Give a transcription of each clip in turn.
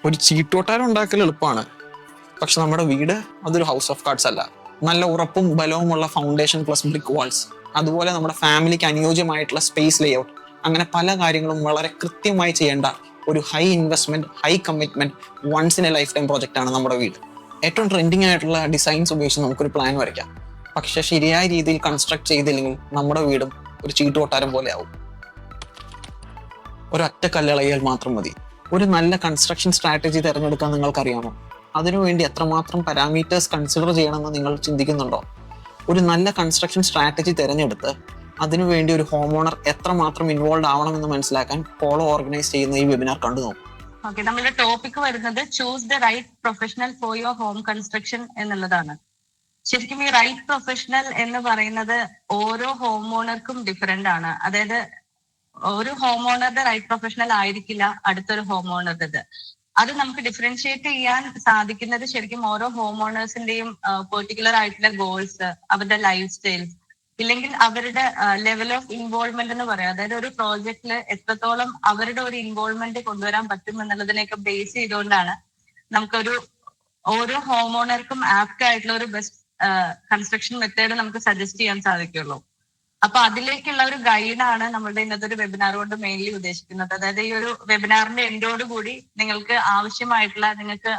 ഒരു ചീട്ടുകൊട്ടാരം ഉണ്ടാക്കൽ എളുപ്പമാണ്, പക്ഷെ നമ്മുടെ വീട് അതൊരു ഹൗസ് ഓഫ് കാർഡ്സ് അല്ല. നല്ല ഉറപ്പും ബലവുമുള്ള ഫൗണ്ടേഷൻ പ്ലസ് ബ്രിക്ക് വാൾസ്, അതുപോലെ നമ്മുടെ ഫാമിലിക്ക് അനുയോജ്യമായിട്ടുള്ള സ്പേസ് ലേഔട്ട്, അങ്ങനെ പല കാര്യങ്ങളും വളരെ കൃത്യമായി ചെയ്യേണ്ട ഒരു high investment, high commitment, once in a life time project ആണ് നമ്മുടെ വീട്. ഏറ്റവും ട്രെൻഡിങ് ആയിട്ടുള്ള ഡിസൈൻസ് ഉപയോഗിച്ച് നമുക്കൊരു പ്ലാൻ വരയ്ക്കാം, പക്ഷെ ശരിയായ രീതിയിൽ കൺസ്ട്രക്ട് ചെയ്തില്ലെങ്കിൽ നമ്മുടെ വീടും ഒരു ചീട്ടുകൊട്ടാരം പോലെ ആവും. ഒരൊറ്റ കല്ലിളകിയാൽ മാത്രം മതി. ഒരു നല്ല കൺസ്ട്രക്ഷൻ സ്ട്രാറ്റജി തിരഞ്ഞെടുക്കാൻ നിങ്ങൾക്കറിയാമോ? അതിനുവേണ്ടി എത്രമാത്രം പാരാമീറ്റേഴ്സ് കൺസിഡർ ചെയ്യണമെന്ന് നിങ്ങൾ ചിന്തിക്കുന്നുണ്ടോ? ഒരു നല്ല കൺസ്ട്രക്ഷൻ സ്ട്രാറ്റജി തിരഞ്ഞെടുത്ത് അതിനുവേണ്ടി ഒരു ഹോം ഓണർ എത്രമാത്രം ഇൻവോൾവ് ആവണമെന്ന് മനസ്സിലാക്കാൻ പോളോ ഓർഗനൈസ് ചെയ്യുന്ന ഈ വെബിനാർ കണ്ടു നോക്കും. ഓക്കെ, നമ്മുടെ ടോപ്പിക് വരുന്നത് choose the right professional for your home construction എന്നുള്ളതാണ്. ശരിക്കും ഈ റൈറ്റ് പ്രൊഫഷണൽ എന്ന് പറയുന്നത് ഓരോ ഹോം ഓണർക്കും ഡിഫറെന്റ് ആണ്. അതായത് ഒരു ഹോം ഓണറുടെ റൈറ്റ് പ്രൊഫഷണൽ ആയിരിക്കില്ല അടുത്തൊരു ഹോം ഓണറുടേത്. അത് നമുക്ക് ഡിഫറൻഷിയേറ്റ് ചെയ്യാൻ സാധിക്കുന്നത് ശരിക്കും ഓരോ ഹോം ഓണേഴ്സിന്റെയും പെർട്ടിക്കുലർ ആയിട്ടുള്ള ഗോൾസ്, അവരുടെ ലൈഫ് സ്റ്റൈൽസ്, ഇല്ലെങ്കിൽ അവരുടെ ലെവൽ ഓഫ് ഇൻവോൾവ്മെന്റ് എന്ന് പറയാം. അതായത് ഒരു പ്രോജക്റ്റിൽ എത്രത്തോളം അവരുടെ ഒരു ഇൻവോൾവ്മെന്റ് കൊണ്ടുവരാൻ പറ്റും എന്നുള്ളതിനെയൊക്കെ ബേസ് ചെയ്തുകൊണ്ടാണ് നമുക്കൊരു ഓരോ ഹോം ഓണർക്കും ആപ്റ്റ് ആയിട്ടുള്ള ഒരു ബെസ്റ്റ് കൺസ്ട്രക്ഷൻ മെത്തേഡ് നമുക്ക് സജസ്റ്റ് ചെയ്യാൻ സാധിക്കുള്ളൂ. അപ്പൊ അതിലേക്കുള്ള ഒരു ഗൈഡാണ് നമ്മളുടെ ഇന്നത്തെ ഒരു വെബിനാർ കൊണ്ട് മെയിൻലി ഉദ്ദേശിക്കുന്നത്. അതായത് ഈ ഒരു വെബിനാറിന്റെ എൻഡോട് കൂടി നിങ്ങൾക്ക് ആവശ്യമായിട്ടുള്ള, നിങ്ങൾക്ക്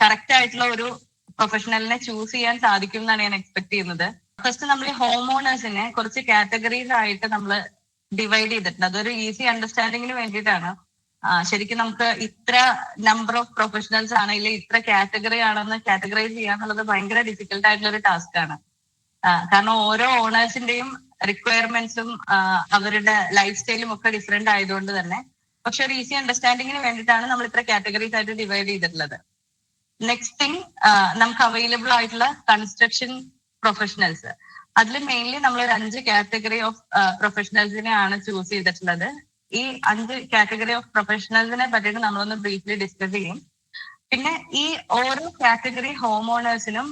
കറക്റ്റ് ആയിട്ടുള്ള ഒരു പ്രൊഫഷണലിനെ ചൂസ് ചെയ്യാൻ സാധിക്കും എന്നാണ് ഞാൻ എക്സ്പെക്ട് ചെയ്യുന്നത്. ഫസ്റ്റ് നമ്മൾ ഈ ഹോം ഓണേഴ്സിനെ കുറച്ച് കാറ്റഗറീസ് ആയിട്ട് നമ്മൾ ഡിവൈഡ് ചെയ്തിട്ടുണ്ട്. അതൊരു ഈസി അണ്ടർസ്റ്റാൻഡിങ്ങിന് വേണ്ടിയിട്ടാണ്. ശരിക്കും നമുക്ക് ഇത്ര നമ്പർ ഓഫ് പ്രൊഫഷണൽസ് ആണെങ്കിൽ ഇത്ര കാറ്റഗറി ആണെന്ന് കാറ്റഗറൈസ് ചെയ്യാന്നുള്ളത് ഭയങ്കര ഡിഫിക്കൽട്ട് ആയിട്ടുള്ള ഒരു ടാസ്ക് ആണ്. കാരണം ഓരോ ഓണേഴ്സിന്റെയും റിക്വയർമെന്റ്സും അവരുടെ ലൈഫ് സ്റ്റൈലും ഒക്കെ ഡിഫറെന്റ് ആയതുകൊണ്ട് തന്നെ, പക്ഷെ ഒരു ഈസി അണ്ടർസ്റ്റാൻഡിങ്ങിന് വേണ്ടിയിട്ടാണ് നമ്മൾ ഇത്ര കാറ്റഗറീസ് ആയിട്ട് ഡിവൈഡ് ചെയ്തിട്ടുള്ളത്. നെക്സ്റ്റ് തിങ്, നമുക്ക് അവൈലബിൾ ആയിട്ടുള്ള കൺസ്ട്രക്ഷൻ പ്രൊഫഷണൽസ്, അതിൽ മെയിൻലി നമ്മൾ ഒരു 5 കാറ്റഗറി ഓഫ് പ്രൊഫഷണൽസിനെ ആണ് ചൂസ് ചെയ്തിട്ടുള്ളത്. ഈ 5 കാറ്റഗറി ഓഫ് പ്രൊഫഷണൽസിനെ പറ്റിയിട്ട് നമ്മളൊന്ന് ബ്രീഫ്ലി ഡിസ്കസ് ചെയ്യും. പിന്നെ ഈ ഓരോ കാറ്റഗറി ഹോം ഓണേഴ്സിനും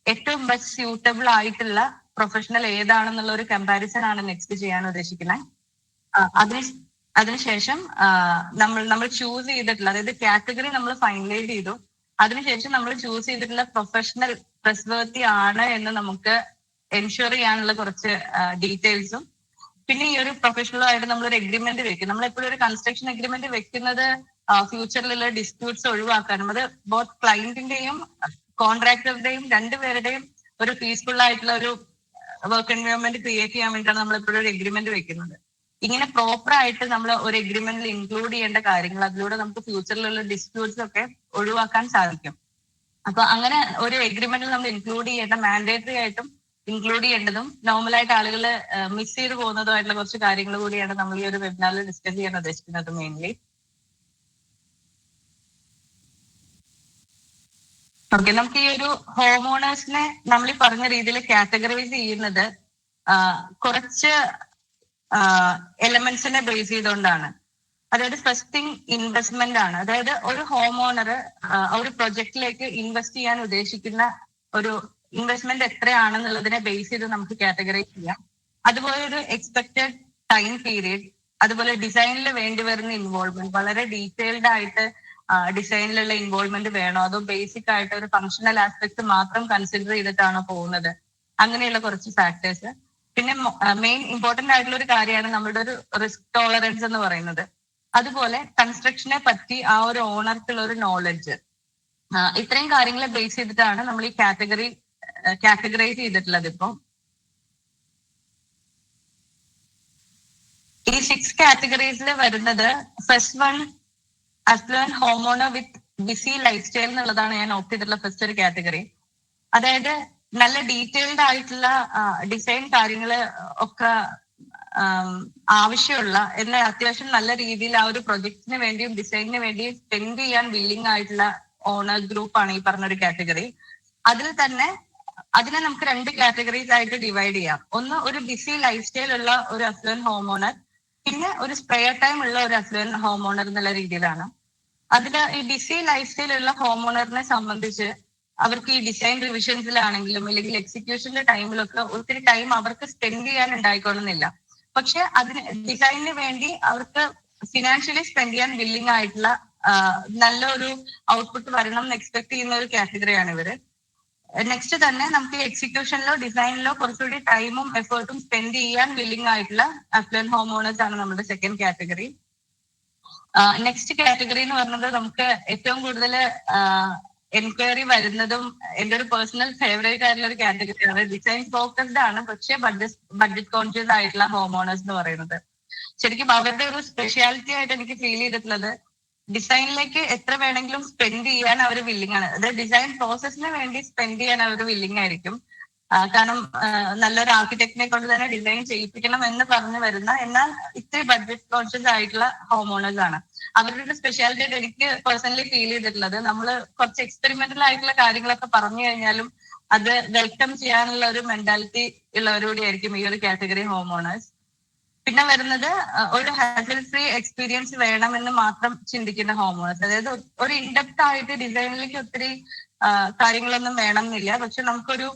ഏറ്റവും ബെസ്റ്റ് സ്യൂട്ടബിൾ ആയിട്ടുള്ള പ്രൊഫഷണൽ ഏതാണെന്നുള്ള ഒരു കമ്പാരിസൺ ആണ് നെക്സ്റ്റ് ചെയ്യാൻ ഉദ്ദേശിക്കുന്നത്. അതിനുശേഷം നമ്മൾ ചൂസ് ചെയ്തിട്ടുള്ള, അതായത് കാറ്റഗറി നമ്മൾ ഫൈനലൈസ് ചെയ്തു, അതിനുശേഷം നമ്മൾ ചൂസ് ചെയ്തിട്ടുള്ള പ്രൊഫഷണൽ ട്രസ്റ്റ്വർത്തി ആണ് എന്ന് നമുക്ക് എൻഷുർ ചെയ്യാനുള്ള കുറച്ച് ഡീറ്റെയിൽസും, പിന്നെ ഈ ഒരു പ്രൊഫഷണലുമായിട്ട് നമ്മളൊരു എഗ്രിമെന്റ് വെക്കും. നമ്മൾ എപ്പോഴും ഒരു കൺസ്ട്രക്ഷൻ എഗ്രിമെന്റ് വെക്കുന്നത് ഫ്യൂച്ചറിലുള്ള ഡിസ്പ്യൂട്ട്സ് ഒഴിവാക്കാനും, അത് ബോത്ത് ക്ലയന്റിന്റെയും കോൺട്രാക്ടറുടെയും രണ്ടുപേരുടെയും ഒരു പീസ്ഫുൾ ആയിട്ടുള്ള ഒരു വർക്ക് എൻവയോൺമെന്റ് ക്രിയേറ്റ് ചെയ്യാൻ വേണ്ടിയിട്ടാണ് നമ്മൾ എപ്പോഴും ഒരു എഗ്രിമെന്റ് വെക്കുന്നത്. ഇങ്ങനെ പ്രോപ്പർ ആയിട്ട് നമ്മൾ ഒരു എഗ്രിമെന്റിൽ ഇൻക്ലൂഡ് ചെയ്യേണ്ട കാര്യങ്ങൾ, അതിലൂടെ നമുക്ക് ഫ്യൂച്ചറിലുള്ള ഡിസ്പ്യൂട്ട്സ് ഒക്കെ ഒഴിവാക്കാൻ സാധിക്കും. അപ്പൊ അങ്ങനെ ഒരു എഗ്രിമെന്റിൽ നമ്മൾ ഇൻക്ലൂഡ് ചെയ്യേണ്ട, മാൻഡേറ്ററി ആയിട്ടും ഇൻക്ലൂഡ് ചെയ്യേണ്ടതും നോർമലായിട്ട് ആളുകൾ മിസ് ചെയ്ത് പോകുന്നതുമായിട്ടുള്ള കുറച്ച് കാര്യങ്ങൾ കൂടിയാണ് നമ്മൾ ഈ ഒരു വെബിനാറിൽ ഡിസ്കസ് ചെയ്യാൻ ഉദ്ദേശിക്കുന്നത് മെയിൻലി. ഓക്കെ, നമുക്ക് ഈ ഒരു ഹോം ഓണേഴ്സിനെ നമ്മൾ ഈ പറഞ്ഞ രീതിയിൽ കാറ്റഗറൈസ് ചെയ്യുന്നത് കുറച്ച് എലമെന്റ്സിനെ ബേസ് ചെയ്തുകൊണ്ടാണ്. അതായത് ഫസ്റ്റ് തിങ് ഇൻവെസ്റ്റ്മെന്റ് ആണ്. അതായത് ഒരു ഹോം ഓണർ ഒരു പ്രൊജക്റ്റിലേക്ക് ഇൻവെസ്റ്റ് ചെയ്യാൻ ഉദ്ദേശിക്കുന്ന ഒരു ഇൻവെസ്റ്റ്മെന്റ് എത്രയാണെന്നുള്ളതിനെ ബേസ് ചെയ്ത് നമുക്ക് കാറ്റഗറൈസ് ചെയ്യാം. അതുപോലെ ഒരു എക്സ്പെക്റ്റഡ് ടൈം പീരീഡ്, അതുപോലെ ഡിസൈനിൽ വേണ്ടി വരുന്ന ഇൻവോൾവ്മെന്റ്, വളരെ ഡീറ്റെയിൽഡ് ആയിട്ട് ഡിസൈനിലുള്ള ഇൻവോൾവ്മെന്റ് വേണോ, അതോ ബേസിക് ആയിട്ട് ഒരു ഫങ്ഷണൽ ആസ്പെക്ട് മാത്രം കൺസിഡർ ചെയ്തിട്ടാണോ പോകുന്നത്, അങ്ങനെയുള്ള കുറച്ച് ഫാക്ടേഴ്സ്. പിന്നെ മെയിൻ ഇമ്പോർട്ടന്റ് ആയിട്ടുള്ള ഒരു കാര്യമാണ് നമ്മുടെ ഒരു റിസ്ക് ടോളറൻസ് എന്ന് പറയുന്നത്. അതുപോലെ കൺസ്ട്രക്ഷനെ പറ്റി ആ ഒരു ഓണർക്കുള്ള ഒരു നോളജ്. ഇത്രയും കാര്യങ്ങളെ ബേസ് ചെയ്തിട്ടാണ് നമ്മൾ ഈ കാറ്റഗറൈസ് ചെയ്തിട്ടുള്ളത്. ഇപ്പം ഈ 6 കാറ്റഗറീസിൽ വരുന്നത്, first one affluent home owner വിത്ത് ബിസി ലൈഫ് സ്റ്റൈൽ എന്നുള്ളതാണ് ഞാൻ ഓപ്റ്റ് ചെയ്തിട്ടുള്ള ഫസ്റ്റ് ഒരു കാറ്റഗറി. അതായത് നല്ല ഡീറ്റെയിൽഡ് ആയിട്ടുള്ള ഡിസൈൻ കാര്യങ്ങള് ഒക്കെ ആവശ്യമുള്ള, എന്നാൽ അത്യാവശ്യം നല്ല രീതിയിൽ ആ ഒരു പ്രൊജക്ടിന് വേണ്ടിയും ഡിസൈനിന് വേണ്ടിയും സ്പെൻഡ് ചെയ്യാൻ വില്ലിംഗ് ആയിട്ടുള്ള ഓണർ ഗ്രൂപ്പാണ് ഈ പറഞ്ഞൊരു കാറ്റഗറി. അതിൽ തന്നെ അതിനെ നമുക്ക് 2 കാറ്റഗറീസ് ആയിട്ട് ഡിവൈഡ് ചെയ്യാം. ഒന്ന്, ഒരു ബിസി ലൈഫ് സ്റ്റൈൽ ഉള്ള ഒരു അഫ്ലുവന്റ് ഹോം ഓണർ, പിന്നെ ഒരു സ്പെയർ ടൈം ഉള്ള ഒരു അഫ്ലുവന്റ് ഹോം ഓണർ എന്നുള്ള രീതിയിലാണ്. അതില് ഈ ബിസി ലൈഫ് സ്റ്റൈൽ ഉള്ള ഹോം ഓണറിനെ സംബന്ധിച്ച് അവർക്ക് ഈ ഡിസൈൻ റിവിഷൻസിലാണെങ്കിലും അല്ലെങ്കിൽ എക്സിക്യൂഷന്റെ ടൈമിലൊക്കെ ഒത്തിരി ടൈം അവർക്ക് സ്പെൻഡ് ചെയ്യാൻ ഉണ്ടായിക്കൊള്ളുന്നില്ല. പക്ഷെ അതിന് ഡിസൈനിന് വേണ്ടി അവർക്ക് ഫിനാൻഷ്യലി സ്പെൻഡ് ചെയ്യാൻ വില്ലിംഗ് ആയിട്ടുള്ള നല്ലൊരു ഔട്ട്പുട്ട് വരണം എന്ന് എക്സ്പെക്ട് ചെയ്യുന്ന ഒരു കാറ്റഗറിയാണ് ഇവര്. നെക്സ്റ്റ് തന്നെ നമുക്ക് എക്സിക്യൂഷനിലോ ഡിസൈനിലോ കുറച്ചുകൂടി ടൈമും എഫേർട്ടും സ്പെൻഡ് ചെയ്യാൻ വില്ലിംഗ് ആയിട്ടുള്ള അഫ്ലുവന്റ് ഹോം ഓണേഴ്സ് ആണ് നമ്മുടെ സെക്കൻഡ് കാറ്റഗറി. നെക്സ്റ്റ് കാറ്റഗറി എന്ന് പറയുന്നത് നമുക്ക് ഏറ്റവും കൂടുതൽ എൻക്വയറി വരുന്നതും എൻ്റെ ഒരു പേഴ്സണൽ ഫേവറേറ്റ് ആയിട്ടുള്ള ഒരു കാറ്റഗറിയാണ്. ഡിസൈൻ ഫോക്കസ്ഡ് ആണ്, പക്ഷേ ബഡ്ജറ്റ് കോൺഷ്യസ് ആയിട്ടുള്ള ഹോം ഓണേഴ്സ് എന്ന് പറയുന്നത്. ശരിക്കും അവരുടെ ഒരു സ്പെഷ്യാലിറ്റി ആയിട്ട് എനിക്ക് ഫീൽ ചെയ്തിട്ടുള്ളത് ഡിസൈനിലേക്ക് എത്ര വേണമെങ്കിലും സ്പെൻഡ് ചെയ്യാൻ അവർ വില്ലിംഗ് ആണ്. അതായത് ഡിസൈൻ പ്രോസസ്സിന് വേണ്ടി സ്പെൻഡ് ചെയ്യാൻ അവർ വില്ലിംഗ് ആയിരിക്കും. കാരണം നല്ലൊരു ആർക്കിടെക്റ്റിനെ കൊണ്ട് തന്നെ ഡിസൈൻ ചെയ്യിപ്പിക്കണം എന്ന് പറഞ്ഞു വരുന്ന, എന്നാൽ ഇത്തിരി ബഡ്ജറ്റ് കോൺഷ്യസ് ആയിട്ടുള്ള ഹോം ഓണേഴ്സ് ആണ്. അവരുടെ സ്പെഷ്യാലിറ്റി ആയിട്ട് എനിക്ക് പേഴ്സണലി ഫീൽ ചെയ്തിട്ടുള്ളത്, നമ്മൾ കുറച്ച് എക്സ്പെരിമെന്റൽ ആയിട്ടുള്ള കാര്യങ്ങളൊക്കെ പറഞ്ഞു കഴിഞ്ഞാലും അത് വെൽക്കം ചെയ്യാനുള്ള ഒരു മെന്റാലിറ്റി ഉള്ളവരോടെ ആയിരിക്കും ഈ ഒരു കാറ്റഗറി ഹോം ഓണേഴ്സ്. പിന്നെ വരുന്നത് ഒരു ഹാസൽ ഫ്രീ എക്സ്പീരിയൻസ് വേണമെന്ന് മാത്രം ചിന്തിക്കുന്ന ഹോം ഓണേഴ്സ്. അതായത് ഒരു ഇൻഡെപ്ത് ആയിട്ട് ഡിസൈനിലേക്ക് ഒത്തിരി കാര്യങ്ങളൊന്നും വേണമെന്നില്ല, പക്ഷെ നമുക്കൊരു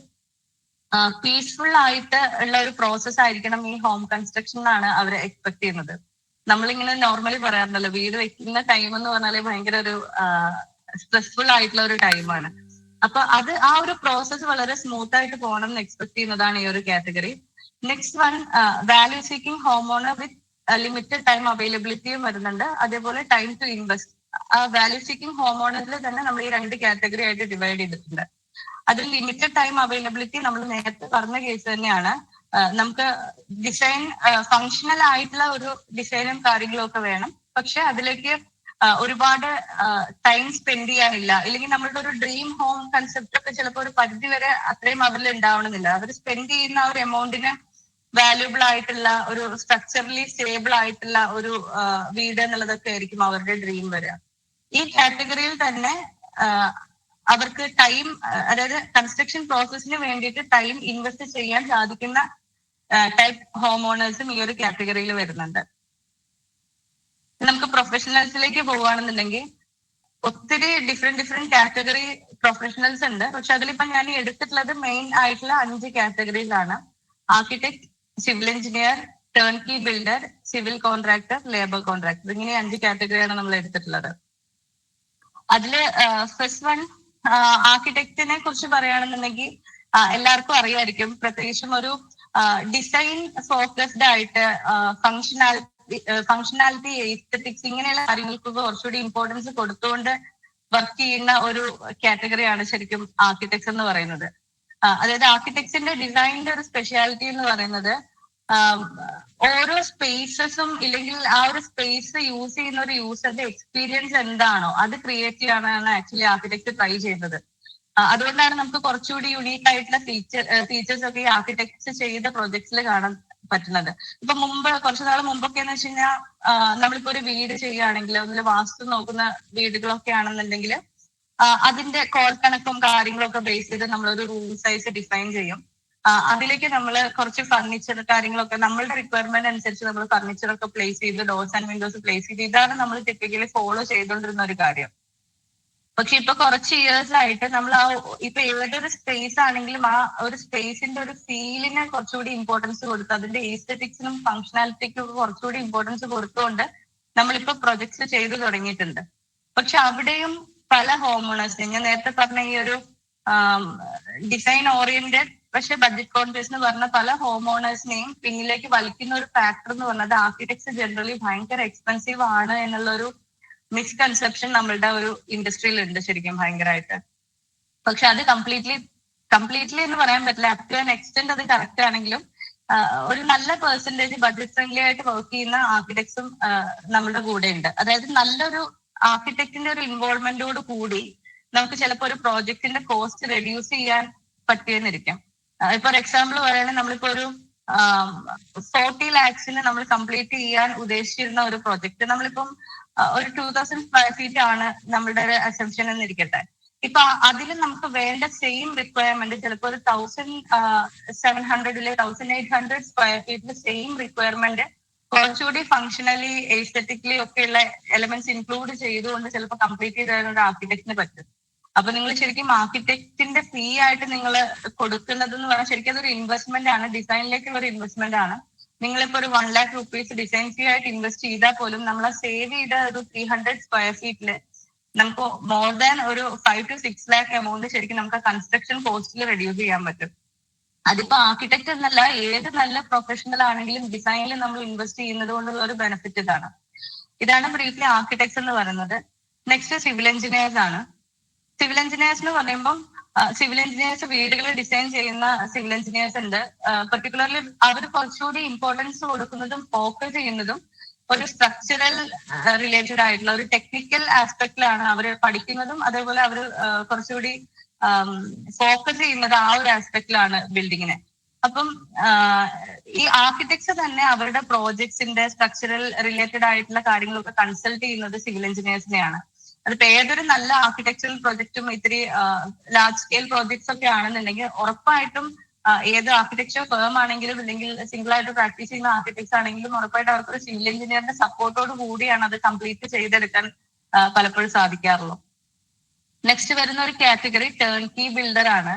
പീസ്ഫുൾ ആയിട്ട് ഉള്ള ഒരു പ്രോസസ് ആയിരിക്കണം ഈ ഹോം കൺസ്ട്രക്ഷൻ എന്നാണ് അവർ എക്സ്പെക്ട് ചെയ്യുന്നത്. നമ്മളിങ്ങനെ നോർമലി പറയാറുണ്ടല്ലോ, വീട് വെക്കുന്ന ടൈം എന്ന് പറഞ്ഞാൽ ഭയങ്കര ഒരു സ്ട്രെസ്ഫുൾ ആയിട്ടുള്ള ഒരു ടൈമാണ്. അപ്പൊ അത് ആ ഒരു പ്രോസസ്സ് വളരെ സ്മൂത്ത് ആയിട്ട് പോകണം എന്ന് എക്സ്പെക്ട് ചെയ്യുന്നതാണ് ഈ ഒരു category. Next one value seeking home owner with limited time അവൈലബിലിറ്റിയും വരുന്നുണ്ട്. അതേപോലെ ടൈം ടു ഇൻവെസ്റ്റ്. ആ വാല്യൂ സീക്കിംഗ് ഹോം ഓണറിൽ തന്നെ നമ്മൾ ഈ രണ്ട് കാറ്റഗറി ആയിട്ട് ഡിവൈഡ് ചെയ്തിട്ടുണ്ട്. അതിൽ ലിമിറ്റഡ് ടൈം അവൈലബിലിറ്റി നമ്മൾ നേരത്തെ പറഞ്ഞ കേസ് തന്നെയാണ്. നമുക്ക് ഡിസൈൻ ഫങ്ഷണൽ ആയിട്ടുള്ള ഒരു ഡിസൈനും കാര്യങ്ങളും ഒക്കെ വേണം, പക്ഷെ അതിലേക്ക് ഒരുപാട് ടൈം സ്പെൻഡ് ചെയ്യാനില്ല. ഇല്ലെങ്കിൽ നമ്മളുടെ ഒരു ഡ്രീം ഹോം കൺസെപ്റ്റ് ഒക്കെ ചിലപ്പോൾ ഒരു പരിധി വരെ അത്രയും അവരിൽ ഉണ്ടാവണമെന്നില്ല. അവർ സ്പെൻഡ് ചെയ്യുന്ന ആ ഒരു എമൗണ്ടിന് വാല്യൂബിൾ ആയിട്ടുള്ള ഒരു സ്ട്രക്ചറലി സ്റ്റേബിൾ ആയിട്ടുള്ള ഒരു വീട് എന്നുള്ളതൊക്കെ ആയിരിക്കും അവരുടെ ഡ്രീം വരിക. ഈ കാറ്റഗറിയിൽ തന്നെ അവർക്ക് ടൈം, അതായത് കൺസ്ട്രക്ഷൻ പ്രോസസ്സിന് വേണ്ടിയിട്ട് ടൈം ഇൻവെസ്റ്റ് ചെയ്യാൻ സാധിക്കുന്ന ടൈപ്പ് ഹോം ഓണേഴ്സും ഈ ഒരു കാറ്റഗറിയിൽ വരുന്നുണ്ട്. നമുക്ക് പ്രൊഫഷണൽസിലേക്ക് പോവുകയാണെന്നുണ്ടെങ്കിൽ ഒത്തിരി ഡിഫറെന്റ് കാറ്റഗറി പ്രൊഫഷണൽസ് ഉണ്ട്. പക്ഷെ അതിലിപ്പോ ഞാൻ എടുത്തിട്ടുള്ളത് മെയിൻ ആയിട്ടുള്ള 5 കാറ്റഗറീസ് ആണ്. Architect, civil engineer, turnkey builder, civil contractor, labour contractor, ഇങ്ങനെ 5 കാറ്റഗറിയാണ് നമ്മൾ എടുത്തിട്ടുള്ളത്. അതില് ഫസ്റ്റ് വൺ ആർക്കിടെക്റ്റിനെ കുറിച്ച് പറയുകയാണെന്നുണ്ടെങ്കിൽ എല്ലാവർക്കും അറിയായിരിക്കും, പ്രത്യേകിച്ചും ഒരു ഡിസൈൻ ഫോക്കസ്ഡ് ആയിട്ട് ഫങ്ഷണാലിറ്റി, എസ്തെറ്റിക്സ് ഇങ്ങനെയുള്ള കാര്യങ്ങൾക്ക് കുറച്ചുകൂടി ഇമ്പോർട്ടൻസ് കൊടുത്തുകൊണ്ട് വർക്ക് ചെയ്യുന്ന ഒരു കാറ്റഗറിയാണ് ശരിക്കും ആർക്കിടെക്ട്സ് എന്ന് പറയുന്നത്. അതായത് ആർക്കിടെക്ട്സിന്റെ ഡിസൈനിന്റെ ഒരു സ്പെഷ്യാലിറ്റി എന്ന് പറയുന്നത് ഓരോ സ്പേസസും ഇല്ലെങ്കിൽ ആ ഒരു സ്പേസ് യൂസ് ചെയ്യുന്ന ഒരു യൂസറിന്റെ എക്സ്പീരിയൻസ് എന്താണോ അത് ക്രിയേറ്റ് ചെയ്യാനാണ് ആക്ച്വലി ആർക്കിടെക്ട് ട്രൈ ചെയ്യുന്നത്. അതുകൊണ്ടാണ് നമുക്ക് കുറച്ചുകൂടി യുണീക്ക് ആയിട്ടുള്ള ഫീച്ചേഴ്സ് ഒക്കെ ഈ ആർക്കിടെക്ട്സ് ചെയ്ത പ്രൊജക്ട്സിൽ കാണാൻ പറ്റുന്നത്. ഇപ്പൊ കുറച്ചു നാൾ മുമ്പൊക്കെ എന്ന് വെച്ച് കഴിഞ്ഞാൽ നമ്മളിപ്പോ ഒരു വീട് ചെയ്യുകയാണെങ്കിൽ, അതിൽ വാസ്തു നോക്കുന്ന വീടുകളൊക്കെ ആണെന്നുണ്ടെങ്കിൽ അതിന്റെ കോൾ കണക്കും കാര്യങ്ങളൊക്കെ ബേസ് ചെയ്ത് നമ്മളൊരു റൂം സൈസ് ഡിഫൈൻ ചെയ്യും. അതിലേക്ക് നമ്മൾ കുറച്ച് ഫർണിച്ചർ കാര്യങ്ങളൊക്കെ നമ്മളുടെ റിക്വയർമെന്റ് അനുസരിച്ച് നമ്മൾ ഫർണിച്ചറൊക്കെ പ്ലേസ് ചെയ്ത് ഡോർസ് ആൻഡ് വിൻഡോസ് പ്ലേസ് ചെയ്ത് ഇതാണ് നമ്മൾ ടിപ്പിക്കലി ഫോളോ ചെയ്തുകൊണ്ടിരുന്ന ഒരു കാര്യം. പക്ഷെ ഇപ്പൊ കുറച്ച് ഇയേഴ്സ് ആയിട്ട് നമ്മൾ ഇപ്പൊ ഏതൊരു സ്പേസ് ആണെങ്കിലും ആ ഒരു സ്പേസിന്റെ ഒരു ഫീലിന് കുറച്ചുകൂടി ഇമ്പോർട്ടൻസ് കൊടുത്ത് അതിന്റെ എസ്തെറ്റിക്സിനും ഫങ്ഷണാലിറ്റിക്കും കുറച്ചുകൂടി ഇമ്പോർട്ടൻസ് കൊടുത്തുകൊണ്ട് നമ്മളിപ്പോ പ്രൊജക്ട്സ് ചെയ്തു തുടങ്ങിയിട്ടുണ്ട്. പക്ഷെ അവിടെയും പല ഹോം ഓണേഴ്സിനെ, ഞാൻ നേരത്തെ പറഞ്ഞ ഈ ഒരു ഡിസൈൻ ഓറിയന്റഡ് പക്ഷെ ബഡ്ജറ്റ് കോൺഷ്യസ് എന്ന് പറഞ്ഞ പല ഹോം ഓണേഴ്സിനെയും പിന്നിലേക്ക് വലിക്കുന്ന ഒരു ഫാക്ടർ എന്ന് പറഞ്ഞത് ആർക്കിടെക്ട്സ് ജനറലി ഭയങ്കര എക്സ്പെൻസീവ് ആണ് എന്നുള്ള ഒരു മിസ്കൺസെപ്ഷൻ നമ്മളുടെ ഒരു ഇൻഡസ്ട്രിയിൽ ഉണ്ട് ശരിക്കും ഭയങ്കരമായിട്ട്. പക്ഷെ അത് കംപ്ലീറ്റ്ലി എന്ന് പറയാൻ പറ്റില്ല. അപ് ടു ആൻ എക്സ്റ്റെന്റ് അത് കറക്റ്റ് ആണെങ്കിലും ഒരു നല്ല പെർസെന്റേജ് ബഡ്ജറ്റ് ഫ്രണ്ട്ലി ആയിട്ട് വർക്ക് ചെയ്യുന്ന ആർക്കിടെക്ട്സും നമ്മുടെ കൂടെ ഉണ്ട്. അതായത് നല്ലൊരു ആർക്കിടെക്റ്റിന്റെ ഒരു ഇൻവോൾവ്മെന്റോട് കൂടി നമുക്ക് ചിലപ്പോൾ ഒരു പ്രോജക്റ്റിന്റെ കോസ്റ്റ് റെഡ്യൂസ് ചെയ്യാൻ പറ്റിയെന്നിരിക്കും. ഇപ്പൊ ഒരു എക്സാമ്പിൾ പറയുകയാണെങ്കിൽ നമ്മളിപ്പോ ഒരു 40 lakhs നമ്മൾ കംപ്ലീറ്റ് ചെയ്യാൻ ഉദ്ദേശിച്ചിരുന്ന ഒരു പ്രോജക്റ്റ് നമ്മളിപ്പം ഒരു 2000 square feet ആണ് നമ്മുടെ ഒരു അസംഷൻ എന്നിരിക്കട്ടെ. ഇപ്പൊ അതിൽ നമുക്ക് വേണ്ട സെയിം റിക്വയർമെന്റ് ചിലപ്പോൾ ഒരു 1700 1800 സ്ക്വയർ ഫീറ്റിൽ സെയിം റിക്വയർമെന്റ് കുറച്ചുകൂടി ഫങ്ഷണലി എസ്തെറ്റിക്കലി ഒക്കെയുള്ള എലമെന്റ്സ് ഇൻക്ലൂഡ് ചെയ്തുകൊണ്ട് ചിലപ്പോൾ കംപ്ലീറ്റ് ചെയ്ത് തരുന്ന ഒരു ആർക്കിടെക്റ്റിന് പറ്റും. അപ്പൊ നിങ്ങൾ ശരിക്കും ആർക്കിടെക്റ്റിന്റെ ഫീ ആയിട്ട് നിങ്ങൾ കൊടുക്കുന്നത് എന്ന് പറഞ്ഞാൽ ശരിക്കും അതൊരു ഇൻവെസ്റ്റ്മെന്റ് ആണ്, ഡിസൈനിലേക്കുള്ള ഒരു ഇൻവെസ്റ്റ്മെന്റ് ആണ്. നിങ്ങളിപ്പോ ഒരു 1 lakh rupees ഡിസൈൻ ഫീ ആയിട്ട് ഇൻവെസ്റ്റ് ചെയ്താൽ പോലും നമ്മൾ സേവ് ചെയ്ത ഒരു 300 square feet നമുക്ക് മോർ ദാൻ ഒരു 5 to 6 lakh എമൗണ്ട് ശരിക്കും നമുക്ക് കൺസ്ട്രക്ഷൻ കോസ്റ്റിൽ റെഡ്യൂസ് ചെയ്യാൻ പറ്റും. അതിപ്പോ ആർക്കിടെക്ട് എന്നല്ല, ഏത് നല്ല പ്രൊഫഷണൽ ആണെങ്കിലും ഡിസൈനിൽ നമ്മൾ ഇൻവെസ്റ്റ് ചെയ്യുന്നത് കൊണ്ടുള്ള ഒരു ബെനിഫിറ്റ് ഇതാണ് ബ്രീഫ്ലി ആർക്കിടെക്ട്സ് എന്ന് പറയുന്നത്. നെക്സ്റ്റ് സിവിൽ എഞ്ചിനീയേഴ്സ് ആണ്. സിവിൽ എഞ്ചിനീയേഴ്സ് എന്ന് പറയുമ്പോൾ സിവിൽ എഞ്ചിനീയേഴ്സ് വീടുകൾ ഡിസൈൻ ചെയ്യുന്ന സിവിൽ എഞ്ചിനീയേഴ്സ് ഉണ്ട്. പെർട്ടിക്കുലർലി അവർ കുറച്ചുകൂടി ഇമ്പോർട്ടൻസ് കൊടുക്കുന്നതും ഫോക്കസ് ചെയ്യുന്നതും ഒരു സ്ട്രക്ചറൽ റിലേറ്റഡ് ആയിട്ടുള്ള ഒരു ടെക്നിക്കൽ ആസ്പെക്റ്റിലാണ് അവർ പഠിക്കുന്നതും. അതേപോലെ അവർ കുറച്ചുകൂടി ഫോക്കസ് ചെയ്യുന്നത് ആ ഒരു ആസ്പെക്റ്റിലാണ് ബിൽഡിങ്ങിനെ. അപ്പം ഈ ആർക്കിടെക്ട്സ് തന്നെ അവരുടെ പ്രോജക്ട്സിന്റെ സ്ട്രക്ചറൽ റിലേറ്റഡ് ആയിട്ടുള്ള കാര്യങ്ങളൊക്കെ കൺസൾട്ട് ചെയ്യുന്നത് സിവിൽ എഞ്ചിനീയേഴ്സിനെയാണ്. അതിപ്പോ ഏതൊരു നല്ല ആർക്കിടെക്ചറൽ പ്രോജക്റ്റും ഇത്തിരി ലാർജ് സ്കെയിൽ പ്രോജക്ട്സ് ഒക്കെ ആണെന്നുണ്ടെങ്കിൽ ഉറപ്പായിട്ടും ഏത് ആർക്കിടെക്ചർ ഫേം ആണെങ്കിലും അല്ലെങ്കിൽ സിംഗിൾ ആയിട്ട് പ്രാക്ടീസ് ചെയ്യുന്ന ആർക്കിടെക്ട്സ് ആണെങ്കിലും ഉറപ്പായിട്ട് അവർക്കൊരു സിവിൽ എഞ്ചിനീയറിന്റെ സപ്പോർട്ടോട് കൂടിയാണ് അത് കംപ്ലീറ്റ് ചെയ്തെടുക്കാൻ പലപ്പോഴും സാധിക്കാറുള്ളൂ. നെക്സ്റ്റ് വരുന്ന ഒരു കാറ്റഗറി ടേൺ കീ ബിൽഡർ ആണ്.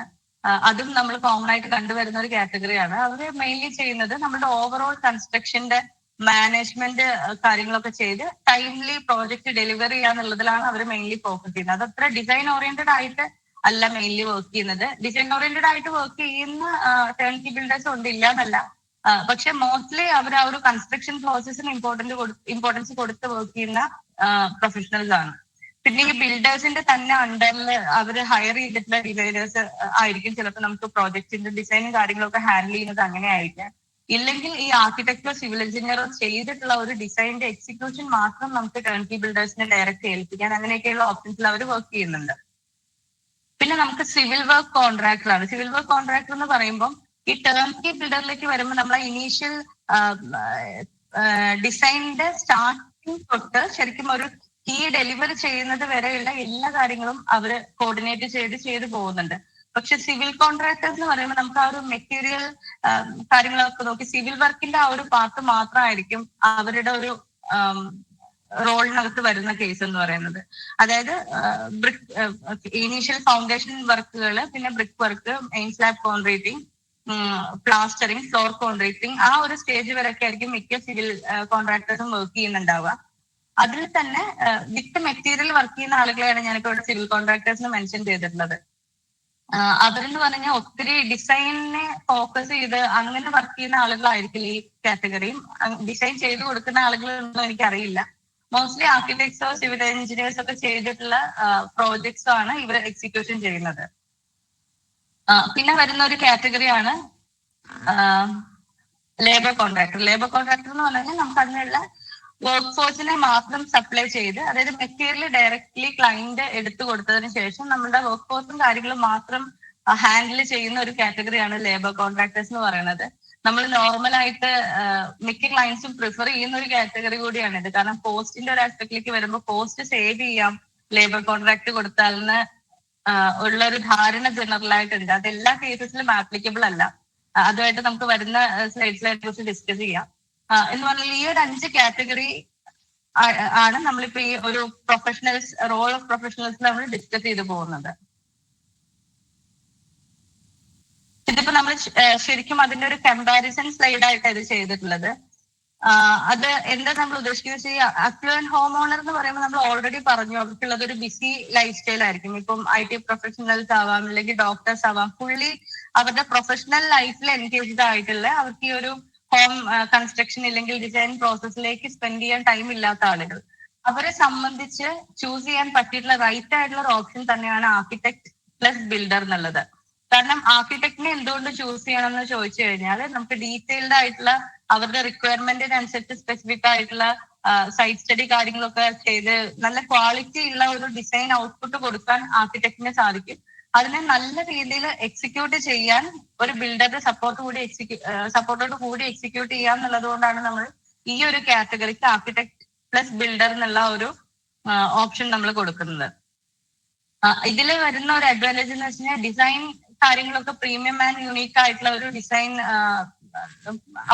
അതും നമ്മൾ കോമൺ ആയിട്ട് കണ്ടുവരുന്ന ഒരു കാറ്റഗറിയാണ്. അവർ മെയിൻലി ചെയ്യുന്നത് നമ്മുടെ ഓവറോൾ കൺസ്ട്രക്ഷന്റെ മാനേജ്മെന്റ് കാര്യങ്ങളൊക്കെ ചെയ്ത് ടൈംലി പ്രോജക്റ്റ് ഡെലിവർ ചെയ്യാന്നുള്ളതിലാണ് അവർ മെയിൻലി ഫോക്കസ് ചെയ്യുന്നത്. അത് അത്ര ഡിസൈൻ ഓറിയന്റഡ് ആയിട്ട് അല്ല മെയിൻലി വർക്ക് ചെയ്യുന്നത്. ഡിസൈൻ ഓറിയന്റഡ് ആയിട്ട് വർക്ക് ചെയ്യുന്ന ടേൺ കീ ബിൽഡേഴ്സ് ഉണ്ട്, ഇല്ല എന്നല്ല. പക്ഷെ മോസ്റ്റ്ലി അവർ ആ ഒരു കൺസ്ട്രക്ഷൻ പ്രോസസ്സിന് ഇമ്പോർട്ടൻസ് കൊടുത്ത് വർക്ക് ചെയ്യുന്ന പ്രൊഫഷണൽസ് ആണ്. പിന്നെ ഈ ബിൽഡേഴ്സിന്റെ തന്നെ അണ്ടറിൽ അവർ ഹയർ ചെയ്തിട്ടുള്ള ഡിസൈനേഴ്സ് ആയിരിക്കും ചിലപ്പോൾ നമുക്ക് പ്രോജക്റ്റിന്റെ ഡിസൈനും കാര്യങ്ങളൊക്കെ ഹാൻഡിൽ ചെയ്യുന്നത് അങ്ങനെ ആയിരിക്കാം. ഇല്ലെങ്കിൽ ഈ ആർക്കിടെക്ടറോ സിവിൽ എഞ്ചിനീയറോ ചെയ്തിട്ടുള്ള ഒരു ഡിസൈനിന്റെ എക്സിക്യൂഷൻ മാത്രം നമുക്ക് ടേൺ കീ ബിൽഡേഴ്സിനെ ഡയറക്റ്റ് ഏൽപ്പിക്കാൻ അങ്ങനെയൊക്കെയുള്ള ഓപ്ഷൻസിൽ അവർ വർക്ക് ചെയ്യുന്നുണ്ട്. പിന്നെ നമുക്ക് സിവിൽ വർക്ക് കോൺട്രാക്ടർ ആണ്. സിവിൽ വർക്ക് കോൺട്രാക്ടർ എന്ന് പറയുമ്പോൾ ഈ ടേൺ കീ ബിൽഡറിലേക്ക് വരുമ്പോൾ നമ്മളെ ഇനീഷ്യൽ ഡിസൈനിന്റെ സ്റ്റാർട്ടിങ് തൊട്ട് ശരിക്കും ഒരു കീ ഡെലിവർ ചെയ്യുന്നത് വരെയുള്ള എല്ലാ കാര്യങ്ങളും അവര് കോർഡിനേറ്റ് ചെയ്ത് പോകുന്നുണ്ട്. പക്ഷെ സിവിൽ കോൺട്രാക്ടേഴ്സ് എന്ന് പറയുമ്പോൾ നമുക്ക് ആ ഒരു മെറ്റീരിയൽ കാര്യങ്ങളൊക്കെ നോക്കി സിവിൽ വർക്കിന്റെ ആ ഒരു പാർട്ട് മാത്രമായിരിക്കും അവരുടെ ഒരു റോളിനകത്ത് വരുന്ന കേസ് എന്ന് പറയുന്നത്. അതായത് ബ്രിക്ക് ഇനീഷ്യൽ ഫൗണ്ടേഷൻ വർക്കുകൾ, പിന്നെ brick work, main slab concreting, plastering, floor concreting, ആ ഒരു സ്റ്റേജ് വരെയൊക്കെ ആയിരിക്കും മിക്ക സിവിൽ കോൺട്രാക്ടേഴ്സും വർക്ക് ചെയ്യുന്നുണ്ടാവുക. അതിൽ തന്നെ വിത്ത് മെറ്റീരിയൽ വർക്ക് ചെയ്യുന്ന ആളുകളെയാണ് ഞാനിപ്പോ ഇവിടെ സിവിൽ കോൺട്രാക്ടേഴ്സിന് മെൻഷൻ ചെയ്തിട്ടുള്ളത്. അവരെന്ന് പറഞ്ഞാൽ ഒത്തിരി ഡിസൈനിനെ ഫോക്കസ് ചെയ്ത് അങ്ങനെ വർക്ക് ചെയ്യുന്ന ആളുകളായിരിക്കില്ല ഈ കാറ്റഗറിയും. ഡിസൈൻ ചെയ്ത് കൊടുക്കുന്ന ആളുകളൊന്നും എനിക്കറിയില്ല. മോസ്റ്റ്ലി ആർക്കിടെക്ട്സോ സിവിൽ എഞ്ചിനീയേഴ്സ് ഒക്കെ ചെയ്തിട്ടുള്ള പ്രോജക്ട്സോ ആണ് ഇവർ എക്സിക്യൂഷൻ ചെയ്യുന്നത്. പിന്നെ വരുന്ന ഒരു കാറ്റഗറിയാണ് ലേബർ കോൺട്രാക്ടർ. ലേബർ കോൺട്രാക്ടർ എന്ന് പറഞ്ഞാൽ നമുക്ക് അതിനുള്ള വർക്ക് ഫോഴ്സിനെ മാത്രം സപ്ലൈ ചെയ്ത്, അതായത് മെറ്റീരിയൽ ഡയറക്ട്ലി ക്ലയന്റ് എടുത്തു കൊടുത്തതിന് ശേഷം നമ്മുടെ വർക്ക് ഫോഴ്സും കാര്യങ്ങളും മാത്രം ഹാൻഡിൽ ചെയ്യുന്ന ഒരു കാറ്റഗറിയാണ് ലേബർ കോൺട്രാക്ടേഴ്സ് എന്ന് പറയുന്നത്. നമ്മൾ നോർമലായിട്ട് മിക്ക ക്ലയൻസും പ്രിഫർ ചെയ്യുന്ന ഒരു കാറ്റഗറി കൂടിയാണ് ഇത്. കാരണം കോസ്റ്റിന്റെ ഒരു ആസ്പെക്റ്റിലേക്ക് വരുമ്പോൾ കോസ്റ്റ് സേവ് ചെയ്യാം ലേബർ കോൺട്രാക്ട് കൊടുത്താലെന്ന് ഉള്ള ഒരു ധാരണ ജനറൽ ആയിട്ടുണ്ട്. അത് എല്ലാ കേസസിലും ആപ്ലിക്കബിൾ അല്ല. അതുമായിട്ട് നമുക്ക് വരുന്ന സ്ലൈഡ്സിനെ കുറിച്ച് ഡിസ്കസ് ചെയ്യാം. എന്ന് പറഞ്ഞാൽ ഈ ഒരു 5 കാറ്റഗറി ആണ് നമ്മളിപ്പോ ഈ ഒരു പ്രൊഫഷണൽസ് റോൾ ഓഫ് പ്രൊഫഷണൽസ് നമ്മൾ ഡിസ്കസ് ചെയ്ത് പോകുന്നത്. ഇതിപ്പോ നമ്മൾ ശരിക്കും അതിന്റെ ഒരു കമ്പാരിസൺ സ്ലൈഡ് ആയിട്ട് ഇത് ചെയ്തിട്ടുള്ളത്. അത് എന്താ നമ്മൾ ഉദ്ദേശിക്കുന്നത് വെച്ചാൽ അഫ്ലുവന്റ് ഹോം ഓണർ എന്ന് പറയുമ്പോൾ നമ്മൾ ഓൾറെഡി പറഞ്ഞു അവർക്കുള്ളത് ഒരു ബിസി ലൈഫ് സ്റ്റൈൽ ആയിരിക്കും. ഇപ്പം IT പ്രൊഫഷണൽസ് ആവാം, അല്ലെങ്കിൽ ഡോക്ടേഴ്സ് ആവാം. ഫുള്ളി അവരുടെ പ്രൊഫഷണൽ ലൈഫിൽ എൻഗേജ്ഡ് ആയിട്ടുള്ള, അവർക്ക് ഈ ഒരു ഹോം കൺസ്ട്രക്ഷൻ ഇല്ലെങ്കിൽ ഡിസൈൻ പ്രോസസ്സിലേക്ക് സ്പെൻഡ് ചെയ്യാൻ ടൈം ഇല്ലാത്ത ആളുകൾ, അവരെ സംബന്ധിച്ച് ചൂസ് ചെയ്യാൻ പറ്റിയിട്ടുള്ള റൈറ്റ് ആയിട്ടുള്ള ഒരു ഓപ്ഷൻ തന്നെയാണ് ആർക്കിടെക്ട് പ്ലസ് ബിൽഡർ എന്നുള്ളത്. കാരണം ആർക്കിടെക്ടിനെ എന്തുകൊണ്ട് ചൂസ് ചെയ്യണം എന്ന് ചോദിച്ചു കഴിഞ്ഞാൽ നമുക്ക് ഡീറ്റെയിൽഡ് ആയിട്ടുള്ള അവരുടെ റിക്വയർമെന്റിനനുസരിച്ച് സ്പെസിഫിക് ആയിട്ടുള്ള സൈറ്റ് സ്റ്റഡി കാര്യങ്ങളൊക്കെ ചെയ്ത് നല്ല ക്വാളിറ്റി ഉള്ള ഒരു ഡിസൈൻ ഔട്ട്പുട്ട് കൊടുക്കാൻ ആർക്കിടെക്ടിന് സാധിക്കും. അതിനെ നല്ല രീതിയിൽ എക്സിക്യൂട്ട് ചെയ്യാൻ ഒരു ബിൽഡറുടെ സപ്പോർട്ടോട് കൂടി എക്സിക്യൂട്ട് ചെയ്യാം എന്നുള്ളത് കൊണ്ടാണ് നമ്മൾ ഈ ഒരു കാറ്റഗറിക്ക് ആർക്കിടെക്ട് പ്ലസ് ബിൽഡർ എന്നുള്ള ഒരു ഓപ്ഷൻ നമ്മൾ കൊടുക്കുന്നത്. ഇതിൽ വരുന്ന ഒരു അഡ്വാൻറ്റേജ് എന്ന് വെച്ച് കഴിഞ്ഞാൽ ഡിസൈൻ കാര്യങ്ങളൊക്കെ പ്രീമിയം ആൻഡ് യുണീക്ക് ആയിട്ടുള്ള ഒരു ഡിസൈൻ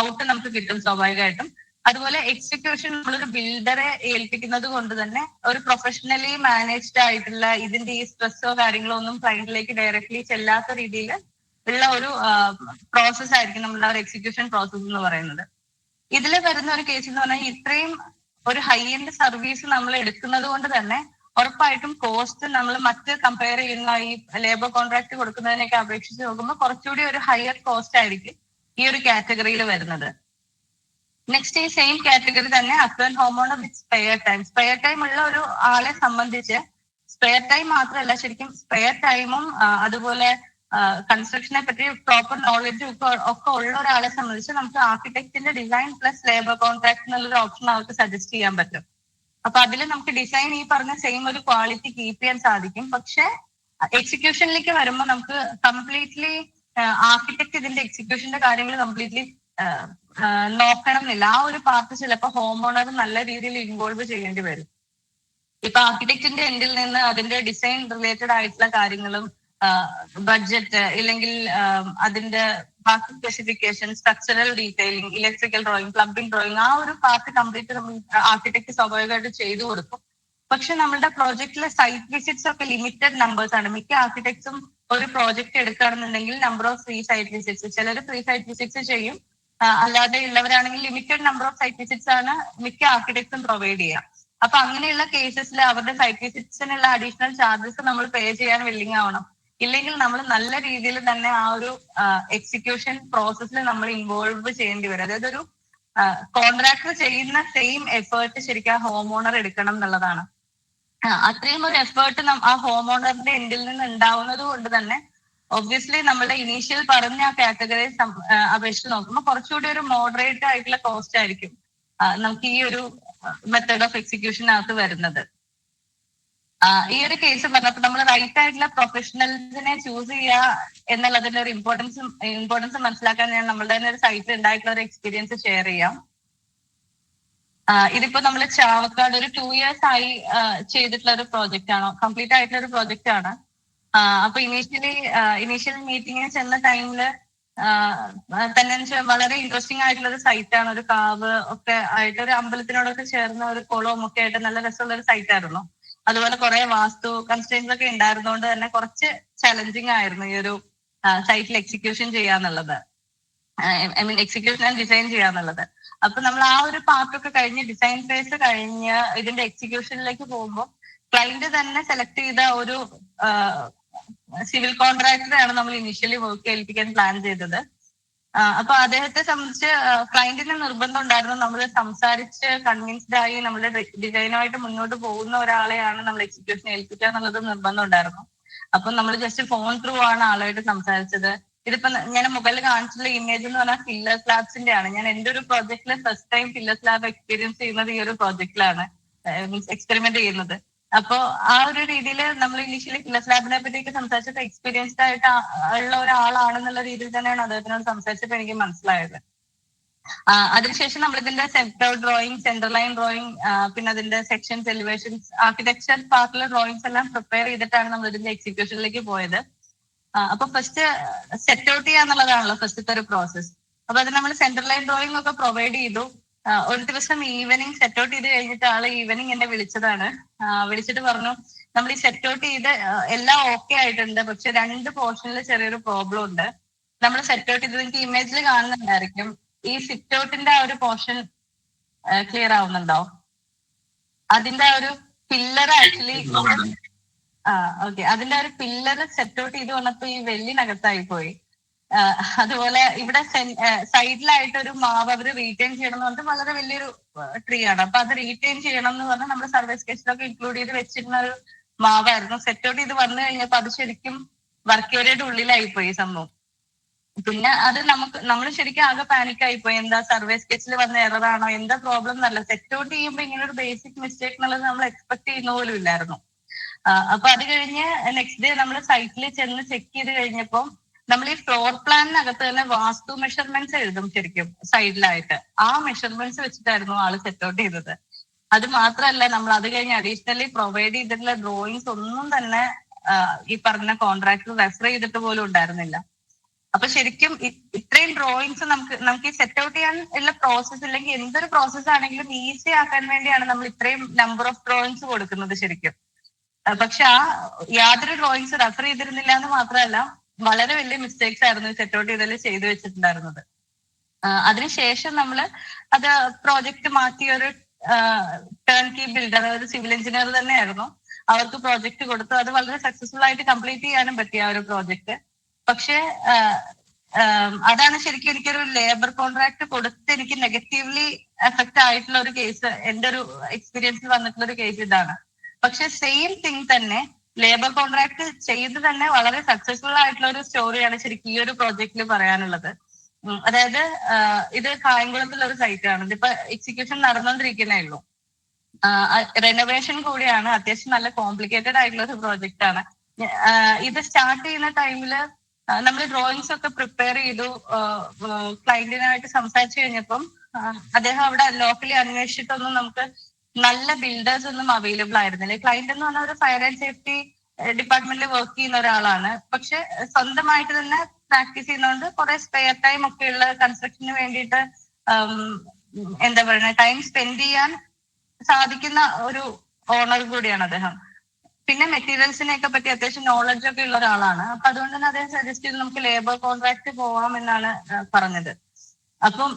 ഔട്ട് നമുക്ക് കിട്ടും സ്വാഭാവികമായിട്ടും. അതുപോലെ എക്സിക്യൂഷൻ നമ്മളൊരു ബിൽഡറെ ഏൽപ്പിക്കുന്നത് കൊണ്ട് തന്നെ ഒരു പ്രൊഫഷണലി മാനേജ്ഡ് ആയിട്ടുള്ള ഇതിന്റെ ഈ സ്ട്രെസ്സോ കാര്യങ്ങളോ ഒന്നും ക്ലയന്റിലേക്ക് ഡയറക്ട്ലി ചെല്ലാത്ത രീതിയിൽ ഉള്ള ഒരു പ്രോസസ് ആയിരിക്കും നമ്മുടെ ഒരു എക്സിക്യൂഷൻ പ്രോസസ് എന്ന് പറയുന്നത്. ഇതിൽ വരുന്ന ഒരു കേസ് എന്ന് പറഞ്ഞാൽ ഇത്രയും ഒരു ഹൈ എൻഡ് സർവീസ് നമ്മൾ എടുക്കുന്നത് കൊണ്ട് തന്നെ ഉറപ്പായിട്ടും കോസ്റ്റ് നമ്മൾ മറ്റ് കമ്പയർ ചെയ്യുന്ന ഈ ലേബർ കോൺട്രാക്ട് കൊടുക്കുന്നതിനൊക്കെ അപേക്ഷിച്ച് നോക്കുമ്പോൾ കുറച്ചുകൂടി ഒരു ഹയർ കോസ്റ്റ് ആയിരിക്കും ഈ ഒരു കാറ്റഗറിയിൽ വരുന്നത്. നെക്സ്റ്റ് ഈ സെയിം കാറ്റഗറി തന്നെ അക്വൻ ഹോമോണർ വിത്ത് സ്പെയർ ടൈം ഉള്ള ഒരു ആളെ സംബന്ധിച്ച് സ്പെയർ ടൈം മാത്രമല്ല, ശരിക്കും സ്പെയർ ടൈമും അതുപോലെ കൺസ്ട്രക്ഷനെ പറ്റി പ്രോപ്പർ നോളജും ഒക്കെ ഉള്ള ഒരാളെ സംബന്ധിച്ച് നമുക്ക് ആർക്കിടെക്റ്റിന്റെ ഡിസൈൻ പ്ലസ് ലേബർ കോൺട്രാക്ട് എന്നുള്ളൊരു ഓപ്ഷൻ അവർക്ക് സജസ്റ്റ് ചെയ്യാൻ പറ്റും. അപ്പൊ അതിൽ നമുക്ക് ഡിസൈൻ ഈ പറഞ്ഞ സെയിം ഒരു ക്വാളിറ്റി കീപ്പ് ചെയ്യാൻ സാധിക്കും. പക്ഷെ എക്സിക്യൂഷനിലേക്ക് വരുമ്പോൾ നമുക്ക് കംപ്ലീറ്റ്ലി ആർക്കിടെക്ട് ഇതിന്റെ എക്സിക്യൂഷന്റെ കാര്യങ്ങൾ കംപ്ലീറ്റ്ലി നോക്കണം എന്നില്ല. ആ ഒരു പാർട്ട് ചിലപ്പോൾ ഹോം ഓണർ നല്ല രീതിയിൽ ഇൻവോൾവ് ചെയ്യേണ്ടി വരും. ഇപ്പൊ ആർക്കിടെക്റ്റിന്റെ എൻഡിൽ നിന്ന് അതിന്റെ ഡിസൈൻ റിലേറ്റഡ് ആയിട്ടുള്ള കാര്യങ്ങളും ബഡ്ജറ്റ് ഇല്ലെങ്കിൽ അതിന്റെ ബാക്കി specification, structural detailing, electrical drawing, plumbing drawing, ആ ഒരു പാർട്ട് കംപ്ലീറ്റ് നമ്മൾ ആർക്കിടെക്ട് സ്വാഭാവികമായിട്ട് ചെയ്തു കൊടുക്കും. പക്ഷെ നമ്മുടെ പ്രോജക്റ്റിലെ സൈറ്റ് വിസിറ്റ്സ് ഒക്കെ ലിമിറ്റഡ് നമ്പേഴ്സ് ആണ്. മിക്ക ആർക്കിടെക്ട്സും ഒരു പ്രോജക്റ്റ് എടുക്കുകയാണെന്നുണ്ടെങ്കിൽ number of free site visits, ചിലർ ഫ്രീ സൈറ്റ് വിസിറ്റ്സ് ചെയ്യും, അല്ലാതെ ഉള്ളവരാണെങ്കിൽ limited number of site visits ആണ് മിക്ക ആർക്കിടെക്ട്സും പ്രൊവൈഡ് ചെയ്യുക. അപ്പൊ അങ്ങനെയുള്ള കേസസിൽ അവരുടെ സൈറ്റ് വിസിറ്റ്സിനുള്ള അഡീഷണൽ ചാർജസ് നമ്മൾ പേ ചെയ്യാൻ വില്ലിങ് ആവണം. ഇല്ലെങ്കിൽ നമ്മൾ നല്ല രീതിയിൽ തന്നെ ആ ഒരു എക്സിക്യൂഷൻ പ്രോസസ്സിൽ നമ്മൾ ഇൻവോൾവ് ചെയ്യേണ്ടി വരും. അതായത് ഒരു കോൺട്രാക്ടർ ചെയ്യുന്ന സെയിം എഫേർട്ട് ശരിക്കും ആ ഹോം ഓണർ എടുക്കണം എന്നുള്ളതാണ്. അത്രയും ഒരു എഫേർട്ട് ആ ഹോം ഓണറിന്റെ എൻഡിൽ നിന്ന് ഉണ്ടാവുന്നത് കൊണ്ട് തന്നെ ഒബ്വിയസ്ലി നമ്മുടെ ഇനീഷ്യൽ പറഞ്ഞ ആ കാറ്റഗറി അപേക്ഷിച്ച് നോക്കുമ്പോൾ കുറച്ചുകൂടി ഒരു മോഡറേറ്റ് ആയിട്ടുള്ള കോസ്റ്റ് ആയിരിക്കും നമുക്ക് ഈ ഒരു മെത്തേഡ് ഓഫ് എക്സിക്യൂഷനകത്ത് വരുന്നത്. ഈ ഒരു കേസ് പറഞ്ഞപ്പോൾ നമ്മൾ റൈറ്റ് ആയിട്ടുള്ള പ്രൊഫഷണൽസിനെ ചൂസ് ചെയ്യുക എന്നുള്ളതിന്റെ ഒരു ഇമ്പോർട്ടൻസ് മനസ്സിലാക്കാൻ ഞാൻ നമ്മളുടെ തന്നെ ഒരു സൈറ്റിൽ ഉണ്ടായിട്ടുള്ള ഒരു എക്സ്പീരിയൻസ് ഷെയർ ചെയ്യാം. ഇതിപ്പോ നമ്മൾ ചാവക്കാട് ഒരു 2 years ആയി ചെയ്തിട്ടുള്ള ഒരു പ്രോജക്റ്റ് ആണ്, കംപ്ലീറ്റ് ആയിട്ടുള്ള ഒരു പ്രോജക്റ്റ് ആണ്. അപ്പൊ ഇനീഷ്യൽ മീറ്റിംഗിന് ചെന്ന ടൈമില് തന്നെ വളരെ ഇൻട്രസ്റ്റിംഗ് ആയിട്ടുള്ള ഒരു സൈറ്റ് ആണ്. ഒരു കാവ് ഒക്കെ ആയിട്ട് ഒരു അമ്പലത്തിനോടൊക്കെ ചേർന്ന ഒരു കുളവും ഒക്കെ ആയിട്ട് നല്ല രസമുള്ള ഒരു സൈറ്റ് ആയിരുന്നു. അതുപോലെ കുറെ വാസ്തു കൺസ്ട്രെയിൻസ് ഒക്കെ ഉണ്ടായിരുന്നതുകൊണ്ട് തന്നെ കുറച്ച് ചലഞ്ചിങ് ആയിരുന്നു ഈ ഒരു സൈറ്റിൽ എക്സിക്യൂഷൻ ചെയ്യാന്നുള്ളത്, I mean execution and design ചെയ്യാന്നുള്ളത്. അപ്പൊ നമ്മൾ ആ ഒരു പാർട്ടൊക്കെ കഴിഞ്ഞ് ഡിസൈൻ ഫേസ് കഴിഞ്ഞ് ഇതിന്റെ എക്സിക്യൂഷനിലേക്ക് പോകുമ്പോൾ ക്ലയന്റ് തന്നെ സെലക്ട് ചെയ്ത ഒരു സിവിൽ കോൺട്രാക്ടറെയാണ് നമ്മൾ ഇനിഷ്യലി വർക്ക് ഏൽപ്പിക്കാൻ പ്ലാൻ ചെയ്തത്. അപ്പൊ അദ്ദേഹത്തെ സംബന്ധിച്ച് ക്ലയന്റിന് നിർബന്ധം ഉണ്ടായിരുന്നു നമ്മൾ സംസാരിച്ച് കൺവിൻസ്ഡ് ആയി നമ്മുടെ ഡിസൈനുമായിട്ട് മുന്നോട്ട് പോകുന്ന ഒരാളെയാണ് നമ്മൾ എക്സിക്യൂഷൻ ഏൽപ്പിക്കുക എന്നുള്ളത് നിർബന്ധം ഉണ്ടായിരുന്നു. അപ്പൊ നമ്മൾ ജസ്റ്റ് ഫോൺ ത്രൂ ആണ് ആളുമായിട്ട് സംസാരിച്ചത്. ഇതിപ്പോ ഞാൻ മുകളിൽ കാണിച്ചിട്ടുള്ള ഇമേജ് എന്ന് പറഞ്ഞാൽ ഫില്ലർ സ്ലാബ്സിന്റെ ആണ്. ഞാൻ എന്റെ ഒരു പ്രോജക്റ്റിൽ first time filler slab experience ചെയ്യുന്നത് ഈ ഒരു പ്രോജക്റ്റിലാണ്, മീൻസ് എക്സ്പെരിമെന്റ് ചെയ്യുന്നത്. അപ്പോ ആ ഒരു രീതിയിൽ നമ്മൾ ഇനീഷ്യലി ഫില്ലർ സ്ലാബിനെ പറ്റിയൊക്കെ സംസാരിച്ചപ്പോൾ എക്സ്പീരിയൻസ്ഡ് ആയിട്ട് ഉള്ള ഒരാളാണെന്നുള്ള രീതിയിൽ തന്നെയാണ് അദ്ദേഹത്തിനോട് സംസാരിച്ചപ്പോൾ എനിക്ക് മനസ്സിലായത്. അതിനുശേഷം നമ്മൾ ഇതിന്റെ sector drawing, centre line drawing, പിന്നെ അതിന്റെ സെക്ഷൻസ്, എലിവേഷൻസ്, ആർക്കിടെക്ചർ പാർട്ടിലെ ഡ്രോയിങ്സ് എല്ലാം പ്രിപ്പയർ ചെയ്തിട്ടാണ് നമ്മൾ ഇതിന്റെ എക്സിക്യൂഷനിലേക്ക് പോയത്. അപ്പൊ ഫസ്റ്റ് സെറ്റ് ഔട്ട് ചെയ്യാന്നുള്ളതാണല്ലോ ഫസ്റ്റത്തെ ഒരു പ്രോസസ്. അപ്പൊ അത് നമ്മൾ സെന്റർ ലൈൻ ഡ്രോയിങ് ഒക്കെ പ്രൊവൈഡ് ചെയ്തു. ഒരു ദിവസം ഈവനിങ് സെറ്റ് ഔട്ട് ചെയ്ത് കഴിഞ്ഞിട്ട് ആള് ഈവനിങ് എന്നെ വിളിച്ചതാണ്. വിളിച്ചിട്ട് പറഞ്ഞു നമ്മൾ ഈ സെറ്റ് ഔട്ട് ചെയ്ത് എല്ലാം ഓക്കെ ആയിട്ടുണ്ട്, പക്ഷെ 2 പോർഷനിൽ ചെറിയൊരു പ്രോബ്ലം ഉണ്ട്. നമ്മൾ സെറ്റ് ഔട്ട് ചെയ്ത് നിങ്ങൾക്ക് ഇമേജിൽ കാണുന്നുണ്ടായിരിക്കും. ഈ സിറ്റ് ഔട്ടിന്റെ ആ ഒരു പോർഷൻ ക്ലിയർ ആവുന്നുണ്ടോ? അതിന്റെ ആ ഒരു പില്ലർ ആക്ച്വലി ഓക്കെ, അതിന്റെ ഒരു പില്ലർ സെറ്റ് ഔട്ട് ചെയ്ത് വന്നപ്പോ ഈ വെള്ളിനകത്തായി പോയി. അതുപോലെ ഇവിടെ സൈഡിലായിട്ട് ഒരു മാവ് അവര് റീറ്റെയിൻ ചെയ്യണം എന്ന് പറഞ്ഞിട്ട് വളരെ വലിയൊരു ട്രീ ആണ്. അപ്പൊ അത് റീറ്റെയിൻ ചെയ്യണം എന്ന് പറഞ്ഞാൽ നമ്മുടെ സർവേ സ്കെച്ചിലൊക്കെ ഇൻക്ലൂഡ് ചെയ്ത് വെച്ചിരുന്ന ഒരു മാവായിരുന്നു. സെറ്റ് ഔട്ട് ചെയ്ത് വന്നു കഴിഞ്ഞപ്പോ അത് ശരിക്കും വർക്ക് ഏരിയയുടെ ഉള്ളിലായി പോയി സംഭവം. പിന്നെ അത് നമ്മൾ ശരിക്കും ആകെ പാനിക് ആയിപ്പോയി. എന്താ സർവേ സ്കെച്ചിൽ വന്ന എററാണോ, എന്താ പ്രോബ്ലം എന്നല്ല. സെറ്റ് ഔട്ട് ചെയ്യുമ്പോൾ ഇങ്ങനെ ഒരു ബേസിക് മിസ്റ്റേക്ക് എന്നുള്ളത് നമ്മൾ എക്സ്പെക്ട് ചെയ്യുന്ന പോലും ഇല്ലായിരുന്നു. അപ്പൊ അത് കഴിഞ്ഞ് നെക്സ്റ്റ് ഡേ നമ്മൾ സൈറ്റിൽ ചെന്ന് ചെക്ക് ചെയ്ത് കഴിഞ്ഞപ്പോൾ നമ്മൾ ഈ ഫ്ലോർ പ്ലാനിനകത്ത് തന്നെ വാസ്തു മെഷർമെന്റ്സ് എഴുതും ശരിക്കും സൈഡിലായിട്ട്. ആ മെഷർമെന്റ്സ് വെച്ചിട്ടായിരുന്നു ആള് സെറ്റ് ഔട്ട് ചെയ്തത്. അത് മാത്രമല്ല നമ്മൾ അത് കഴിഞ്ഞ് അഡീഷണലി പ്രൊവൈഡ് ചെയ്തിട്ടുള്ള ഡ്രോയിങ്സ് ഒന്നും തന്നെ ഈ പറഞ്ഞ കോൺട്രാക്ടർ റെഫർ ചെയ്തിട്ട് പോലും ഉണ്ടായിരുന്നില്ല. അപ്പൊ ശരിക്കും ഇത്രയും ഡ്രോയിങ്സ് നമുക്ക് ഈ സെറ്റ് ഔട്ട് ചെയ്യാൻ ഉള്ള പ്രോസസ്സ്, അല്ലെങ്കിൽ എന്തൊരു പ്രോസസ്സ് ആണെങ്കിലും ഈസി ആക്കാൻ വേണ്ടിയാണ് നമ്മൾ ഇത്രയും നമ്പർ ഓഫ് ഡ്രോയിങ്സ് കൊടുക്കുന്നത് ശരിക്കും. പക്ഷെ യാതൊരു ഡ്രോയിങ്സ് റെഫർ ചെയ്തിരുന്നില്ല എന്ന് മാത്രമല്ല വളരെ വലിയ മിസ്റ്റേക്സ് ആയിരുന്നു സെറ്റ് ഔട്ട് ചെയ്തതിൽ ചെയ്തു വെച്ചിട്ടുണ്ടായിരുന്നത്. അതിനുശേഷം നമ്മൾ അത് പ്രോജക്റ്റ് മാറ്റിയ ഒരു ടേൺ കീ ബിൽഡർ, ഒരു സിവിൽ എഞ്ചിനീയർ തന്നെയായിരുന്നു, അവർക്ക് പ്രോജക്റ്റ് കൊടുത്തു. അത് വളരെ സക്സസ്ഫുൾ ആയിട്ട് കംപ്ലീറ്റ് ചെയ്യാനും പറ്റിയ ഒരു പ്രോജക്റ്റ്. പക്ഷേ അതാണ് ശരിക്കും എനിക്കൊരു ലേബർ കോൺട്രാക്ട് കൊടുത്ത് എനിക്ക് നെഗറ്റീവ്ലി എഫക്ട് ആയിട്ടുള്ള ഒരു കേസ്, എന്റെ ഒരു എക്സ്പീരിയൻസിൽ വന്നിട്ടുള്ള ഒരു കേസ് ഇതാണ്. പക്ഷെ സെയിം തിങ് തന്നെ ലേബർ കോൺട്രാക്ട് ചെയ്ത് തന്നെ വളരെ സക്സസ്ഫുൾ ആയിട്ടുള്ള ഒരു സ്റ്റോറിയാണ് ശരിക്കും ഈ ഒരു പ്രോജക്റ്റിൽ പറയാനുള്ളത്. അതായത് ഇത് കായംകുളത്തുള്ള ഒരു സൈറ്റാണ്. ഇതിപ്പോ എക്സിക്യൂഷൻ നടന്നുകൊണ്ടിരിക്കുന്നേ ഉള്ളൂ. റെനോവേഷൻ കൂടിയാണ്, അത്യാവശ്യം നല്ല കോംപ്ലിക്കേറ്റഡ് ആയിട്ടുള്ള ഒരു പ്രോജക്റ്റ് ആണ്. ഇത് സ്റ്റാർട്ട് ചെയ്യുന്ന ടൈമില് നമ്മൾ ഡ്രോയിങ്സ് ഒക്കെ പ്രിപ്പയർ ചെയ്തു. ക്ലയന്റിനായിട്ട് സംസാരിച്ചു കഴിഞ്ഞപ്പം അദ്ദേഹം അവിടെ ലോക്കലി അന്വേഷിച്ചിട്ടൊന്നും നമുക്ക് നല്ല ബിൽഡേഴ്സ് ഒന്നും അവൈലബിൾ ആയിരുന്നില്ല. ക്ലയന്റ് എന്ന് പറഞ്ഞാൽ ഒരു ഫയർ ആൻഡ് സേഫ്റ്റി ഡിപ്പാർട്ട്മെന്റിൽ വർക്ക് ചെയ്യുന്ന ഒരാളാണ്. പക്ഷെ സ്വന്തമായിട്ട് തന്നെ പ്രാക്ടീസ് ചെയ്യുന്നതുകൊണ്ട് കുറെ സ്പെയർ ടൈം ഒക്കെ ഉള്ള കൺസ്ട്രക്ഷന് വേണ്ടിയിട്ട് എന്താ പറയുക, ടൈം സ്പെൻഡ് ചെയ്യാൻ സാധിക്കുന്ന ഒരു ഓണർ കൂടിയാണ് അദ്ദേഹം. പിന്നെ മെറ്റീരിയൽസിനെ ഒക്കെ പറ്റി അത്യാവശ്യം നോളജ് ഒക്കെ ഉള്ള ഒരാളാണ്. അപ്പൊ അതുകൊണ്ട് തന്നെ അദ്ദേഹം സജസ്റ്റ് ചെയ്ത് നമുക്ക് ലേബർ കോൺട്രാക്ട് പോവാം എന്നാണ് പറഞ്ഞത്. അപ്പം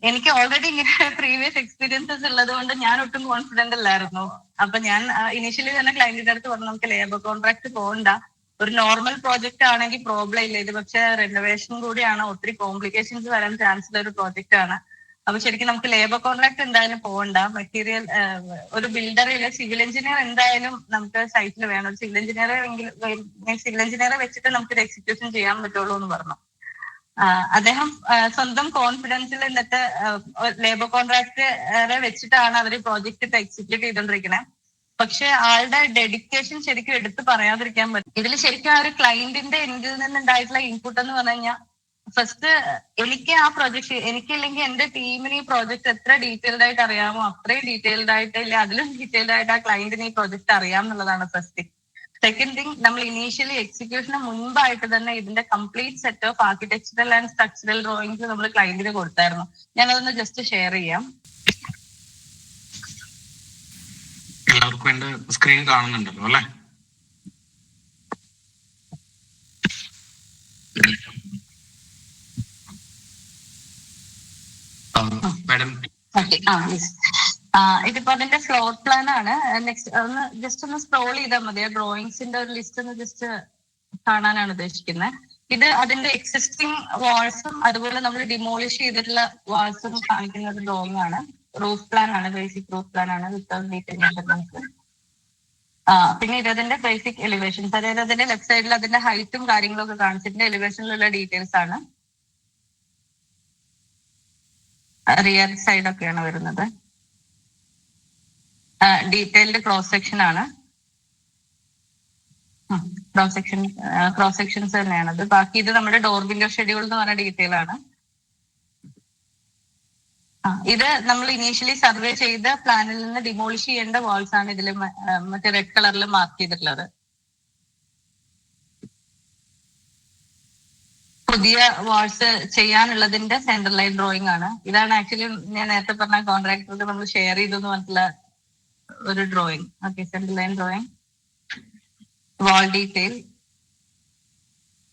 എനിക്ക് ഓൾറെഡി ഇങ്ങനെ പ്രീവിയസ് എക്സ്പീരിയൻസസ് ഉള്ളത് കൊണ്ട് ഞാൻ ഒട്ടും കോൺഫിഡന്റ് അല്ലായിരുന്നു. അപ്പൊ ഞാൻ ഇനീഷ്യലി തന്നെ ക്ലയന്റിന്റെ അടുത്ത് പറഞ്ഞു നമുക്ക് ലേബർ കോൺട്രാക്ട് പോകണ്ട, ഒരു നോർമൽ പ്രോജക്റ്റ് ആണെങ്കിൽ പ്രോബ്ലം ഇല്ല. ഇത് പക്ഷെ റെനോവേഷൻ കൂടിയാണ്, ഒത്തിരി കോംപ്ലിക്കേഷൻസ് വരാൻ ചാൻസ് ഉള്ള ഒരു പ്രോജക്റ്റ് ആണ്. അപ്പൊ ശരിക്കും നമുക്ക് ലേബർ കോൺട്രാക്ട് എന്തായാലും പോകണ്ട. മെറ്റീരിയൽ ഒരു ബിൽഡർ ഇല്ല, സിവിൽ എഞ്ചിനീയർ എന്തായാലും നമുക്ക് സൈറ്റിൽ വേണം. ഒരു സിവിൽ എഞ്ചിനീയറെ വെച്ചിട്ട് നമുക്ക് എക്സിക്യൂഷൻ ചെയ്യാൻ പറ്റുള്ളൂ എന്ന് പറഞ്ഞു. അദ്ദേഹം സ്വന്തം കോൺഫിഡൻസിൽ എന്നിട്ട് ലേബർ കോൺട്രാക്ടറെ വെച്ചിട്ടാണ് അവർ പ്രോജക്റ്റ് ഇപ്പൊ എക്സിക്യൂട്ട് ചെയ്തോണ്ടിരിക്കുന്നത്. പക്ഷെ ആളുടെ ഡെഡിക്കേഷൻ ശരിക്കും എടുത്ത് പറയാതിരിക്കാൻ പറ്റും. ഇതിൽ ശരിക്കും ആ ഒരു ക്ലയന്റിന്റെ എൻഡിൽ നിന്നുണ്ടായിട്ടുള്ള ഇൻപുട്ട് എന്ന് പറഞ്ഞു കഴിഞ്ഞാൽ, ഫസ്റ്റ് എനിക്ക് ആ പ്രോജക്റ്റ്, എനിക്കില്ലെങ്കിൽ എന്റെ ടീമിന് ഈ പ്രോജക്റ്റ് എത്ര ഡീറ്റെയിൽഡ് ആയിട്ട് അറിയാമോ അത്രയും ഡീറ്റെയിൽഡ് ആയിട്ട്, ഇല്ല അതിലും ഡീറ്റെയിൽഡ് ആയിട്ട് ആ ക്ലയന്റിന് ഈ പ്രോജക്റ്റ് അറിയാം എന്നുള്ളതാണ് ഫസ്റ്റ് തിങ്. സെക്കൻഡ് തിങ്, നമ്മൾ ഇനീഷ്യലി എക്സിക്യൂഷന് മുൻപായിട്ട് തന്നെ ഇതിന്റെ complete set of architectural and structural drawings നമ്മൾ ക്ലയന്റിന് കൊടുത്തായിരുന്നു. ഞാനതൊന്ന് ജസ്റ്റ് ഷെയർ ചെയ്യാം. എല്ലാവർക്കും എന്റെ സ്ക്രീൻ കാണുന്നുണ്ടല്ലോ അല്ലെ? ഇതിപ്പോ അതിന്റെ ഫ്ലോർ പ്ലാൻ ആണ്. നെക്സ്റ്റ് ഒന്ന് ജസ്റ്റ് ഒന്ന് സ്ക്രോൾ ചെയ്താൽ മതി. ആ ഡ്രോയിങ്സിന്റെ ഒരു ലിസ്റ്റ് ഒന്ന് ജസ്റ്റ് കാണാനാണ് ഉദ്ദേശിക്കുന്നത്. ഇത് അതിന്റെ എക്സിസ്റ്റിംഗ് വാൾസും അതുപോലെ നമ്മൾ ഡിമോളിഷ് ചെയ്തിട്ടുള്ള വാൾസും കാണിക്കുന്ന ഒരു ഡ്രോയിങ് ആണ്. റൂഫ് പ്ലാൻ ആണ്, ബേസിക് റൂഫ് പ്ലാൻ ആണ് വിത്തൗട്ട് ഡീറ്റെയിൽ മെഷർമെന്റ്സ്. പിന്നെ ഇതിന്റെ ബേസിക് എലിവേഷൻസ്, അതായത് അതിന്റെ ലെഫ്റ്റ് സൈഡിൽ അതിന്റെ ഹൈറ്റും കാര്യങ്ങളും ഒക്കെ കാണിച്ചിട്ടുണ്ട്. എലിവേഷനിലുള്ള ഡീറ്റെയിൽസ് ആണ്. റിയർ സൈഡ് ഒക്കെയാണ് വരുന്നത്. ഡീറ്റെയിൽഡ് ക്രോസ് സെക്ഷൻ ആണ്. ക്രോസ് സെക്ഷൻസ് തന്നെയാണത്. ബാക്കി ഇത് നമ്മുടെ ഡോർ വിൻഡോ ഷെഡ്യൂൾ എന്ന് പറഞ്ഞ ഡീറ്റെയിൽ ആണ്. ഇത് നമ്മൾ ഇനീഷ്യലി സർവേ ചെയ്ത പ്ലാനിൽ നിന്ന് ഡിമോളിഷ് ചെയ്യേണ്ട വാൾസ് ആണ് ഇതിൽ മറ്റേ റെഡ് കളറിൽ മാർക്ക് ചെയ്തിട്ടുള്ളത്. പുതിയ വാൾസ് ചെയ്യാനുള്ളതിന്റെ സെന്റർ ലൈൻ ഡ്രോയിങ് ആണ്. ഇതാണ് ആക്ച്വലി ഞാൻ നേരത്തെ പറഞ്ഞ കോൺട്രാക്ടർക്ക് നമ്മൾ ഷെയർ ചെയ്തു എന്ന് പറഞ്ഞിട്ടുള്ള ഒരു drawing. Okay, centre line drawing, wall detail.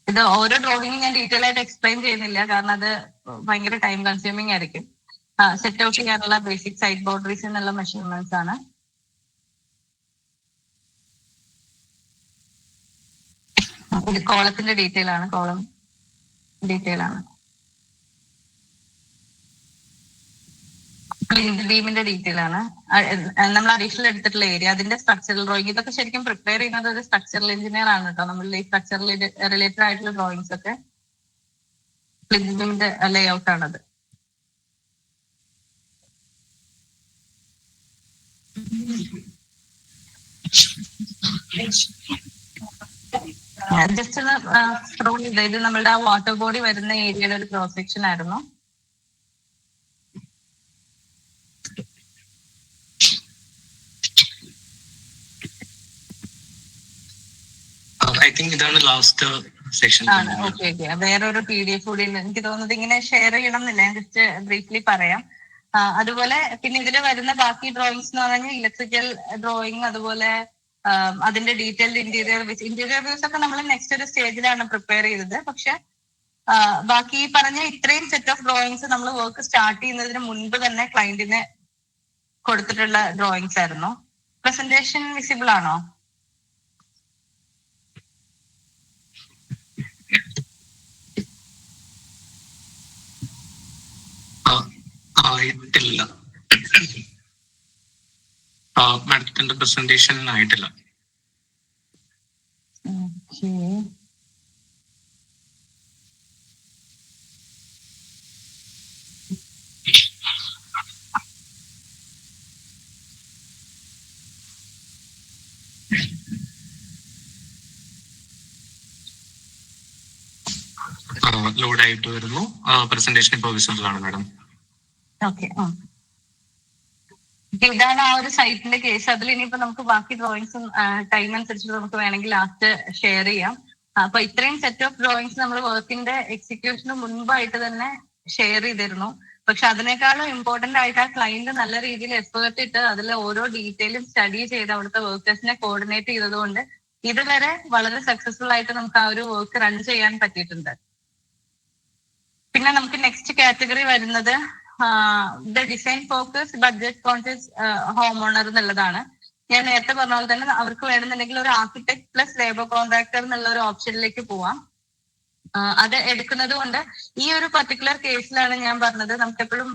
ഇത് ഓരോ ഡ്രോയിങ്ങും ഞാൻ ഡീറ്റെയിൽ ആയിട്ട് എക്സ്പ്ലെയിൻ ചെയ്യുന്നില്ല, കാരണം അത് ഭയങ്കര ടൈം കൺസ്യൂമിങ് ആയിരിക്കും. സെറ്റ് ഔട്ട് ചെയ്യാനുള്ള ബേസിക് സൈഡ് ബൗണ്ടറീസ് എന്നുള്ള മെഷർമെന്റ്സ് ആണ്. ഇത് കോളത്തിന്റെ ഡീറ്റെയിൽ ആണ്, കോളം ഡീറ്റെയിൽ ആണ്. ബീമിന്റെ ഡീറ്റെയിൽ ആണ്. നമ്മൾ അഡീഷണൽ എടുത്തിട്ടുള്ള ഏരിയ, അതിന്റെ സ്ട്രക്ചറൽ ഡ്രോയിങ്. ഇതൊക്കെ ശരിക്കും പ്രിപ്പയർ ചെയ്യുന്നത് ഒരു സ്ട്രക്ചറൽ എഞ്ചിനീയർ ആണ് കേട്ടോ. നമ്മൾ ഈ സ്ട്രക്ചറൽ റിലേറ്റഡ് ആയിട്ടുള്ള ഡ്രോയിങ്സ് ഒക്കെ ബീമിന്റെ ലേ ഔട്ട് ആണത്. ജസ്റ്റ് ഒന്ന് സ്ക്രോൾ ചെയ്ത്, ഇത് നമ്മളുടെ ആ വാട്ടർ ബോഡി വരുന്ന ഏരിയയുടെ ഒരു ക്രോസ് സെക്ഷൻ ആയിരുന്നു. ഇതാണ് ലാസ്റ്റ് സെക്ഷൻ. ഓക്കെ ഓക്കെ, വേറൊരു PDF കൂടി ഉണ്ട്. എനിക്ക് തോന്നുന്നത് ഇങ്ങനെ ഷെയർ ചെയ്യണം എന്നില്ല, ഞാൻ ജസ്റ്റ് ബ്രീഫ്ലി പറയാം. അതുപോലെ പിന്നെ ഇതിൽ വരുന്ന ബാക്കി ഡ്രോയിങ്സ് എന്ന് പറഞ്ഞാൽ ഇലക്ട്രിക്കൽ ഡ്രോയിങ്, അതുപോലെ അതിന്റെ ഡീറ്റെയിൽഡ് ഇന്റീരിയർ വ്യൂസ് ഒക്കെ നമ്മൾ നെക്സ്റ്റ് ഒരു സ്റ്റേജിലാണ് പ്രിപ്പയർ ചെയ്തത്. പക്ഷെ ബാക്കി ഈ പറഞ്ഞ ഇത്രയും സെറ്റ് ഓഫ് ഡ്രോയിങ്സ് നമ്മൾ വർക്ക് സ്റ്റാർട്ട് ചെയ്യുന്നതിന് മുൻപ് തന്നെ ക്ലയന്റിന് കൊടുത്തിട്ടുള്ള ഡ്രോയിങ്സ് ആയിരുന്നു. പ്രസന്റേഷൻ വിസിബിൾ ആണോ? ആയിട്ടില്ല മാഡത്തിന്റെ പ്രസന്റേഷൻ ആയിട്ടില്ല. ലോഡ് ആയിട്ട് വരുന്നു. പ്രസന്റേഷൻ ഇപ്പോൾ വിസിബിൾ ആണ് മാഡം. ഓക്കെ, ഇതാണ് ആ ഒരു സൈറ്റിന്റെ കേസ്. അതിൽ ഇനിയിപ്പോ നമുക്ക് ബാക്കി ഡ്രോയിങ്സും ടൈം അനുസരിച്ച് നമുക്ക് വേണമെങ്കിൽ ലാസ്റ്റ് ഷെയർ ചെയ്യാം. അപ്പൊ ഇത്രയും സെറ്റ് ഓഫ് ഡ്രോയിങ്സ് നമ്മൾ വർക്കിന്റെ എക്സിക്യൂഷന് മുൻപായിട്ട് തന്നെ ഷെയർ ചെയ്തിരുന്നു. പക്ഷെ അതിനേക്കാളും ഇമ്പോർട്ടന്റ് ആയിട്ട് ആ ക്ലയന്റ് നല്ല രീതിയിൽ എഫേർട്ട് ഇട്ട് അതിൽ ഓരോ ഡീറ്റെയിലും സ്റ്റഡി ചെയ്ത് അവിടുത്തെ വർക്കേഴ്സിനെ കോർഡിനേറ്റ് ചെയ്തതുകൊണ്ട് ഇതുവരെ വളരെ സക്സസ്ഫുൾ ആയിട്ട് നമുക്ക് ആ ഒരു വർക്ക് റൺ ചെയ്യാൻ പറ്റിയിട്ടുണ്ട്. പിന്നെ നമുക്ക് നെക്സ്റ്റ് കാറ്റഗറി വരുന്നത് the design focus budget conscious home owner എന്നുള്ളതാണ്. ഞാൻ നേരത്തെ പറഞ്ഞ പോലെ തന്നെ അവർക്ക് വേണമെന്നുണ്ടെങ്കിൽ ഒരു ആർക്കിടെക്ട് പ്ലസ് ലേബർ കോൺട്രാക്ടർ എന്നുള്ള ഒരു ഓപ്ഷനിലേക്ക് പോവാം. അത് എടുക്കുന്നത് കൊണ്ട് ഈ ഒരു പർട്ടിക്കുലർ കേസിലാണ് ഞാൻ പറഞ്ഞത് നമുക്ക് എപ്പോഴും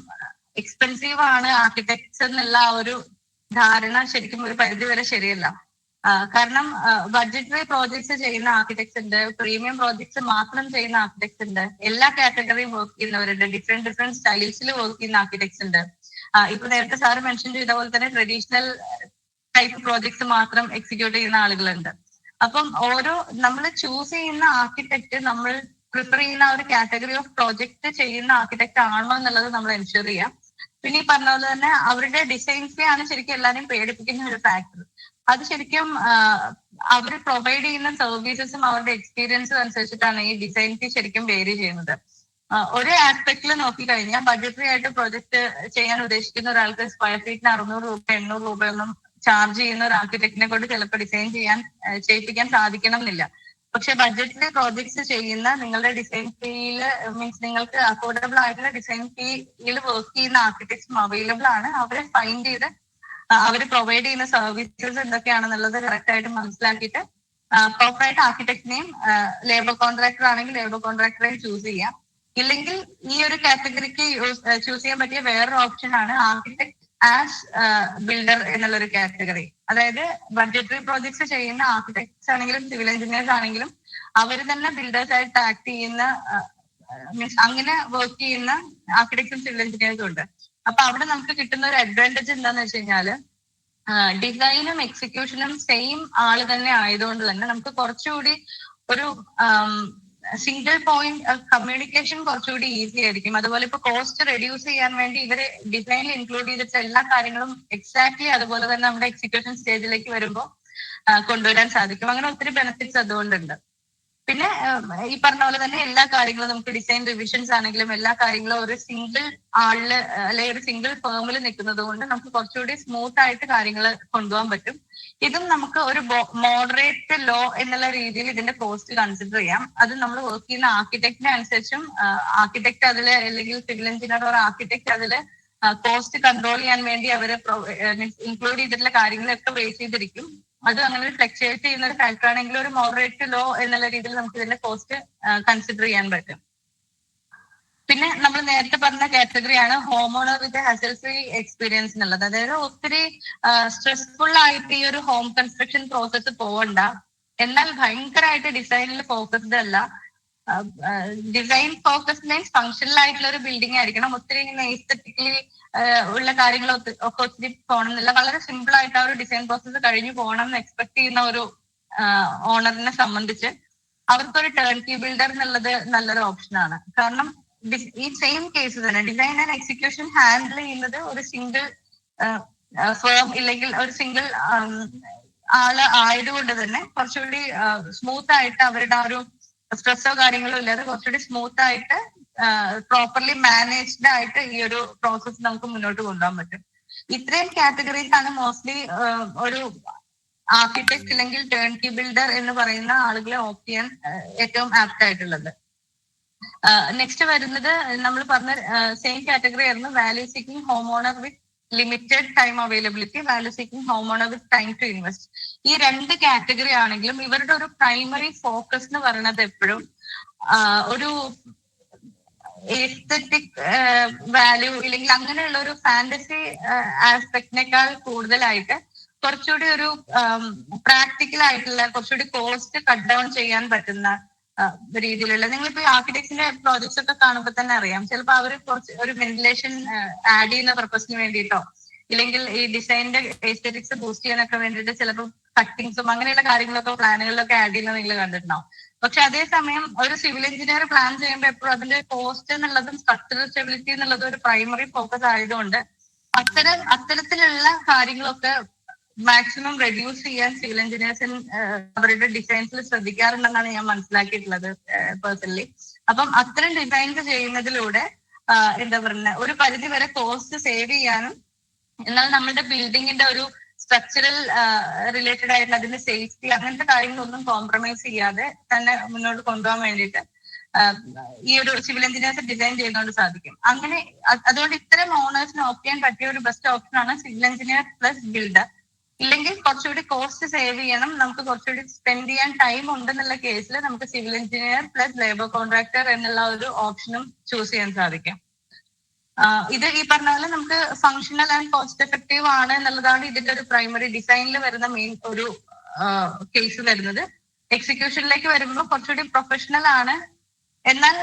എക്സ്പെൻസീവ് ആണ് ആർക്കിടെക്ട്സ് എന്നുള്ള ആ ഒരു ധാരണ ശരിക്കും ഒരു പരിധി വരെ ശരിയല്ല. കാരണം ബഡ്ജറ്ററി പ്രോജക്ട്സ് ചെയ്യുന്ന ആർക്കിടെക്ട്സ് ഉണ്ട്, പ്രീമിയം പ്രോജക്ട്സ് മാത്രം ചെയ്യുന്ന ആർക്കിടെക്ട്സ് ഉണ്ട്, എല്ലാ കാറ്റഗറിയും വർക്ക് ചെയ്യുന്നവരുണ്ട്, ഡിഫറെന്റ് സ്റ്റൈൽസിൽ വർക്ക് ചെയ്യുന്ന ആർക്കിടെക്ട്സ് ഉണ്ട്. ഇപ്പൊ നേരത്തെ സാറ് മെൻഷൻ ചെയ്ത പോലെ തന്നെ ട്രഡീഷണൽ ടൈപ്പ് പ്രോജക്ട്സ് മാത്രം എക്സിക്യൂട്ട് ചെയ്യുന്ന ആളുകളുണ്ട്. അപ്പം ഓരോ നമ്മൾ ചൂസ് ചെയ്യുന്ന ആർക്കിടെക്ട് നമ്മൾ പ്രിഫർ ചെയ്യുന്ന ഒരു കാറ്റഗറി ഓഫ് പ്രോജക്ട് ചെയ്യുന്ന ആർക്കിടെക്ട് ആണോ എന്നുള്ളത് നമ്മൾ എൻഷുർ ചെയ്യാം. പിന്നെ ഈ പറഞ്ഞ പോലെ തന്നെ അവരുടെ ഡിസൈൻസേ ആണ് ശരിക്കും എല്ലാവരെയും പേടിപ്പിക്കുന്ന ഒരു ഫാക്ടർ. അത് ശരിക്കും അവർ പ്രൊവൈഡ് ചെയ്യുന്ന സർവീസസും അവരുടെ എക്സ്പീരിയൻസും അനുസരിച്ചിട്ടാണ് ഈ ഡിസൈൻ ഫീ ശരിക്കും വേരി ചെയ്യുന്നത്. ഒരു ആസ്പെക്ടിൽ നോക്കിക്കഴിഞ്ഞാൽ ബഡ്ജറ്ററി ആയിട്ട് പ്രൊജക്ട് ചെയ്യാൻ ഉദ്ദേശിക്കുന്ന ഒരാൾക്ക് സ്ക്വയർ ഫീറ്റിന് 600 രൂപ 800 രൂപയൊന്നും ചാർജ് ചെയ്യുന്ന ഒരു ആർക്കിടെക്റ്റിനെ കൊണ്ട് ചിലപ്പോൾ ഡിസൈൻ ചെയ്യിപ്പിക്കാൻ സാധിക്കണം എന്നില്ല. പക്ഷെ ബഡ്ജറ്ററി പ്രോജക്ട്സ് ചെയ്യുന്ന നിങ്ങളുടെ ഡിസൈൻ ഫീല് മീൻസ് നിങ്ങൾക്ക് അഫോർഡബിൾ ആയിട്ടുള്ള ഡിസൈൻ ഫീയിൽ വർക്ക് ചെയ്യുന്ന ആർക്കിടെക്ട്സും അവൈലബിൾ ആണ്. അവരെ ഫൈൻഡ് ചെയ്ത് അവർ പ്രൊവൈഡ് ചെയ്യുന്ന സർവീസസ് എന്തൊക്കെയാണെന്നുള്ളത് കറക്റ്റ് ആയിട്ട് മനസ്സിലാക്കിയിട്ട് പ്രോപ്പറായിട്ട് ആർക്കിടെക്ടിനെയും ലേബർ കോൺട്രാക്ടർ ആണെങ്കിൽ ലേബർ കോൺട്രാക്ടറെയും ചൂസ് ചെയ്യാം. ഇല്ലെങ്കിൽ ഈ ഒരു കാറ്റഗറിക്ക് ചൂസ് ചെയ്യാൻ പറ്റിയ വേറൊരു ഓപ്ഷൻ ആണ് ആർക്കിടെക്ട് ആസ് ബിൽഡർ എന്നുള്ളൊരു കാറ്റഗറി. അതായത് ബഡ്ജറ്ററി പ്രോജക്ട്സ് ചെയ്യുന്ന ആർക്കിടെക്ട്സ് ആണെങ്കിലും സിവിൽ എഞ്ചിനീയേഴ്സ് ആണെങ്കിലും അവർ തന്നെ ബിൽഡേഴ്സ് ആയിട്ട് ആക്ട് ചെയ്യുന്ന മീൻസ് അങ്ങനെ വർക്ക് ചെയ്യുന്ന ആർക്കിടെക്ട്സും സിവിൽ എഞ്ചിനീയേഴ്സും ഉണ്ട്. അപ്പൊ അവിടെ നമുക്ക് കിട്ടുന്ന ഒരു അഡ്വാൻറ്റേജ് എന്താന്ന് വെച്ച് കഴിഞ്ഞാല് ഡിസൈനും എക്സിക്യൂഷനും സെയിം ആള് തന്നെ ആയതുകൊണ്ട് തന്നെ നമുക്ക് കുറച്ചുകൂടി ഒരു സിംഗിൾ പോയിന്റ് കമ്മ്യൂണിക്കേഷൻ കുറച്ചുകൂടി ഈസി ആയിരിക്കും. അതുപോലെ ഇപ്പൊ കോസ്റ്റ് റെഡ്യൂസ് ചെയ്യാൻ വേണ്ടി ഇവര് ഡിസൈനിൽ ഇൻക്ലൂഡ് ചെയ്തിട്ട എല്ലാ കാര്യങ്ങളും എക്സാക്ട്ലി അതുപോലെ തന്നെ നമ്മുടെ എക്സിക്യൂഷൻ സ്റ്റേജിലേക്ക് വരുമ്പോൾ കൊണ്ടുവരാൻ സാധിക്കും. അങ്ങനെ ഒത്തിരി ബെനിഫിറ്റ്സ് അതുകൊണ്ടുണ്ട്. പിന്നെ ഈ പറഞ്ഞ പോലെ തന്നെ എല്ലാ കാര്യങ്ങളും നമുക്ക് ഡിസൈൻ റിവിഷൻസ് ആണെങ്കിലും എല്ലാ കാര്യങ്ങളും ഒരു സിംഗിൾ ആളില് അല്ലെങ്കിൽ ഒരു സിംഗിൾ ഫേമിൽ നിൽക്കുന്നത് കൊണ്ട് നമുക്ക് കുറച്ചുകൂടി സ്മൂത്ത് ആയിട്ട് കാര്യങ്ങൾ കൊണ്ടുപോകാൻ പറ്റും. ഇതും നമുക്ക് ഒരു മോഡറേറ്റ് ലോ എന്നുള്ള രീതിയിൽ ഇതിന്റെ കോസ്റ്റ് കൺസിഡർ ചെയ്യാം. അത് നമ്മൾ വർക്ക് ചെയ്യുന്ന ആർക്കിടെക്റ്റിനെ അനുസരിച്ചും ആർക്കിടെക്ട് അതില് അല്ലെങ്കിൽ സിവിൽ എഞ്ചിനീയർ ഓർ ആർക്കിടെക്ട് അതില് കോസ്റ്റ് കൺട്രോൾ ചെയ്യാൻ വേണ്ടി അവര് ഇൻക്ലൂഡ് ചെയ്തിട്ടുള്ള കാര്യങ്ങളൊക്കെ ബേസ് ചെയ്തിരിക്കും. അത് അങ്ങനെ ഫ്ലക്ച്വേറ്റ് ചെയ്യുന്ന ഒരു ഫാക്ടർ ആണെങ്കിൽ ഒരു മോഡറേറ്റ് ലോ എന്നുള്ള രീതിയിൽ നമുക്ക് ഇതിന്റെ കോസ്റ്റ് കൺസിഡർ ചെയ്യാൻ പറ്റും. പിന്നെ നമ്മൾ നേരത്തെ പറഞ്ഞ കാറ്റഗറിയാണ് ഹോം ഓണർ വിത്ത് ഹസൽ ഫ്രീ എക്സ്പീരിയൻസ് എന്നുള്ളത്. അതായത് ഒത്തിരി സ്ട്രെസ്ഫുൾ ആയിട്ട് ഈ ഒരു ഹോം കൺസ്ട്രക്ഷൻ പ്രോസസ്സ് പോവണ്ട, എന്നാൽ ഭയങ്കരമായിട്ട് ഡിസൈനിൽ ഫോക്കസ്ഡ് അല്ല. ഡിസൈൻ ഫോക്കസ് മീൻസ് ഫങ്ഷണൽ ആയിട്ടുള്ള ഒരു ബിൽഡിംഗ് ആയിരിക്കണം. ഒത്തിരി ഇങ്ങനെ എസ്തെറ്റിക്കലി ഉള്ള കാര്യങ്ങൾ ഒക്കെ ഒത്തിരി പോകണമെന്നില്ല. വളരെ സിമ്പിൾ ആയിട്ട് ആ ഒരു ഡിസൈൻ പ്രോസസ്സ് കഴിഞ്ഞു പോകണം എന്ന് എക്സ്പെക്ട് ചെയ്യുന്ന ഒരു ഓണറിനെ സംബന്ധിച്ച് അവർക്കൊരു ടേൺ കീ ബിൽഡർ എന്നുള്ളത് നല്ലൊരു ഓപ്ഷനാണ്. കാരണം ഈ സെയിം കേസ് തന്നെ ഡിസൈൻ ആൻഡ് എക്സിക്യൂഷൻ ഹാൻഡിൽ ചെയ്യുന്നത് ഒരു സിംഗിൾ ഫേം ഇല്ലെങ്കിൽ ഒരു സിംഗിൾ ആള് ആയതുകൊണ്ട് തന്നെ കുറച്ചുകൂടി സ്മൂത്ത് ആയിട്ട് അവരുടെ ആ ഒരു സ്ട്രെസ്സോ കാര്യങ്ങളോ ഇല്ലാതെ കുറച്ചുകൂടി സ്മൂത്ത് ആയിട്ട് പ്രോപ്പർലി മാനേജ്ഡ് ആയിട്ട് ഈ ഒരു പ്രോസസ്സ് നമുക്ക് മുന്നോട്ട് കൊണ്ടുപോകാൻ പറ്റും. ഇത്രയും കാറ്റഗറീസ് ആണ് മോസ്റ്റ്ലി ഒരു ആർക്കിടെക്ട് അല്ലെങ്കിൽ ടേൺ കീ ബിൽഡർ എന്ന് പറയുന്ന ആളുകളെ ഓപ്റ്റ് ചെയ്യാൻ ഏറ്റവും ആപ്റ്റ് ആയിട്ടുള്ളത്. നെക്സ്റ്റ് വരുന്നത് നമ്മൾ പറഞ്ഞ സെയിം കാറ്റഗറി ആയിരുന്നു value seeking home owner with limited time availability, value seeking home owner with time to invest. ഈ രണ്ട് കാറ്റഗറി ആണെങ്കിലും ഇവരുടെ ഒരു പ്രൈമറി ഫോക്കസ് എന്ന് പറയുന്നത് എപ്പോഴും ഒരു എസ്തെറ്റിക് വാല്യൂ ഇല്ലെങ്കിൽ അങ്ങനെയുള്ള ഒരു ഫാന്റസി ആസ്പെക്ടിനേക്കാൾ കൂടുതലായിട്ട് കുറച്ചുകൂടി ഒരു പ്രാക്ടിക്കൽ ആയിട്ടുള്ള കുറച്ചുകൂടി കോസ്റ്റ് കട്ട് ഡൗൺ ചെയ്യാൻ പറ്റുന്ന രീതിയിലുള്ള, നിങ്ങളിപ്പോ ആർക്കിടെക്റ്റിന്റെ പ്രോജക്ട്സ് ഒക്കെ കാണുമ്പോൾ തന്നെ അറിയാം, ചിലപ്പോൾ അവർ കുറച്ച് ഒരു വെന്റിലേഷൻ ആഡ് ചെയ്യുന്ന പർപ്പസിന് വേണ്ടിയിട്ടോ ഇല്ലെങ്കിൽ ഈ ഡിസൈനിന്റെ എസ്തെറ്റിക്സ് ബൂസ്റ്റ് ചെയ്യാനൊക്കെ വേണ്ടിയിട്ട് ചിലപ്പോൾ കട്ടിങ്സും അങ്ങനെയുള്ള കാര്യങ്ങളൊക്കെ പ്ലാനുകളിലൊക്കെ ആഡ് ചെയ്യുന്നത് നിങ്ങൾ കണ്ടിട്ടുണ്ടാവും. പക്ഷെ അതേസമയം ഒരു സിവിൽ എഞ്ചിനീയർ പ്ലാൻ ചെയ്യുമ്പോൾ എപ്പോഴും അതിന്റെ കോസ്റ്റ് എന്നുള്ളതും സ്ട്രക്ചറൽ സ്റ്റെബിലിറ്റി എന്നുള്ളതും ഒരു പ്രൈമറി ഫോക്കസ് ആയതുകൊണ്ട് അത്തരത്തിലുള്ള കാര്യങ്ങളൊക്കെ മാക്സിമം റെഡ്യൂസ് ചെയ്യാൻ സിവിൽ എഞ്ചിനീയേഴ്സ് അവരുടെ ഡിസൈൻസിൽ ശ്രദ്ധിക്കാറുണ്ടെന്നാണ് ഞാൻ മനസ്സിലാക്കിയിട്ടുള്ളത് പേഴ്സണലി. അപ്പം അത്തരം ഡിസൈൻസ് ചെയ്യുന്നതിലൂടെ എന്താ പറയുക ഒരു പരിധി വരെ കോസ്റ്റ് സേവ് ചെയ്യാനും എന്നാൽ നമ്മുടെ ബിൽഡിങ്ങിന്റെ ഒരു സ്ട്രക്ചറൽ റിലേറ്റഡ് ആയിട്ടുള്ള അതിന്റെ സേഫ്റ്റി അങ്ങനത്തെ കാര്യങ്ങളൊന്നും കോംപ്രമൈസ് ചെയ്യാതെ തന്നെ മുന്നോട്ട് കൊണ്ടുപോകാൻ വേണ്ടിയിട്ട് ഈ ഒരു സിവിൽ എഞ്ചിനീയേഴ്സ് ഡിസൈൻ ചെയ്യുന്നതുകൊണ്ട് സാധിക്കും. അങ്ങനെ അതുകൊണ്ട് ഇത്തരം ഓണേഴ്സിന് ഓപ്റ്റ് ചെയ്യാൻ പറ്റിയ ഒരു ബെസ്റ്റ് ഓപ്ഷൻ ആണ് സിവിൽ എഞ്ചിനീയർ പ്ലസ് ബിൽഡർ. ഇല്ലെങ്കിൽ കുറച്ചുകൂടി കോസ്റ്റ് സേവ് ചെയ്യണം, നമുക്ക് കുറച്ചുകൂടി സ്പെൻഡ് ചെയ്യാൻ ടൈം ഉണ്ടെന്നുള്ള കേസിൽ നമുക്ക് civil engineer plus labour contractor എന്നുള്ള ഒരു ഓപ്ഷനും ചൂസ് ചെയ്യാൻ സാധിക്കും. ഇത് ഈ പറഞ്ഞ പോലെ നമുക്ക് ഫങ്ഷണൽ ആൻഡ് കോസ്റ്റ് എഫക്റ്റീവ് ആണ് എന്നുള്ളതാണ് ഇതിന്റെ ഒരു പ്രൈമറി ഡിസൈനിൽ വരുന്ന മെയിൻ ഒരു കേസ് വരുന്നത്. എക്സിക്യൂഷനിലേക്ക് വരുമ്പോൾ കുറച്ചുകൂടി പ്രൊഫഷണൽ ആണ്, എന്നാൽ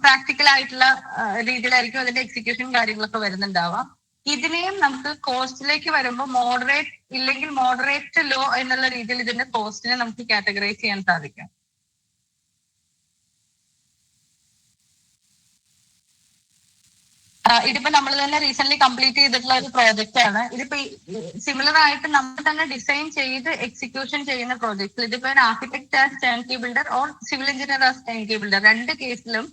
പ്രാക്ടിക്കൽ ആയിട്ടുള്ള രീതിയിലായിരിക്കും അതിന്റെ എക്സിക്യൂഷൻ കാര്യങ്ങളൊക്കെ വരുന്നുണ്ടാവാം. ഇതിനെയും നമുക്ക് കോസ്റ്റിലേക്ക് വരുമ്പോൾ മോഡറേറ്റ് ഇല്ലെങ്കിൽ മോഡറേറ്റ് ലോ എന്നുള്ള രീതിയിൽ ഇതിന്റെ കോസ്റ്റിനെ നമുക്ക് കാറ്റഗറൈസ് ചെയ്യാൻ സാധിക്കും. ഇതിപ്പോ നമ്മൾ തന്നെ റീസെന്റ് കംപ്ലീറ്റ് ചെയ്തിട്ടുള്ള ഒരു പ്രോജക്റ്റ് ആണ്. ഇതിപ്പോ സിമിലർ ആയിട്ട് നമ്മൾ തന്നെ ഡിസൈൻ ചെയ്ത് എക്സിക്യൂഷൻ ചെയ്യുന്ന പ്രോജക്ട്സ്, ഇതിപ്പോ architect as turnkey builder or civil engineer as turnkey builder, രണ്ട് കേസിലും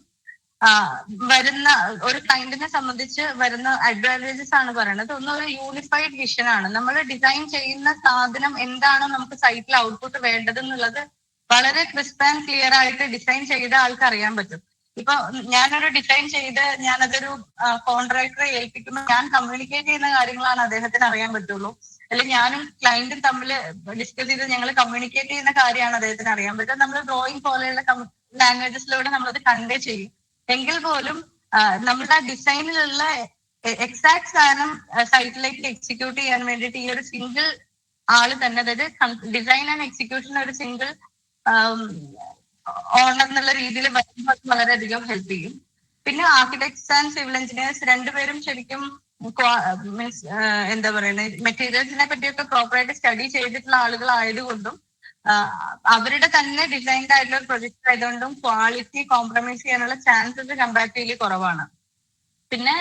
വരുന്ന ഒരു ക്ലയന്റിനെ സംബന്ധിച്ച് വരുന്ന അഡ്വാൻറ്റേജസ് ആണ് പറയുന്നത്. ഒന്ന് ഒരു യൂണിഫൈഡ് വിഷൻ ആണ്. നമ്മൾ ഡിസൈൻ ചെയ്യുന്ന സാധനം എന്താണോ നമുക്ക് സൈറ്റിൽ ഔട്ട്പുട്ട് വേണ്ടത് എന്നുള്ളത് വളരെ ക്രിസ്പ് ആൻഡ് ക്ലിയർ ആയിട്ട് ഡിസൈൻ ചെയ്ത ആൾക്ക് അറിയാൻ പറ്റും. ഇപ്പൊ ഞാനൊരു ഡിസൈൻ ചെയ്ത് ഞാനതൊരു കോൺട്രാക്ടറെ ഏൽപ്പിക്കുമ്പോൾ ഞാൻ കമ്മ്യൂണിക്കേറ്റ് ചെയ്യുന്ന കാര്യങ്ങളാണ് അദ്ദേഹത്തിന് അറിയാൻ പറ്റുള്ളൂ. അല്ലെങ്കിൽ ഞാനും ക്ലയന്റും തമ്മിൽ ഡിസ്കസ് ചെയ്ത് ഞങ്ങൾ കമ്മ്യൂണിക്കേറ്റ് ചെയ്യുന്ന കാര്യമാണ് അദ്ദേഹത്തിന് അറിയാൻ പറ്റുക. നമ്മൾ ഡ്രോയിങ് പോലെയുള്ള ലാംഗ്വേജസിലൂടെ നമ്മളത് കൺവേ ചെയ്യും. എങ്കിൽ പോലും നമ്മുടെ ഡിസൈനിലുള്ള എക്സാക്ട് സാധനം സൈറ്റിലേക്ക് എക്സിക്യൂട്ട് ചെയ്യാൻ വേണ്ടിയിട്ട് ഈ ഒരു സിംഗിൾ ആള് തന്നെ, അതായത് ഡിസൈൻ ആൻഡ് എക്സിക്യൂഷൻ ഒരു സിംഗിൾ ഓണർ എന്നുള്ള രീതിയിൽ വരുമ്പോൾ വളരെയധികം ഹെൽപ്പ് ചെയ്യും. പിന്നെ ആർക്കിടെക്ട്സ് ആൻഡ് സിവിൽ എഞ്ചിനീയേഴ്സ് രണ്ടുപേരും ശരിക്കും മീൻസ് എന്താ പറയുന്നത് മെറ്റീരിയൽസിനെ പറ്റിയൊക്കെ പ്രോപ്പറായിട്ട് സ്റ്റഡി ചെയ്തിട്ടുള്ള ആളുകൾ ആയതുകൊണ്ടും അവരുടെ തന്നെ ഡിസൈൻഡ് ആയിട്ടുള്ള ഒരു പ്രൊജക്ട് ആയതുകൊണ്ടും ക്വാളിറ്റി കോംപ്രമൈസ് ചെയ്യാനുള്ള ചാൻസസ് കമ്പാരിറ്റീവ്ലി കുറവാണ്. പിന്നെ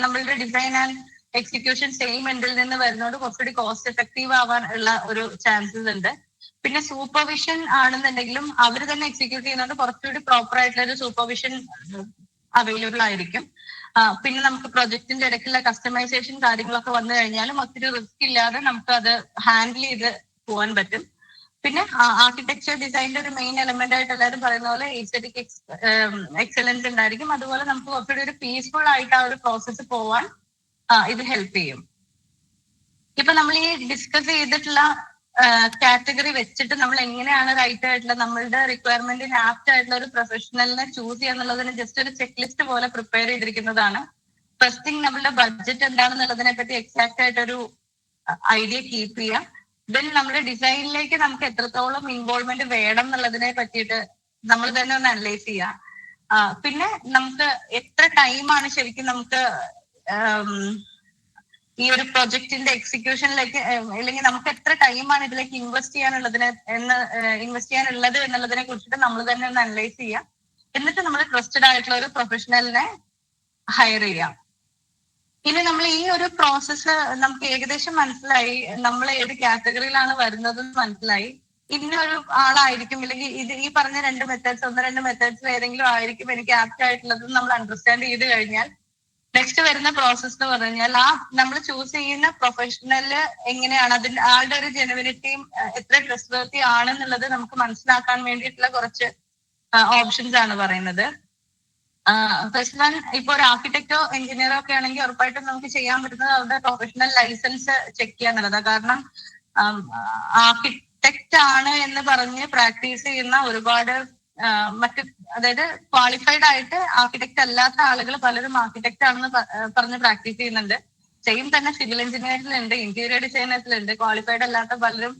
നമ്മളുടെ ഡിസൈൻ ആൻഡ് എക്സിക്യൂഷൻ സെയിം എൻഡിൽ നിന്ന് വരുന്നതുകൊണ്ട് കുറച്ചുകൂടി കോസ്റ്റ് എഫക്റ്റീവ് ആവാൻ ഉള്ള ഒരു ചാൻസസ് ഉണ്ട്. പിന്നെ സൂപ്പർവിഷൻ ആണെന്നുണ്ടെങ്കിലും അവർ തന്നെ എക്സിക്യൂട്ട് ചെയ്യുന്നതുകൊണ്ട് കുറച്ചുകൂടി പ്രോപ്പർ ആയിട്ടുള്ള ഒരു സൂപ്പർവിഷൻ അവൈലബിൾ ആയിരിക്കും. പിന്നെ നമുക്ക് പ്രൊജക്ടിന്റെ ഇടയ്ക്കുള്ള കസ്റ്റമൈസേഷൻ കാര്യങ്ങളൊക്കെ വന്നു കഴിഞ്ഞാലും ഒത്തിരി റിസ്ക് ഇല്ലാതെ നമുക്ക് അത് ഹാൻഡിൽ ചെയ്ത് പോകാൻ പറ്റും. പിന്നെ ആർക്കിടെക്ചർ ഡിസൈനിന്റെ ഒരു മെയിൻ എലമെന്റ് ആയിട്ട് എല്ലാവരും പറയുന്ന പോലെ എസ്തെറ്റിക് എക്സലൻസ് ഉണ്ടായിരിക്കും. അതുപോലെ നമുക്ക് കുറച്ചുകൂടി ഒരു പീസ്ഫുൾ ആയിട്ട് ആ ഒരു പ്രോസസ്സ് പോവാൻ ഇത് ഹെൽപ്പ് ചെയ്യും. ഇപ്പൊ നമ്മൾ ഈ ഡിസ്കസ് ചെയ്തിട്ടുള്ള കാറ്റഗറി വെച്ചിട്ട് നമ്മൾ എങ്ങനെയാണ് റൈറ്റ് ആയിട്ടുള്ള നമ്മളുടെ റിക്വയർമെന്റിന് ആപ്റ്റ് ആയിട്ടുള്ള ഒരു പ്രൊഫഷണലിനെ ചൂസ് ചെയ്യുക എന്നുള്ളതിന് ജസ്റ്റ് ഒരു ചെക്ക് ലിസ്റ്റ് പോലെ പ്രിപ്പയർ ചെയ്തിരിക്കുന്നതാണ്. ഫസ്റ്റ് തിങ് നമ്മളുടെ ബഡ്ജറ്റ് എന്താണെന്നുള്ളതിനെ പറ്റി എക്സാക്ട് ആയിട്ടൊരു ഐഡിയ കീപ്പ് ചെയ്യുക. ദെൻ നമ്മുടെ ഡിസൈനിലേക്ക് നമുക്ക് എത്രത്തോളം ഇൻവോൾവ്മെന്റ് വേണം എന്നുള്ളതിനെ പറ്റിയിട്ട് നമ്മൾ തന്നെ ഒന്ന് അനലൈസ് ചെയ്യാം. പിന്നെ നമുക്ക് എത്ര ടൈമാണ് ശരിക്കും നമുക്ക് ഈ ഒരു പ്രൊജക്ടിന്റെ എക്സിക്യൂഷനിലേക്ക്, അല്ലെങ്കിൽ നമുക്ക് എത്ര ടൈമാണ് ഇതിലേക്ക് ഇൻവെസ്റ്റ് ചെയ്യാനുള്ളത് എന്നുള്ളതിനെ കുറിച്ചിട്ട് നമ്മൾ തന്നെ ഒന്ന് അനലൈസ് ചെയ്യാം. എന്നിട്ട് നമ്മൾ ട്രസ്റ്റഡ് ആയിട്ടുള്ള ഒരു പ്രൊഫഷണലിനെ ഹയർ ചെയ്യാം. ഇനി നമ്മൾ ഈ ഒരു പ്രോസസ്സ് നമുക്ക് ഏകദേശം മനസ്സിലായി, നമ്മൾ ഏത് കാറ്റഗറിയിലാണ് വരുന്നത് മനസ്സിലായി. ഇന്നൊരു ആളായിരിക്കും അല്ലെങ്കിൽ ഇത് ഈ പറഞ്ഞ രണ്ട് മെത്തേഡ്സ് ഏതെങ്കിലും ആയിരിക്കും എനിക്ക് ആപ്റ്റ് ആയിട്ടുള്ളത് നമ്മൾ അണ്ടർസ്റ്റാൻഡ് ചെയ്ത് കഴിഞ്ഞാൽ നെക്സ്റ്റ് വരുന്ന പ്രോസസ് എന്ന് പറഞ്ഞു കഴിഞ്ഞാൽ നമ്മൾ ചൂസ് ചെയ്യുന്ന പ്രൊഫഷണല് എങ്ങനെയാണ് അതിന്റെ ആളുടെ ഒരു ജെനുവിനിറ്റിയും എത്ര ട്രസ്റ്റ്വർത്തി ആണെന്നുള്ളത് നമുക്ക് മനസ്സിലാക്കാൻ വേണ്ടിയിട്ടുള്ള കുറച്ച് ഓപ്ഷൻസ് ആണ് പറയുന്നത്. ഫസ്റ്റ് വൺ, ഇപ്പൊ ഒരു ആർക്കിടെക്റ്റോ എഞ്ചിനീയറോ ഒക്കെ ആണെങ്കിൽ ഉറപ്പായിട്ടും നമുക്ക് ചെയ്യാൻ പറ്റുന്നത് അവരുടെ പ്രൊഫഷണൽ ലൈസൻസ് ചെക്ക് ചെയ്യുക എന്നുള്ളതാണ്. കാരണം ആർക്കിടെക്റ്റ് ആണ് എന്ന് പറഞ്ഞ് പ്രാക്ടീസ് ചെയ്യുന്ന ഒരുപാട് മറ്റ്, അതായത് ക്വാളിഫൈഡ് ആയിട്ട് ആർക്കിടെക്ട് അല്ലാത്ത ആളുകൾ പലരും ആർക്കിടെക്ട് ആണെന്ന് പറഞ്ഞ് പ്രാക്ടീസ് ചെയ്യുന്നുണ്ട്. സെയിം തന്നെ സിവിൽ എഞ്ചിനീയറിലുണ്ട്, ഇന്റീരിയർ ഡിസൈനേഴ്സിലുണ്ട്. ക്വാളിഫൈഡ് അല്ലാത്ത പലരും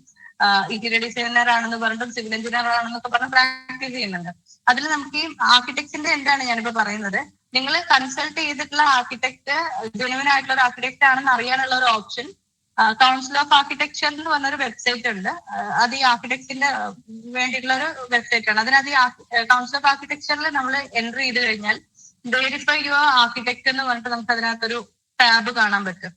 ഇന്റീരിയർ ഡിസൈനർ ആണെന്ന് പറഞ്ഞിട്ടും സിവിൽ എഞ്ചിനീയർ ആണെന്നൊക്കെ പറഞ്ഞ് പ്രാക്ടീസ് ചെയ്യുന്നുണ്ട്. അതിൽ നമുക്ക് ഈ ആർക്കിടെക്റ്റിന്റെ എന്താണ് ഞാനിപ്പോ പറയുന്നത്, നിങ്ങൾ കൺസൾട്ട് ചെയ്തിട്ടുള്ള ആർക്കിടെക്ട് ജെനുവിൻ ആയിട്ടുള്ള ഒരു ആർക്കിടെക്ട് ആണെന്ന് അറിയാനുള്ള ഒരു ഓപ്ഷൻ കൗൺസിൽ ഓഫ് ആർക്കിടെക്ചർ എന്ന് പറഞ്ഞൊരു വെബ്സൈറ്റ് ഉണ്ട്. അത് ഈ ആർക്കിടെക്റ്റിന്റെ വേണ്ടിയിട്ടുള്ള ഒരു വെബ്സൈറ്റ് ആണ്. അതിനകത്ത് ഈ കൗൺസിൽ ഓഫ് ആർക്കിടെക്ചറിൽ നമ്മൾ എൻട്രി ചെയ്ത് കഴിഞ്ഞാൽ വെരിഫൈ യുവർ ആർക്കിടെക്ട് എന്ന് പറഞ്ഞിട്ട് നമുക്ക് അതിനകത്തൊരു ടാബ് കാണാൻ പറ്റും.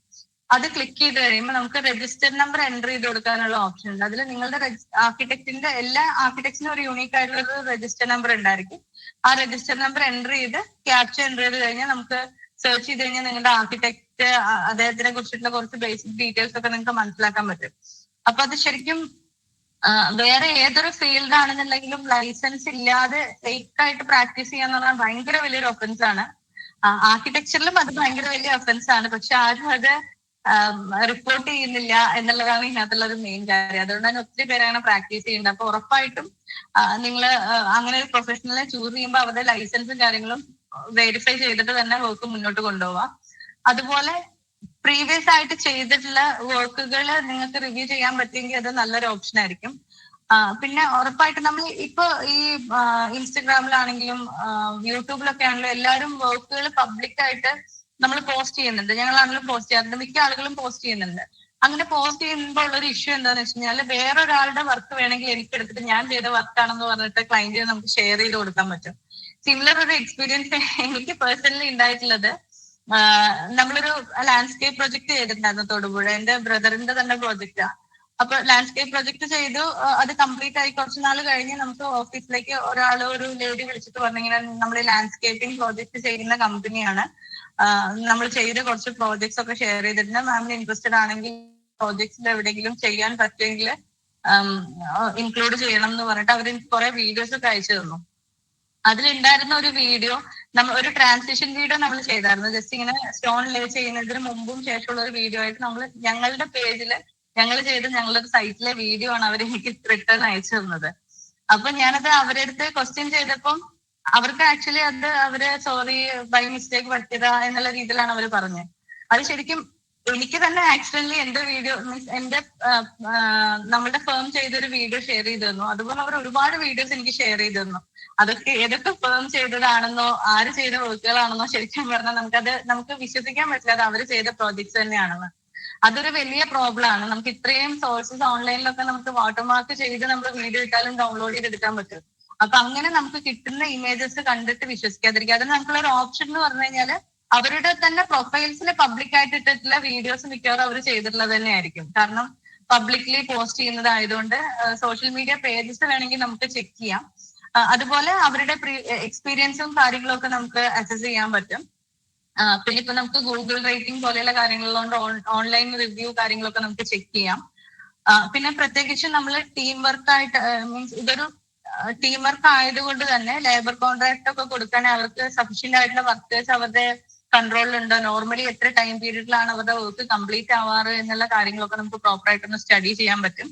അത് ക്ലിക്ക് ചെയ്ത് കഴിയുമ്പോൾ നമുക്ക് രജിസ്റ്റർ നമ്പർ എൻ്റർ ചെയ്ത് കൊടുക്കാനുള്ള ഓപ്ഷൻ ഉണ്ട്. അതിൽ നിങ്ങളുടെ ആർക്കിടെക്റ്റിന്റെ എല്ലാ ആർക്കിടെക്റ്റിനും ഒരു യൂണീക്ക് ആയിട്ടുള്ള ഒരു രജിസ്റ്റർ നമ്പർ ഉണ്ടായിരിക്കും. ആ രജിസ്റ്റർ നമ്പർ എൻ്റർ ചെയ്ത് ക്യാപ്ച എൻ്റർ ചെയ്ത് കഴിഞ്ഞാൽ നമുക്ക് സെർച്ച് ചെയ്ത് കഴിഞ്ഞാൽ നിങ്ങളുടെ ആർക്കിടെക്ട് അദ്ദേഹത്തിനെ കുറിച്ചിട്ടുള്ള കുറച്ച് ബേസിക് ഡീറ്റെയിൽസ് ഒക്കെ നിങ്ങൾക്ക് മനസ്സിലാക്കാൻ പറ്റും. അപ്പൊ അത് ശരിക്കും വേറെ ഏതൊരു ഫീൽഡ് ആണെന്നുണ്ടെങ്കിലും ലൈസൻസ് ഇല്ലാതെ ഫേക്ക് ആയിട്ട് പ്രാക്ടീസ് ചെയ്യാന്ന് പറഞ്ഞാൽ ഭയങ്കര വലിയൊരു ഒഫൻസ് ആണ്. ആർക്കിടെക്ചറിലും അത് ഭയങ്കര വലിയ ഒഫൻസ് ആണ്. പക്ഷെ ആരും അത് റിപ്പോർട്ട് ചെയ്യുന്നില്ല എന്നുള്ളതാണ് ഇതിനകത്തുള്ള ഒരു മെയിൻ കാര്യം. അതുകൊണ്ട് തന്നെ ഒത്തിരി പേര് അങ്ങനെ പ്രാക്ടീസ് ചെയ്യുന്നുണ്ട്. അപ്പൊ ഉറപ്പായിട്ടും നിങ്ങൾ അങ്ങനെ ഒരു പ്രൊഫഷണലെ ചൂസ് ചെയ്യുമ്പോൾ അവരുടെ ലൈസൻസും കാര്യങ്ങളും വെരിഫൈ ചെയ്തിട്ട് തന്നെ വർക്ക് മുന്നോട്ട് കൊണ്ടുപോവാം. അതുപോലെ പ്രീവിയസ് ആയിട്ട് ചെയ്തിട്ടുള്ള വർക്കുകൾ നിങ്ങൾക്ക് റിവ്യൂ ചെയ്യാൻ പറ്റുമെങ്കിൽ അത് നല്ലൊരു ഓപ്ഷൻ ആയിരിക്കും. പിന്നെ ഉറപ്പായിട്ടും നമ്മൾ ഇപ്പൊ ഈ ഇൻസ്റ്റഗ്രാമിലാണെങ്കിലും യൂട്യൂബിലൊക്കെ ആണെങ്കിലും എല്ലാവരും വർക്കുകൾ പബ്ലിക്കായിട്ട് നമ്മൾ പോസ്റ്റ് ചെയ്യുന്നുണ്ട്. ഞങ്ങളാണെങ്കിലും പോസ്റ്റ് ചെയ്യാറുണ്ട്, മിക്ക ആളുകളും പോസ്റ്റ് ചെയ്യുന്നുണ്ട്. അങ്ങനെ പോസ്റ്റ് ചെയ്യുമ്പോൾ ഉള്ള ഒരു ഇഷ്യൂ എന്താണെന്ന് വെച്ച് കഴിഞ്ഞാൽ വേറൊരാളുടെ വർക്ക് വേണമെങ്കിൽ എനിക്ക് എടുത്തിട്ട് ഞാൻ ചെയ്ത വർക്കാണെന്ന് പറഞ്ഞിട്ട് ക്ലയന്റിന് നമുക്ക് ഷെയർ ചെയ്ത് കൊടുക്കാൻ പറ്റും. സിമിലർ ഒരു എക്സ്പീരിയൻസ് എനിക്ക് പേഴ്സണലി ഉണ്ടായിട്ടുള്ളത്, നമ്മളൊരു ലാൻഡ്സ്കേപ്പ് പ്രൊജക്ട് ചെയ്തിട്ടുണ്ടായിരുന്നു തൊടുപുഴ. എന്റെ ബ്രദറിന്റെ തന്നെ പ്രൊജക്റ്റാ. അപ്പൊ ലാൻഡ്സ്കേപ്പ് പ്രൊജക്ട് ചെയ്തു, അത് കംപ്ലീറ്റ് ആയി കുറച്ച് നാൾ കഴിഞ്ഞ് നമുക്ക് ഓഫീസിലേക്ക് ഒരു ലേഡി വിളിച്ചിട്ട് പറഞ്ഞിങ്ങനെ നമ്മൾ ലാൻഡ്സ്കേപ്പിംഗ് പ്രോജക്ട് ചെയ്യുന്ന കമ്പനിയാണ്, നമ്മൾ ചെയ്ത കുറച്ച് പ്രോജക്ട്സ് ഒക്കെ ഷെയർ ചെയ്തിട്ടുണ്ട്, മാമിന് ഇൻട്രസ്റ്റഡ് ആണെങ്കിൽ പ്രോജക്ട്സിൽ എവിടെയെങ്കിലും ചെയ്യാൻ പറ്റുമെങ്കിൽ ഇൻക്ലൂഡ് ചെയ്യണം എന്ന് പറഞ്ഞിട്ട് അവർ കുറെ വീഡിയോസ് ഒക്കെ അയച്ചു തന്നു. അതിലുണ്ടായിരുന്ന ഒരു വീഡിയോ, നമ്മൾ ഒരു ട്രാൻസിഷൻ വീഡിയോ നമ്മൾ ചെയ്തായിരുന്നു. ജസ്റ്റ് ഇങ്ങനെ സ്റ്റോൺ ലേ ചെയ്യുന്നതിന് മുമ്പും ശേഷമുള്ള ഒരു വീഡിയോ ആയിട്ട് നമ്മൾ ഞങ്ങളുടെ പേജിൽ ഞങ്ങൾ ചെയ്ത് ഞങ്ങളുടെ സൈറ്റിലെ വീഡിയോ ആണ് അവർ എനിക്ക് റിട്ടേൺ അയച്ചു തന്നത്. അപ്പൊ ഞാനത് അവരുടെ അടുത്ത് ക്വസ്റ്റ്യൻ ചെയ്തപ്പം അവർക്ക് ആക്ച്വലി അത് അവര് സോറി ബൈ മിസ്റ്റേക്ക് പറ്റിയതാ എന്നുള്ള രീതിയിലാണ് അവർ പറഞ്ഞത്. അത് ശരിക്കും എനിക്ക് തന്നെ ആക്സിഡന്റലി എന്റെ വീഡിയോ മീൻസ് എന്റെ നമ്മുടെ ഫേം ചെയ്തൊരു വീഡിയോ ഷെയർ ചെയ്തു തന്നു. അതുപോലെ അവർ ഒരുപാട് വീഡിയോസ് എനിക്ക് ഷെയർ ചെയ്തു തന്നു. അതൊക്കെ ഏതൊക്കെ ഫേം ചെയ്തതാണെന്നോ ആര് ചെയ്ത വർക്കുകളാണെന്നോ ശരിക്കും പറഞ്ഞാൽ നമുക്ക് വിശ്വസിക്കാൻ പറ്റില്ല അത് അവർ ചെയ്ത പ്രോജക്ട്സ് തന്നെയാണെന്ന്. അതൊരു വലിയ പ്രോബ്ലം ആണ്. നമുക്ക് ഇത്രയും സോഴ്സസ് ഓൺലൈനിലൊക്കെ നമുക്ക് വാട്ടർമാർക്ക് ചെയ്ത് നമ്മൾ വീഡിയോ ഇട്ടാലും ഡൗൺലോഡ് ചെയ്തെടുക്കാൻ പറ്റും. അപ്പൊ അങ്ങനെ നമുക്ക് കിട്ടുന്ന ഇമേജസ് കണ്ടിട്ട് വിശ്വസിക്കാതിരിക്കുക. അതിന് നമുക്കുള്ള ഒരു ഓപ്ഷൻ എന്ന് പറഞ്ഞു കഴിഞ്ഞാൽ അവരുടെ തന്നെ പ്രൊഫൈൽസിൽ പബ്ലിക് ആയിട്ട് ഇട്ടിട്ടുള്ള വീഡിയോസ് മിക്കവാറും അവർ ചെയ്തിട്ടുള്ളത് തന്നെയായിരിക്കും. കാരണം പബ്ലിക്ലി പോസ്റ്റ് ചെയ്യുന്നതായതുകൊണ്ട് സോഷ്യൽ മീഡിയ പേജസ് വേണമെങ്കിൽ നമുക്ക് ചെക്ക് ചെയ്യാം. അതുപോലെ അവരുടെ എക്സ്പീരിയൻസും കാര്യങ്ങളും ഒക്കെ നമുക്ക് അസസ് ചെയ്യാൻ പറ്റും. പിന്നെ ഇപ്പൊ നമുക്ക് ഗൂഗിൾ റേറ്റിംഗ് പോലെയുള്ള കാര്യങ്ങളുകൊണ്ട് ഓൺലൈൻ റിവ്യൂ കാര്യങ്ങളൊക്കെ നമുക്ക് ചെക്ക് ചെയ്യാം. പിന്നെ പ്രത്യേകിച്ച് നമ്മൾ ടീം വർക്കായിട്ട് മീൻസ് ഇതൊരു ടീം വർക്ക് ആയതുകൊണ്ട് തന്നെ ലേബർ കോൺട്രാക്ട് ഒക്കെ കൊടുക്കാൻ അവർക്ക് സഫീഷ്യന്റ് ആയിട്ടുള്ള വർക്കേഴ്സ് അവരുടെ കൺട്രോളിലുണ്ടോ, നോർമലി എത്ര ടൈം പീരീഡിലാണ് അവരുടെ വർക്ക് കംപ്ലീറ്റ് ആവാറ് എന്നുള്ള കാര്യങ്ങളൊക്കെ നമുക്ക് പ്രോപ്പർ ആയിട്ടൊന്ന് സ്റ്റഡി ചെയ്യാൻ പറ്റും.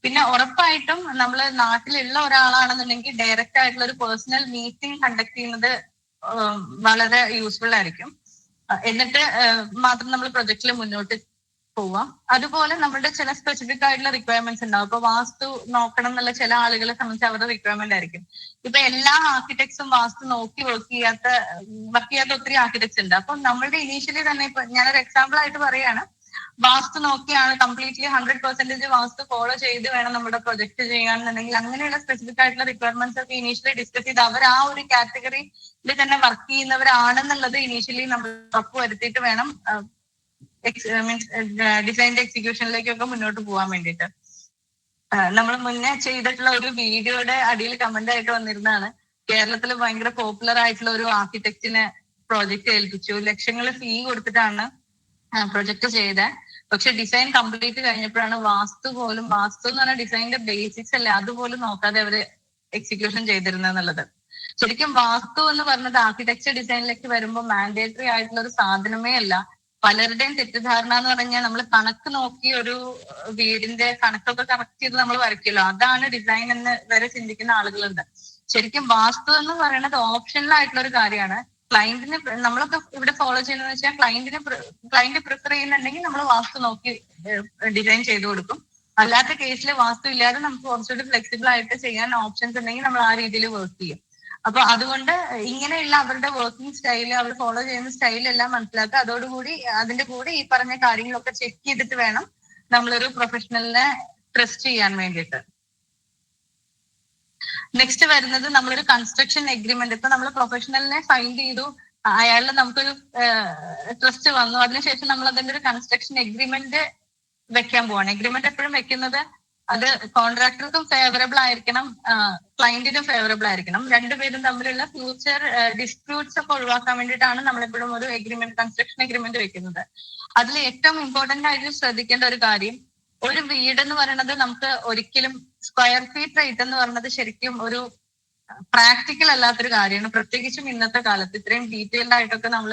പിന്നെ ഉറപ്പായിട്ടും നമ്മൾ നാട്ടിലുള്ള ഒരാളാണെന്നുണ്ടെങ്കിൽ ഡയറക്റ്റ് ആയിട്ടുള്ള ഒരു പേഴ്സണൽ മീറ്റിംഗ് കണ്ടക്ട് ചെയ്യുന്നത് വളരെ യൂസ്ഫുൾ ആയിരിക്കും. എന്നിട്ട് മാത്രം നമ്മൾ പ്രൊജക്റ്റിൽ മുന്നോട്ട് പോവാം. അതുപോലെ നമ്മുടെ ചില സ്പെസിഫിക് ആയിട്ടുള്ള റിക്വയർമെന്റ്സ് ഉണ്ടാവും. ഇപ്പൊ വാസ്തു നോക്കണം എന്നുള്ള ചില ആളുകളെ സംബന്ധിച്ച് അവരുടെ റിക്വയർമെന്റ് ആയിരിക്കും. ഇപ്പൊ എല്ലാ ആർക്കിടെക്ട്സും വാസ്തു നോക്കി വർക്ക് ചെയ്യാത്ത ഒത്തിരി ആർക്കിടെക്ട്സ് ഉണ്ട്. അപ്പൊ നമ്മളുടെ ഇനീഷ്യലി തന്നെ ഇപ്പൊ ഞാനൊരു എക്സാമ്പിൾ ആയിട്ട് പറയാണ്, വാസ്തു നോക്കിയാണ് കംപ്ലീറ്റ്ലി 100% വാസ്തു ഫോളോ ചെയ്ത് വേണം നമ്മുടെ പ്രൊജക്ട് ചെയ്യാന്നുണ്ടെങ്കിൽ അങ്ങനെയുള്ള സ്പെസിഫിക് ആയിട്ടുള്ള റിക്വയർമെന്റ്സ് ഒക്കെ ഇനീഷ്യലി ഡിസ്കസ് ചെയ്ത് അവർ ആ ഒരു കാറ്റഗറിയിൽ തന്നെ വർക്ക് ചെയ്യുന്നവരാണെന്നുള്ളത് ഇനീഷ്യലി നമ്മൾ ഉറപ്പ് വരുത്തിയിട്ട് വേണം മീൻസ് ഡിസൈൻ്റെ എക്സിക്യൂഷനിലേക്കൊക്കെ മുന്നോട്ട് പോകാൻ വേണ്ടിയിട്ട്. നമ്മൾ മുന്നേ ചെയ്തിട്ടുള്ള ഒരു വീഡിയോയുടെ അടിയിൽ കമന്റ് ആയിട്ട് വന്നിരുന്നതാണ്, കേരളത്തിൽ ഭയങ്കര പോപ്പുലർ ആയിട്ടുള്ള ഒരു ആർക്കിടെക്റ്റിനെ പ്രോജക്റ്റ് ഏൽപ്പിച്ചു, ലക്ഷങ്ങൾ ഫീ കൊടുത്തിട്ടാണ് പ്രൊജക്ട് ചെയ്തത്. പക്ഷെ ഡിസൈൻ കംപ്ലീറ്റ് കഴിഞ്ഞപ്പോഴാണ് വാസ്തു എന്ന് പറഞ്ഞാൽ ഡിസൈനിന്റെ ബേസിക്സ് അല്ലേ അതുപോലും നോക്കാതെ അവര് എക്സിക്യൂഷൻ ചെയ്തിരുന്നെന്നുള്ളത്. ശരിക്കും വാസ്തു എന്ന് പറഞ്ഞത് ആർക്കിടെക്ചർ ഡിസൈനിലേക്ക് വരുമ്പോൾ മാൻഡേറ്ററി ആയിട്ടുള്ള ഒരു സാധനമേ അല്ല. പലരുടെയും തെറ്റിദ്ധാരണ എന്ന് പറഞ്ഞാൽ നമ്മൾ കണക്ക് നോക്കി ഒരു വീടിന്റെ കണക്കൊക്കെ കറക്റ്റ് ചെയ്ത് നമ്മൾ വരയ്ക്കുമല്ലോ, അതാണ് ഡിസൈൻ എന്ന് വരെ ചിന്തിക്കുന്ന ആളുകളുണ്ട്. ശരിക്കും വാസ്തു എന്ന് പറയുന്നത് ഓപ്ഷണൽ ആയിട്ടുള്ള ഒരു കാര്യമാണ്. ക്ലയന്റിന് നമ്മളൊക്കെ ഇവിടെ ഫോളോ ചെയ്യുന്നത് വെച്ചാൽ ക്ലയന്റ് പ്രിഫർ ചെയ്യുന്നുണ്ടെങ്കിൽ നമ്മൾ വാസ്തു നോക്കി ഡിസൈൻ ചെയ്ത് കൊടുക്കും. അല്ലാത്ത കേസിൽ വാസ്തു ഇല്ലാതെ നമുക്ക് കുറച്ചുകൂടി ഫ്ലെക്സിബിൾ ആയിട്ട് ചെയ്യാൻ ഓപ്ഷൻസ് ഉണ്ടെങ്കിൽ നമ്മൾ ആ രീതിയിൽ വർക്ക് ചെയ്യും. അപ്പൊ അതുകൊണ്ട് ഇങ്ങനെയുള്ള അവരുടെ വർക്കിംഗ് സ്റ്റൈല്, അവർ ഫോളോ ചെയ്യുന്ന സ്റ്റൈലെല്ലാം മനസ്സിലാക്കുക. അതോടുകൂടി അതിന്റെ കൂടെ ഈ പറഞ്ഞ കാര്യങ്ങളൊക്കെ ചെക്ക് ചെയ്തിട്ട് വേണം നമ്മളൊരു പ്രൊഫഷണലിനെ ട്രസ്റ്റ് ചെയ്യാൻ വേണ്ടിയിട്ട്. നെക്സ്റ്റ് വരുന്നത് നമ്മളൊരു കൺസ്ട്രക്ഷൻ എഗ്രിമെന്റ്. ഇപ്പൊ നമ്മൾ പ്രൊഫഷണലിനെ ഫൈൻഡ് ചെയ്തു, അയാളിൽ നമുക്കൊരു ട്രസ്റ്റ് വന്നു, അതിനുശേഷം നമ്മൾ അതിന്റെ ഒരു കൺസ്ട്രക്ഷൻ എഗ്രിമെന്റ് വെക്കാൻ പോവാണ്. എഗ്രിമെന്റ് എപ്പോഴും വെക്കുന്നത് അത് കോൺട്രാക്ടർക്കും ഫേവറബിൾ ആയിരിക്കണം, ക്ലയന്റിനും ഫേവറബിൾ ആയിരിക്കണം. രണ്ടുപേരും തമ്മിലുള്ള ഫ്യൂച്ചർ ഡിസ്പ്യൂട്ട്സ് ഒക്കെ ഒഴിവാക്കാൻ വേണ്ടിയിട്ടാണ് നമ്മളെപ്പോഴും ഒരു എഗ്രിമെന്റ്, കൺസ്ട്രക്ഷൻ എഗ്രിമെന്റ് വെക്കുന്നത്. അതിൽ ഏറ്റവും ഇമ്പോർട്ടന്റ് ആയിട്ട് ശ്രദ്ധിക്കേണ്ട ഒരു കാര്യം, ഒരു വീട് എന്ന് പറയുന്നത് നമുക്ക് ഒരിക്കലും സ്ക്വയർ ഫീറ്റ് റേറ്റ് എന്ന് പറയുന്നത് ശരിക്കും ഒരു പ്രാക്ടിക്കൽ അല്ലാത്തൊരു കാര്യമാണ്. പ്രത്യേകിച്ചും ഇന്നത്തെ കാലത്ത് ഇത്രയും ഡീറ്റെയിൽഡ് ആയിട്ടൊക്കെ നമ്മൾ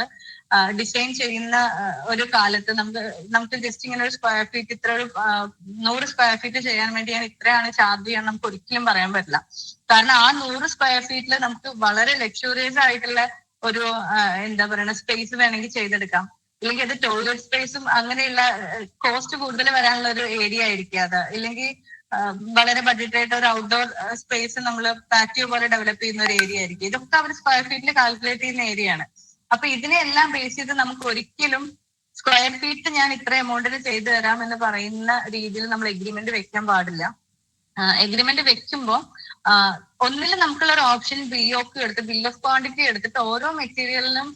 ഡിസൈൻ ചെയ്യുന്ന ഒരു കാലത്ത് നമുക്ക് ജസ്റ്റ് ഇങ്ങനെ ഒരു സ്ക്വയർ ഫീറ്റ്, ഇത്ര ഒരു 100 സ്ക്വയർ ഫീറ്റ് ചെയ്യാൻ വേണ്ടി ഞാൻ ഇത്രയാണ് ചാർജ് ചെയ്യാൻ നമുക്ക് ഒരിക്കലും പറയാൻ പറ്റില്ല. കാരണം ആ 100 സ്ക്വയർ ഫീറ്റിൽ നമുക്ക് വളരെ ലക്ഷൂറിയസ് ആയിട്ടുള്ള ഒരു എന്താ പറയുക സ്പേസ് വേണമെങ്കിൽ ചെയ്തെടുക്കാം. ഇല്ലെങ്കിൽ അത് ടോയ്ലറ്റ് സ്പേസും അങ്ങനെയുള്ള കോസ്റ്റ് കൂടുതൽ വരാനുള്ള ഒരു ഏരിയ ആയിരിക്കും അത്. ഇല്ലെങ്കിൽ വളരെ ബഡ്ജറ്റായിട്ട് ഒരു ഔട്ട്ഡോർ സ്പേസ് നമ്മൾ പാറ്റിയോ പോലെ ഡെവലപ്പ് ചെയ്യുന്ന ഒരു ഏരിയ ആയിരിക്കും. ഇതൊക്കെ അവർ സ്ക്വയർ ഫീറ്റിൽ കാൽക്കുലേറ്റ് ചെയ്യുന്ന ഏരിയ ആണ്. അപ്പൊ ഇതിനെല്ലാം ബേസ് ചെയ്ത് നമുക്ക് ഒരിക്കലും സ്ക്വയർ ഫീറ്റ് ഞാൻ ഇത്ര എമൗണ്ടിന് ചെയ്തു തരാം എന്ന് പറയുന്ന രീതിയിൽ നമ്മൾ എഗ്രിമെന്റ് വെക്കാൻ പാടില്ല. എഗ്രിമെന്റ് വെക്കുമ്പോൾ ഒന്നിൽ നമുക്കുള്ള ഒരു ഓപ്ഷൻ BOQ എടുത്ത്, ബിൽ ഓഫ് ക്വാണ്ടിറ്റി എടുത്തിട്ട് ഓരോ മെറ്റീരിയലിനും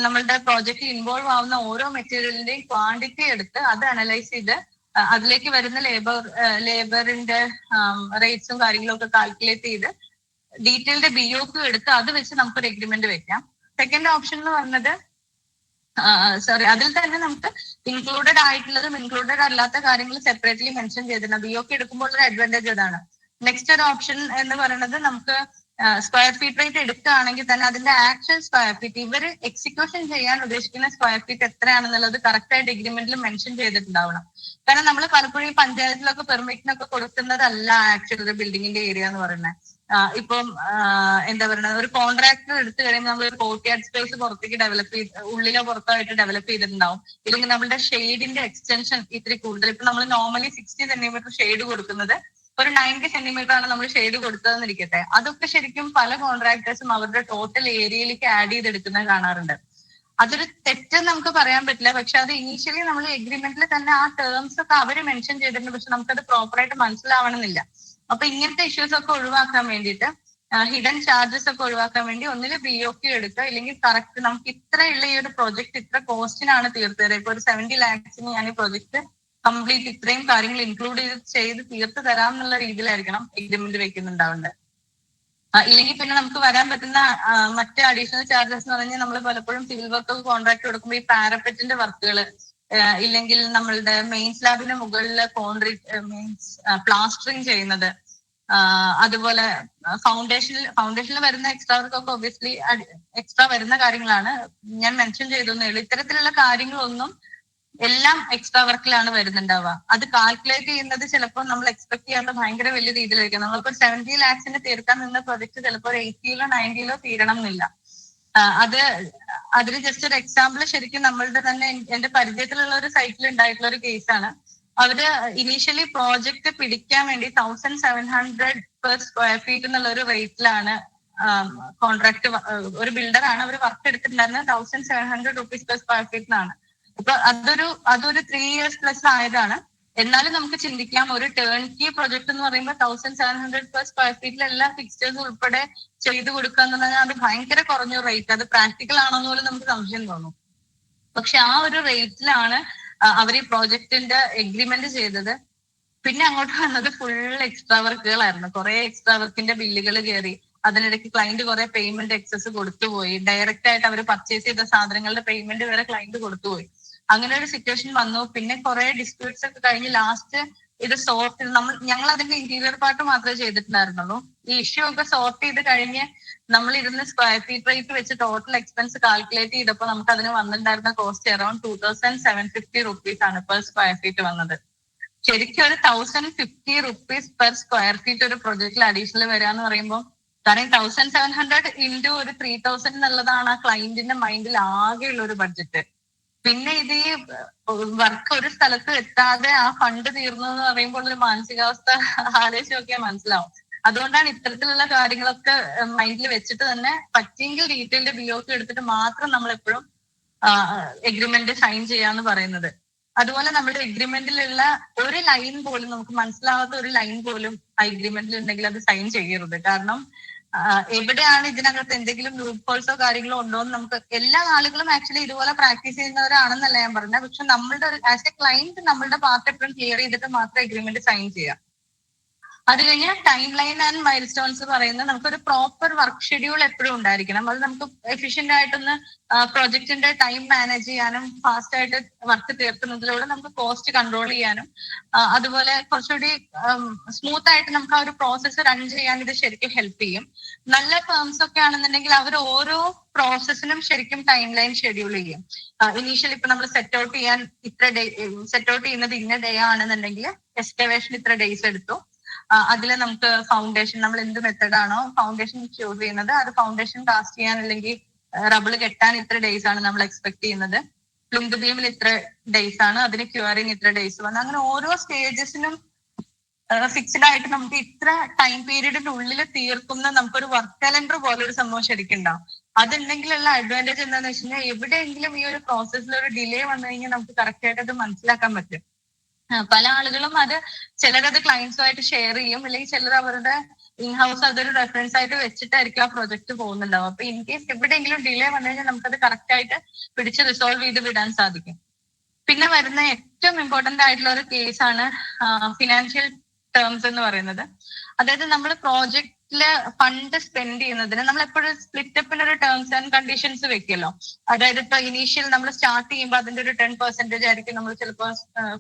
നമ്മളുടെ പ്രോജക്റ്റിൽ ഇൻവോൾവ് ആവുന്ന ഓരോ മെറ്റീരിയലിന്റെയും ക്വാണ്ടിറ്റി എടുത്ത് അത് അനലൈസ് ചെയ്ത് അതിലേക്ക് വരുന്ന ലേബറിന്റെ റേറ്റ്സും കാര്യങ്ങളും ഒക്കെ കാൽക്കുലേറ്റ് ചെയ്ത് ഡീറ്റെയിൽഡ് BOQ എടുത്ത് അത് വെച്ച് നമുക്കൊരു എഗ്രിമെന്റ് വെക്കാം. സെക്കൻഡ് ഓപ്ഷൻ എന്ന് പറഞ്ഞത് അതിൽ തന്നെ നമുക്ക് ഇൻക്ലൂഡഡ് ആയിട്ടുള്ളതും ഇൻക്ലൂഡഡ് അല്ലാത്ത കാര്യങ്ങൾ സെപ്പറേറ്റ്ലി മെൻഷൻ ചെയ്തിട്ടുണ്ട്. BOQ എടുക്കുമ്പോൾ ഒരു അഡ്വാൻറ്റേജ് അതാണ്. നെക്സ്റ്റ് ഒരു ഓപ്ഷൻ എന്ന് പറയുന്നത് നമുക്ക് സ്ക്വയർ ഫീറ്റ് റേറ്റ് എടുക്കുകയാണെങ്കിൽ തന്നെ അതിന്റെ ആക്ച്വൽ സ്ക്വയർ ഫീറ്റ്, ഇവർ എക്സിക്യൂഷൻ ചെയ്യാൻ ഉദ്ദേശിക്കുന്ന സ്ക്വയർ ഫീറ്റ് എത്രയാണെന്നുള്ളത് കറക്റ്റ് ആയിട്ട് എഗ്രിമെന്റിൽ മെൻഷൻ ചെയ്തിട്ടുണ്ടാവണം. കാരണം നമ്മൾ പലപ്പോഴും ഈ പഞ്ചായത്തിലൊക്കെ പെർമിറ്റിനൊക്കെ കൊടുക്കുന്നതല്ല ആക്ച്വൽ ഒരു ബിൽഡിങ്ങിന്റെ ഏരിയ എന്ന് പറയുന്നത്. ഇപ്പം എന്താ പറയുന്നത്, ഒരു കോൺട്രാക്ടർ എടുത്തു കഴിയുമ്പോൾ നമ്മൾ ഒരു കോർട്ട്യാർഡ് സ്പേസ് പുറത്തേക്ക് ഡെവലപ്പ് ചെയ്ത് ഉള്ളിലോ പുറത്തോ ആയിട്ട് ഡെവലപ്പ് ചെയ്തിട്ടുണ്ടാവും. ഇല്ലെങ്കിൽ നമ്മുടെ ഷെയ്ഡിന്റെ എക്സ്റ്റൻഷൻ ഇത്തിരി കൂടുതൽ, ഇപ്പൊ നമ്മൾ നോർമലി 60 സെന്റിമീറ്റർ ഷെയ്ഡ് കൊടുക്കുന്നത് ഒരു 90 സെന്റിമീറ്റർ ആണ് നമ്മൾ ഷെയ്ഡ് കൊടുത്തതെന്നിരിക്കട്ടെ. അതൊക്കെ ശരിക്കും പല കോൺട്രാക്ടേഴ്സും അവരുടെ ടോട്ടൽ ഏരിയയിലേക്ക് ആഡ് ചെയ്തെടുക്കുന്നത് കാണാറുണ്ട്. അതൊരു തെറ്റെന്ന് നമുക്ക് പറയാൻ പറ്റില്ല, പക്ഷെ അത് ഇനീഷ്യലി നമ്മൾ എഗ്രിമെന്റിൽ തന്നെ ആ ടേംസ് ഒക്കെ അവർ മെൻഷൻ ചെയ്തിട്ടുണ്ട്, പക്ഷെ നമുക്കത് പ്രോപ്പറായിട്ട് മനസ്സിലാവണമെന്നില്ല. അപ്പൊ ഇങ്ങനത്തെ ഇഷ്യൂസ് ഒക്കെ ഒഴിവാക്കാൻ വേണ്ടിയിട്ട്, ഹിഡൻ ചാർജസ് ഒക്കെ ഒഴിവാക്കാൻ വേണ്ടി ഒന്നിൽ BOQ എടുക്കുക, ഇല്ലെങ്കിൽ കറക്റ്റ് നമുക്ക് ഇത്രയുള്ള ഈ ഒരു പ്രോജക്ട് ഇത്ര കോസ്റ്റിനാണ് തീർത്ത് തരാം. ഇപ്പൊ ഒരു 70 lakhs ഞാൻ ഈ പ്രോജക്ട് കംപ്ലീറ്റ് ഇത്രയും കാര്യങ്ങൾ ഇൻക്ലൂഡ് ചെയ്ത് തീർത്ത് തരാം എന്നുള്ള രീതിയിലായിരിക്കണം എഗ്രിമെന്റ് വെക്കുന്നുണ്ടാവേണ്ടത്. ഇല്ലെങ്കിൽ പിന്നെ നമുക്ക് വരാൻ പറ്റുന്ന മറ്റ് അഡീഷണൽ ചാർജസ് എന്ന് പറഞ്ഞാൽ നമ്മൾ പലപ്പോഴും സിവിൽ വർക്ക് കോൺട്രാക്ട് കൊടുക്കുമ്പോൾ ഈ പാരപ്പറ്റിന്റെ വർക്കുകൾ, ഇല്ലെങ്കിൽ നമ്മളുടെ മെയിൻ സ്ലാബിന് മുകളിൽ കോൺക്രീറ്റ് മീൻസ് പ്ലാസ്റ്ററിങ് ചെയ്യുന്നത്, അതുപോലെ ഫൗണ്ടേഷനിൽ വരുന്ന എക്സ്ട്രാ വർക്കൊക്കെ ഒബ്വിയസ്ലി എക്സ്ട്രാ വരുന്ന കാര്യങ്ങളാണ്, ഞാൻ മെൻഷൻ ചെയ്തേ ഉള്ളൂ. ഇത്തരത്തിലുള്ള കാര്യങ്ങളൊന്നും എല്ലാം എക്സ്ട്രാ വർക്കിലാണ് വരുന്നുണ്ടാവുക. അത് കാൽക്കുലേറ്റ് ചെയ്യുന്നത് ചിലപ്പോൾ നമ്മൾ എക്സ്പെക്ട് ചെയ്യാത്ത ഭയങ്കര വലിയ രീതിയിലായിരിക്കും. നമ്മളിപ്പോൾ 70 lakhs തീർക്കാൻ നിന്ന പ്രൊജക്ട് ചിലപ്പോൾ 80 90 തീരണം എന്നില്ല. അതിന് ജസ്റ്റ് ഒരു എക്സാമ്പിൾ ശരിക്കും നമ്മളുടെ തന്നെ എന്റെ പരിചയത്തിലുള്ള ഒരു സൈറ്റിൽ ഉണ്ടായിട്ടുള്ള ഒരു കേസാണ്. അവര് ഇനീഷ്യലി പ്രോജക്ട് പിടിക്കാൻ വേണ്ടി 1700 പെർ സ്ക്വയർ ഫീറ്റ് എന്നുള്ള ഒരു റേറ്റിലാണ് കോൺട്രാക്ട്, ഒരു ബിൽഡറാണ് അവർ വർക്ക് എടുത്തിട്ടുണ്ടായിരുന്നത് 1700 rupees പെർ സ്ക്വയർ ഫീറ്റിനാണ്. അപ്പൊ അതൊരു 3 years പ്ലസ് ആയതാണ്. എന്നാലും നമുക്ക് ചിന്തിക്കാം, ഒരു ടേൺ കീ പ്രൊജക്ട് എന്ന് പറയുമ്പോൾ 1700 പെർ സ്ക്വയർ ഫീറ്റിൽ എല്ലാ ഫിക്സ്റ്റേഴ്സും ഉൾപ്പെടെ ചെയ്തു കൊടുക്കുക എന്ന് പറഞ്ഞാൽ അത് ഭയങ്കര കുറഞ്ഞ റേറ്റ്. അത് പ്രാക്ടിക്കൽ ആണോന്ന് പോലും നമുക്ക് സംശയം തോന്നും. പക്ഷെ ആ ഒരു റേറ്റിലാണ് അവർ ഈ പ്രോജക്റ്റിന്റെ എഗ്രിമെന്റ് ചെയ്തത്. പിന്നെ അങ്ങോട്ട് വന്നത് ഫുൾ എക്സ്ട്രാ വർക്കുകളായിരുന്നു. കുറെ എക്സ്ട്രാ വർക്കിന്റെ ബില്ലുകൾ കയറി, അതിനിടയ്ക്ക് ക്ലയന്റ് കുറെ പേയ്മെന്റ് എക്സസ് കൊടുത്തുപോയി, ഡയറക്റ്റ് ആയിട്ട് അവർ പർച്ചേസ് ചെയ്ത സാധനങ്ങളുടെ പേയ്മെന്റ് വരെ ക്ലയന്റ് കൊടുത്തുപോയി. അങ്ങനെ ഒരു സിറ്റുവേഷൻ വന്നു. പിന്നെ കുറെ ഡിസ്പ്യൂട്ട്സ് ഒക്കെ കഴിഞ്ഞ് ലാസ്റ്റ് ഇത് സോർട്ട് ചെയ്ത് ഞങ്ങൾ അതിന്റെ ഇന്റീരിയർ പാർട്ട് മാത്രമേ ചെയ്തിട്ടുണ്ടായിരുന്നുള്ളൂ. ഈ ഇഷ്യൂ ഒക്കെ സോർട്ട് ചെയ്ത് കഴിഞ്ഞ് നമ്മൾ ഇരുന്ന് സ്ക്വയർ ഫീറ്റ് റേറ്റ് വെച്ച് ടോട്ടൽ എക്സ്പെൻസ് കാൽക്കുലേറ്റ് ചെയ്തപ്പോൾ നമുക്ക് അതിന് വന്നിട്ടുണ്ടായിരുന്ന കോസ്റ്റ് അറൌണ്ട് 2750 rupees ആണ് പെർ സ്ക്വയർ ഫീറ്റ് വന്നത്. ശരിക്കും ഒരു 1050 rupees പെർ സ്ക്വയർ ഫീറ്റ് ഒരു പ്രൊജക്റ്റിൽ അഡീഷണൽ വരാന്ന് പറയുമ്പോൾ, കാരണം 1700 ഇൻറ്റു ഒരു 3000 എന്നുള്ളതാണ് ആ ക്ലയന്റിന്റെ മൈൻഡിൽ ആകെയുള്ള ഒരു ബഡ്ജറ്റ്. പിന്നെ ഇത് ഈ വർക്ക് ഒരു സ്ഥലത്ത് എത്താതെ ആ ഫണ്ട് തീർന്നു എന്ന് പറയുമ്പോൾ ഒരു മാനസികാവസ്ഥ ആലോചിച്ച് നോക്കിയാൽ മനസ്സിലാവും. അതുകൊണ്ടാണ് ഇത്തരത്തിലുള്ള കാര്യങ്ങളൊക്കെ മൈൻഡിൽ വെച്ചിട്ട് തന്നെ പറ്റിയെങ്കിൽ ഡീറ്റെയിൽഡ് BOQ എടുത്തിട്ട് മാത്രം നമ്മൾ എപ്പോഴും എഗ്രിമെന്റ് സൈൻ ചെയ്യാന്ന് പറയുന്നത്. അതുപോലെ നമ്മുടെ എഗ്രിമെന്റിലുള്ള ഒരു ലൈൻ പോലും നമുക്ക് മനസ്സിലാവാത്ത ഒരു ലൈൻ പോലും ആ എഗ്രിമെന്റിൽ ഉണ്ടെങ്കിൽ അത് സൈൻ ചെയ്യരുത്. കാരണം എവിടെയാണ് ഇതിനകത്ത് എന്തെങ്കിലും ലൂപ്പ് ഹോൾസോ കാര്യങ്ങളോ ഉണ്ടോ എന്ന് നമുക്ക് എല്ലാ ആളുകളും ആക്ച്വലി ഇതുപോലെ പ്രാക്ടീസ് ചെയ്യുന്നവരാണെന്നല്ല ഞാൻ പറഞ്ഞത്. പക്ഷെ നമ്മളുടെ ആസ് എ ക്ലയന്റ് നമ്മളുടെ പാർട്ട് എപ്പോഴും ക്ലിയർ ചെയ്തിട്ട് മാത്രം എഗ്രിമെന്റ് സൈൻ ചെയ്യാം. അത് കഴിഞ്ഞ് time line and mile stones പറയുന്നത് നമുക്കൊരു പ്രോപ്പർ വർക്ക് ഷെഡ്യൂൾ എപ്പോഴും ഉണ്ടായിരിക്കണം. അത് നമുക്ക് എഫിഷ്യന്റ് ആയിട്ടൊന്ന് പ്രൊജക്ടിന്റെ ടൈം മാനേജ് ചെയ്യാനും ഫാസ്റ്റ് ആയിട്ട് വർക്ക് തീർക്കുന്നതിലൂടെ നമുക്ക് കോസ്റ്റ് കൺട്രോൾ ചെയ്യാനും അതുപോലെ കുറച്ചുകൂടി സ്മൂത്ത് ആയിട്ട് നമുക്ക് ആ ഒരു പ്രോസസ്സ് റൺ ചെയ്യാൻ ഇത് ശരിക്കും ഹെൽപ്പ് ചെയ്യും. നല്ല ഫേംസ് ഒക്കെ ആണെന്നുണ്ടെങ്കിൽ അവർ ഓരോ പ്രോസസ്സിനും ശരിക്കും ടൈം ലൈൻ ഷെഡ്യൂൾ ചെയ്യും. ഇനീഷ്യലി ഇപ്പൊ നമ്മൾ സെറ്റ് ഔട്ട് ചെയ്യുന്നത് ഇന്ന ഡേ ആണെന്നുണ്ടെങ്കിൽ എസ്കവേഷൻ ഇത്ര ഡേയ്സ് എടുത്തു. അതിൽ നമുക്ക് ഫൗണ്ടേഷൻ നമ്മൾ എന്ത് മെത്തഡാണോ ഫൗണ്ടേഷൻ ചൂസ് ചെയ്യുന്നത് അത് ഫൗണ്ടേഷൻ കാസ്റ്റ് ചെയ്യാൻ അല്ലെങ്കിൽ റബിൾ കെട്ടാൻ ഇത്ര ഡേയ്സ് ആണ് നമ്മൾ എക്സ്പെക്ട് ചെയ്യുന്നത്. പ്ലിന്ത് ബീമിൽ ഇത്ര ഡേയ്സ് ആണ്, അതിന് ക്യൂറിങ് ഇത്ര ഡേയ്സ് വന്നു. അങ്ങനെ ഓരോ സ്റ്റേജസിനും ഫിക്സ്ഡ് ആയിട്ട് നമുക്ക് ഇത്ര ടൈം പീരീഡിന്റെ ഉള്ളിൽ തീർക്കുന്ന നമുക്കൊരു വർക്ക് കലണ്ടർ പോലെ ഒരു സംഭവം ശരിക്കും ഉണ്ടാവും. അതുണ്ടെങ്കിലുള്ള അഡ്വാൻറ്റേജ് എന്താണെന്ന് വെച്ച് കഴിഞ്ഞാൽ എവിടെയെങ്കിലും ഈ ഒരു പ്രോസസ്സിൽ ഒരു ഡിലേ വന്നു കഴിഞ്ഞാൽ നമുക്ക് കറക്റ്റ് ആയിട്ട് അത് മനസ്സിലാക്കാൻ പറ്റും. പല ആളുകളും അത് ചിലരത് ക്ലയൻസുമായിട്ട് ഷെയർ ചെയ്യും, അല്ലെങ്കിൽ ചിലർ അവരുടെ ഇൻഹൗസ് അതൊരു റെഫറൻസ് ആയിട്ട് വെച്ചിട്ടായിരിക്കും ആ പ്രൊജക്ട് പോകുന്നുണ്ടാവും. അപ്പൊ ഇൻ കേസ് എവിടെയെങ്കിലും ഡിലേ വന്നു കഴിഞ്ഞാൽ നമുക്കത് കറക്റ്റ് ആയിട്ട് പിടിച്ച് റിസോൾവ് ചെയ്ത് വിടാൻ സാധിക്കും. പിന്നെ വരുന്ന ഏറ്റവും ഇമ്പോർട്ടന്റ് ആയിട്ടുള്ള ഒരു കേസാണ് ഫിനാൻഷ്യൽ ടേംസ് എന്ന് പറയുന്നത്. അതായത് നമ്മൾ പ്രോജക്റ്റില് ഫണ്ട് സ്പെൻഡ് ചെയ്യുന്നതിന് നമ്മൾ എപ്പോഴും സ്പ്ലിറ്റപ്പിന് ഒരു ടേംസ് ആൻഡ് കണ്ടീഷൻസ് വെക്കുമല്ലോ. അതായത് ഇപ്പൊ ഇനീഷ്യൽ നമ്മൾ സ്റ്റാർട്ട് ചെയ്യുമ്പോൾ അതിന്റെ ഒരു 10% ആയിരിക്കും നമ്മൾ ചിലപ്പോൾ